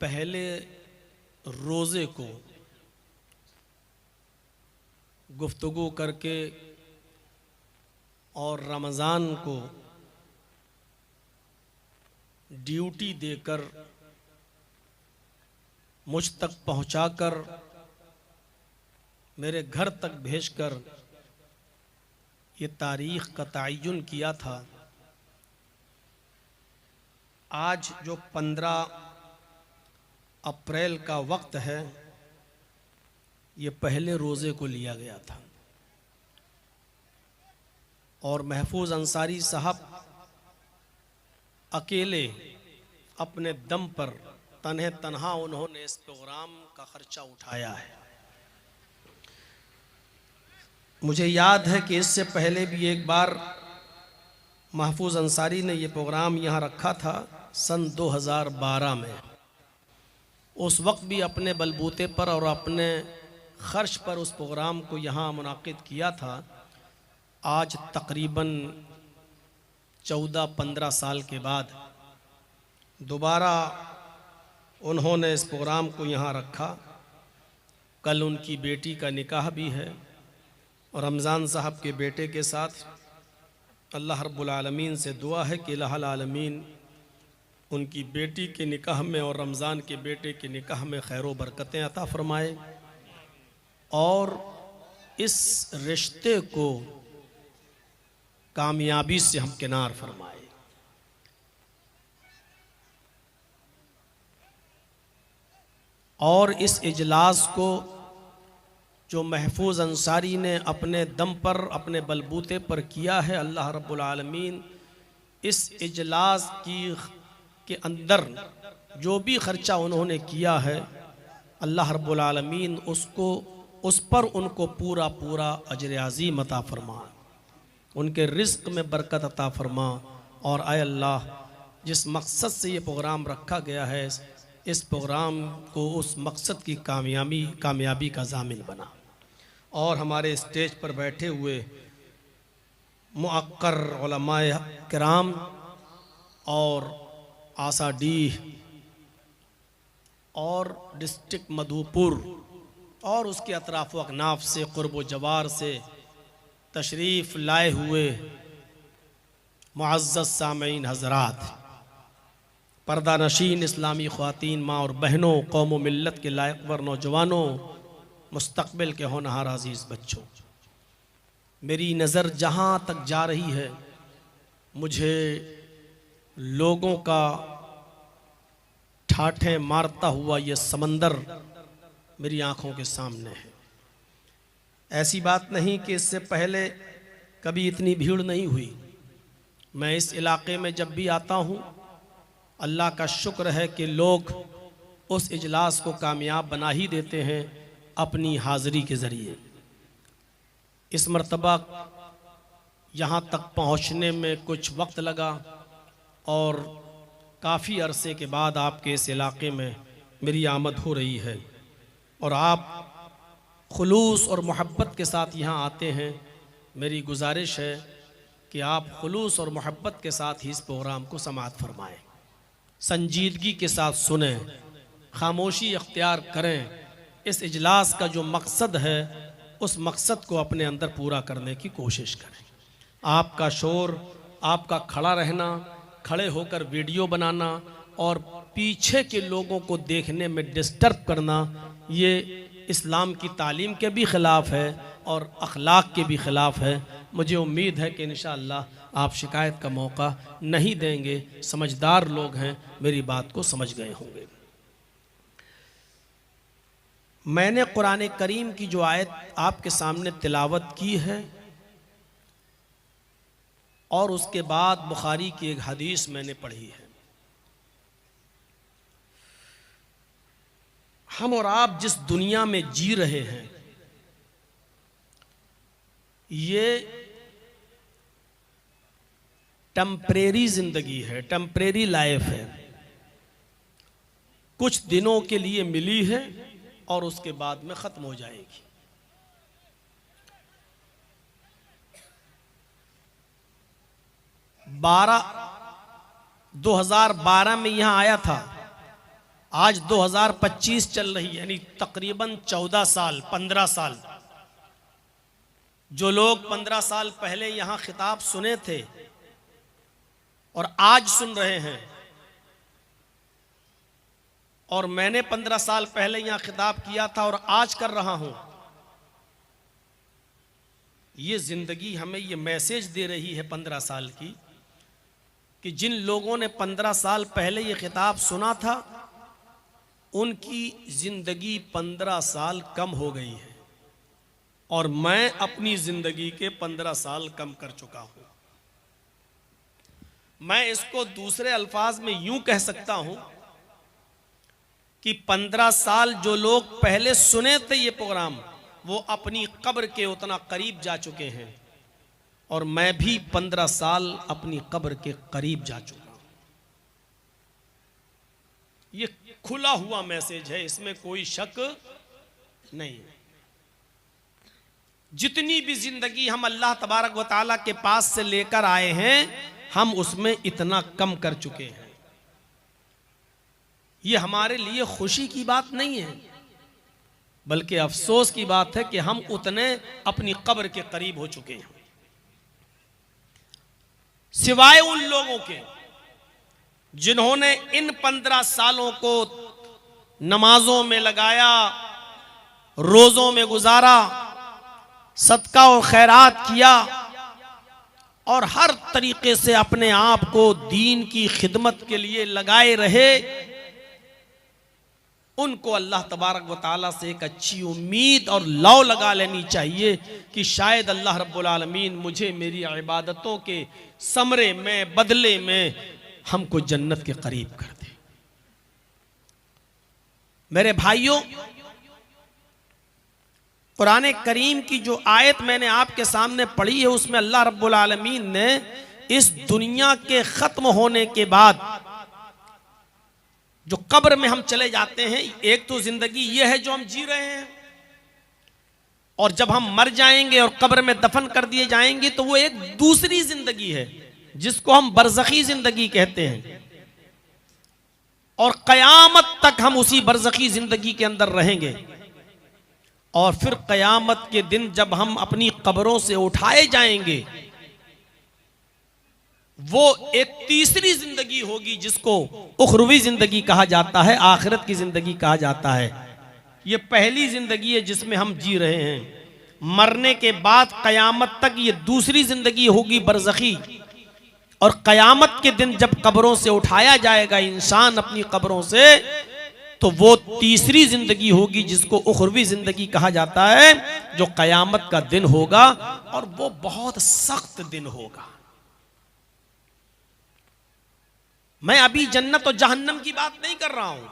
पहले रोज़े को गुफ्तगू करके और रमज़ान को ड्यूटी देकर मुझ तक पहुंचाकर मेरे घर तक भेजकर ये तारीख़ का तयन किया था। आज जो 15 अप्रैल का वक्त है, ये पहले रोज़े को लिया गया था और महफूज अंसारी साहब अकेले अपने दम पर तन्हे तन्हा उन्होंने इस प्रोग्राम का ख़र्चा उठाया है। मुझे याद है कि इससे पहले भी एक बार महफूज अंसारी ने ये प्रोग्राम यहाँ रखा था सन 2012 में। उस वक्त भी अपने बलबूते पर और अपने खर्च पर उस प्रोग्राम को यहाँ मुनाकिद किया था। आज तकरीबन 14-15 साल के बाद दोबारा उन्होंने इस प्रोग्राम को यहाँ रखा। कल उनकी बेटी का निकाह भी है और रमज़ान साहब के बेटे के साथ अल्लाह रब्बुल आलमीन से दुआ है कि इलाहुल आलमीन उनकी बेटी के निकाह में और रमज़ान के बेटे के निकाह में खैर व बरकतें अता फ़रमाए और इस रिश्ते को कामयाबी से हम किनार फरमाए। और इस इजलास को जो महफूज अंसारी ने अपने दम पर अपने बलबूते पर किया है, अल्लाह रब्बुल आलमीन इस इजलास के अंदर जो भी ख़र्चा उन्होंने किया है, अल्लाह रब्बुल आलमीन उस पर उनको पूरा पूरा अजर अज़ीम अता फरमा, उनके रिज़्क़ में बरकत अता फरमा। और आए अल्लाह, जिस मकसद से ये प्रोग्राम रखा गया है, इस प्रोग्राम को उस मकसद की कामयाबी का ज़ामिन बना। और हमारे स्टेज पर बैठे हुए मुअक्कर उलमाए किराम और आसाडीह और डिस्ट्रिक्ट मधुपुर और उसके अतराफ़ व अकनाफ से क़ुर्ब व जवार से तशरीफ़ लाए हुए मुअज़्ज़ज़ सामीन हज़रात, पर्दा नशीन इस्लामी ख़वातीन, माँ और बहनों, कौम व मिल्लत के लायकवर नौजवानों, मुस्तक़बिल के होनहार अज़ीज़ बच्चों, मेरी नज़र जहाँ तक जा रही है मुझे लोगों का ठाठे मारता हुआ ये समंदर मेरी आँखों के सामने है। ऐसी बात नहीं कि इससे पहले कभी इतनी भीड़ नहीं हुई। मैं इस इलाके में जब भी आता हूँ, अल्लाह का शुक्र है कि लोग उस इजलास को कामयाब बना ही देते हैं अपनी हाज़िरी के ज़रिए। इस मर्तबा यहाँ तक पहुँचने में कुछ वक्त लगा और काफ़ी अरसे के बाद आपके इस इलाके में मेरी आमद हो रही है और आप खुलूस और मोहब्बत के साथ यहाँ आते हैं। मेरी गुजारिश है कि आप खुलूस और मोहब्बत के साथ ही इस प्रोग्राम को समाअत फरमाएं, संजीदगी के साथ सुने, खामोशी अख्तियार करें। इस इजलास का जो मकसद है उस मकसद को अपने अंदर पूरा करने की कोशिश करें। आपका शोर, आपका खड़ा रहना, खड़े होकर वीडियो बनाना और पीछे के लोगों को देखने में डिस्टर्ब करना, ये इस्लाम की तालीम के भी ख़िलाफ़ है और अखलाक के भी ख़िलाफ़ है। मुझे उम्मीद है कि इंशाअल्लाह आप शिकायत का मौका नहीं देंगे। समझदार लोग हैं, मेरी बात को समझ गए होंगे। मैंने कुरान करीम की जो आयत आपके सामने तिलावत की है और उसके बाद बुखारी की एक हदीस मैंने पढ़ी है। हम और आप जिस दुनिया में जी रहे हैं ये टेम्परेरी जिंदगी है, टेम्परेरी लाइफ है, कुछ दिनों के लिए मिली है और उसके बाद में खत्म हो जाएगी। बारह 2012 में यहां आया था, आज 2025 चल रही है, यानी तकरीबन 14 साल 15 साल। जो लोग 15 साल पहले यहां खिताब सुने थे और आज सुन रहे हैं, और मैंने 15 साल पहले यहां खिताब किया था और आज कर रहा हूं, ये जिंदगी हमें ये मैसेज दे रही है 15 साल की कि जिन लोगों ने 15 साल पहले ये खिताब सुना था उनकी जिंदगी 15 साल कम हो गई है और मैं अपनी जिंदगी के 15 साल कम कर चुका हूं। मैं इसको दूसरे अल्फाज में यूं कह सकता हूं कि 15 साल जो लोग पहले सुने थे ये प्रोग्राम, वो अपनी कब्र के उतना करीब जा चुके हैं और मैं भी 15 साल अपनी कब्र के करीब जा चुका हूं। ये खुला हुआ मैसेज है, इसमें कोई शक नहीं है। जितनी भी जिंदगी हम अल्लाह तबारक व तआला के पास से लेकर आए हैं, हम उसमें इतना कम कर चुके हैं। ये हमारे लिए खुशी की बात नहीं है, बल्कि अफसोस की बात है कि हम उतने अपनी कब्र के करीब हो चुके हैं। सिवाय उन लोगों के जिन्होंने इन 15 सालों को नमाजों में लगाया, रोजों में गुजारा, सदका और खैरात किया और हर तरीके से अपने आप को दीन की खिदमत के लिए लगाए रहे, उनको अल्लाह तबारक व तआला से एक अच्छी उम्मीद और लौ लगा लेनी चाहिए कि शायद अल्लाह रब्बुल आलमीन मुझे मेरी इबादतों के समरे में, बदले में हमको जन्नत के करीब कर दे। मेरे भाइयों, कुरान करीम की जो आयत मैंने आपके सामने पढ़ी है उसमें अल्लाह रब्बुल आलमीन ने इस दुनिया के खत्म होने के बाद जो कब्र में हम चले जाते हैं, एक तो जिंदगी ये है जो हम जी रहे हैं, और जब हम मर जाएंगे और कब्र में दफन कर दिए जाएंगे तो वो एक दूसरी जिंदगी है जिसको हम बरज़खी जिंदगी कहते हैं, और कयामत तक हम उसी बरज़खी जिंदगी के अंदर रहेंगे। और फिर कयामत के दिन जब हम अपनी कब्रों से उठाए जाएंगे वो एक तीसरी जिंदगी होगी जिसको उखरवी जिंदगी कहा जाता है, आखिरत की जिंदगी कहा जाता है। ये पहली जिंदगी है जिसमें हम जी रहे हैं। मरने के बाद कयामत तक ये दूसरी जिंदगी होगी, बरज़खी। और कयामत के दिन जब कब्रों से उठाया जाएगा इंसान अपनी कब्रों से, तो वो तीसरी जिंदगी होगी जिसको उखरवी जिंदगी कहा जाता है, जो कयामत का दिन होगा। और वो बहुत सख्त दिन होगा। मैं अभी जन्नत और जहन्नम की बात नहीं कर रहा हूं,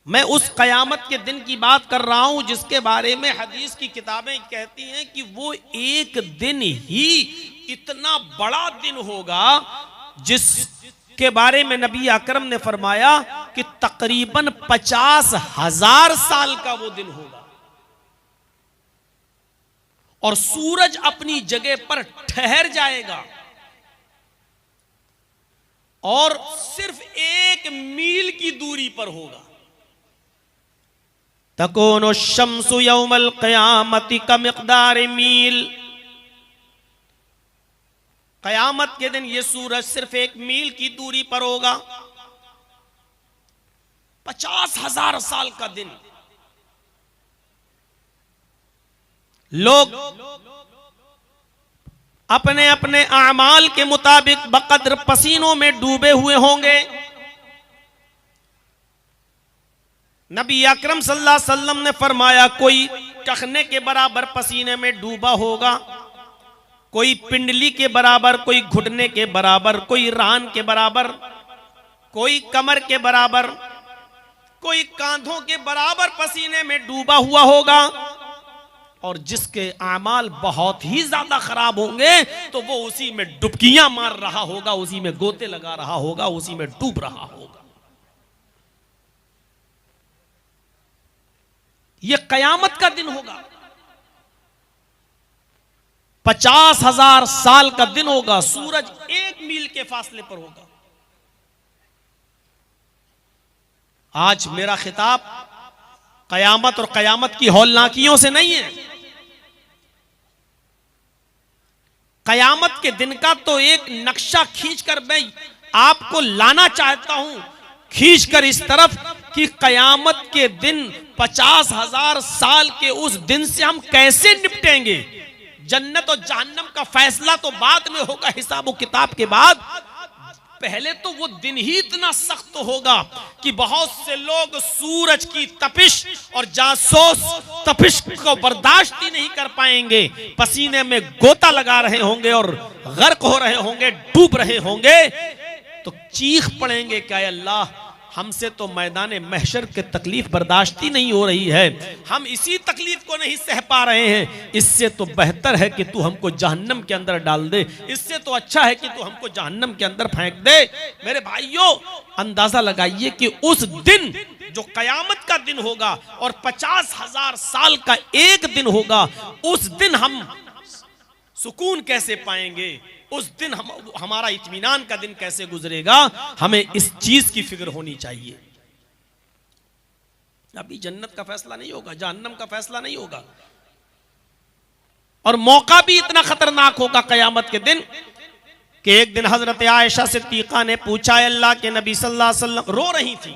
मैं उस कयामत के दिन की बात कर रहा हूं जिसके बारे में हदीस की किताबें कहती हैं कि वो एक दिन ही इतना बड़ा दिन होगा जिसके बारे में नबी अकरम ने फरमाया कि तकरीबन 50,000 साल का वो दिन होगा। और सूरज अपनी जगह पर ठहर जाएगा और सिर्फ 1 मील की दूरी पर होगा। तकूनु शम्सु यौमल क़यामति का मिक़दार मील। कयामत के दिन ये सूरज सिर्फ 1 मील की दूरी पर होगा। 50,000 साल का दिन। लोग अपने अपने आमाल के मुताबिक बकद्र पसीनों में डूबे हुए होंगे। नबी अकरम सल्लल्लाहु अलैहि वसल्लम ने फरमाया, कोई टखने के बराबर पसीने में डूबा होगा, कोई पिंडली के बराबर, कोई घुटने के बराबर, कोई रान के बराबर, कोई कमर के बराबर, कोई कांधों के बराबर पसीने में डूबा हुआ होगा। और जिसके आमाल बहुत ही ज्यादा खराब होंगे तो वो उसी में डुबकियां मार रहा होगा, उसी में गोते लगा रहा होगा, उसी में डूब रहा होगा। ये कयामत का दिन होगा। 50,000 साल का दिन होगा। सूरज 1 मील के फासले पर होगा। आज मेरा खिताब कयामत और कयामत की हौलनाकियों से नहीं है। कयामत के दिन का तो एक नक्शा खींचकर मैं आपको लाना चाहता हूं, खींचकर इस तरफ कि कयामत के दिन 50,000 साल के उस दिन से हम कैसे निपटेंगे। जन्नत और जहन्नम का फैसला तो बाद में होगा, हिसाब और किताब के बाद। पहले तो वो दिन ही इतना सख्त होगा कि बहुत से लोग सूरज की तपिश और जासूस तपिश को बर्दाश्त ही नहीं कर पाएंगे। पसीने में गोता लगा रहे होंगे और गर्क हो रहे होंगे, डूब रहे होंगे, तो चीख पड़ेंगे क्या अल्लाह, हमसे तो मैदान महशर के तकलीफ बर्दाश्त ही नहीं हो रही है, हम इसी तकलीफ को नहीं सह पा रहे हैं। इससे तो बेहतर है कि तू हमको जहन्नम के अंदर डाल दे, इससे तो अच्छा है कि तू हमको जहन्नम के अंदर फेंक दे। मेरे भाइयों, अंदाजा लगाइए कि उस दिन जो कयामत का दिन होगा और 50,000 साल का एक दिन होगा, उस दिन हम सुकून कैसे पाएंगे, उस दिन हमारा इत्मीनान का दिन कैसे गुजरेगा। हमें इस चीज की फिक्र होनी चाहिए। अभी जन्नत का फैसला नहीं होगा, जहन्नम का फैसला नहीं होगा। और मौका भी इतना खतरनाक होगा कयामत के दिन कि एक दिन हजरत आयशा सिद्दीका ने पूछा, अल्लाह के नबी सल्लल्लाहु अलैहि वसल्लम रो रही थी,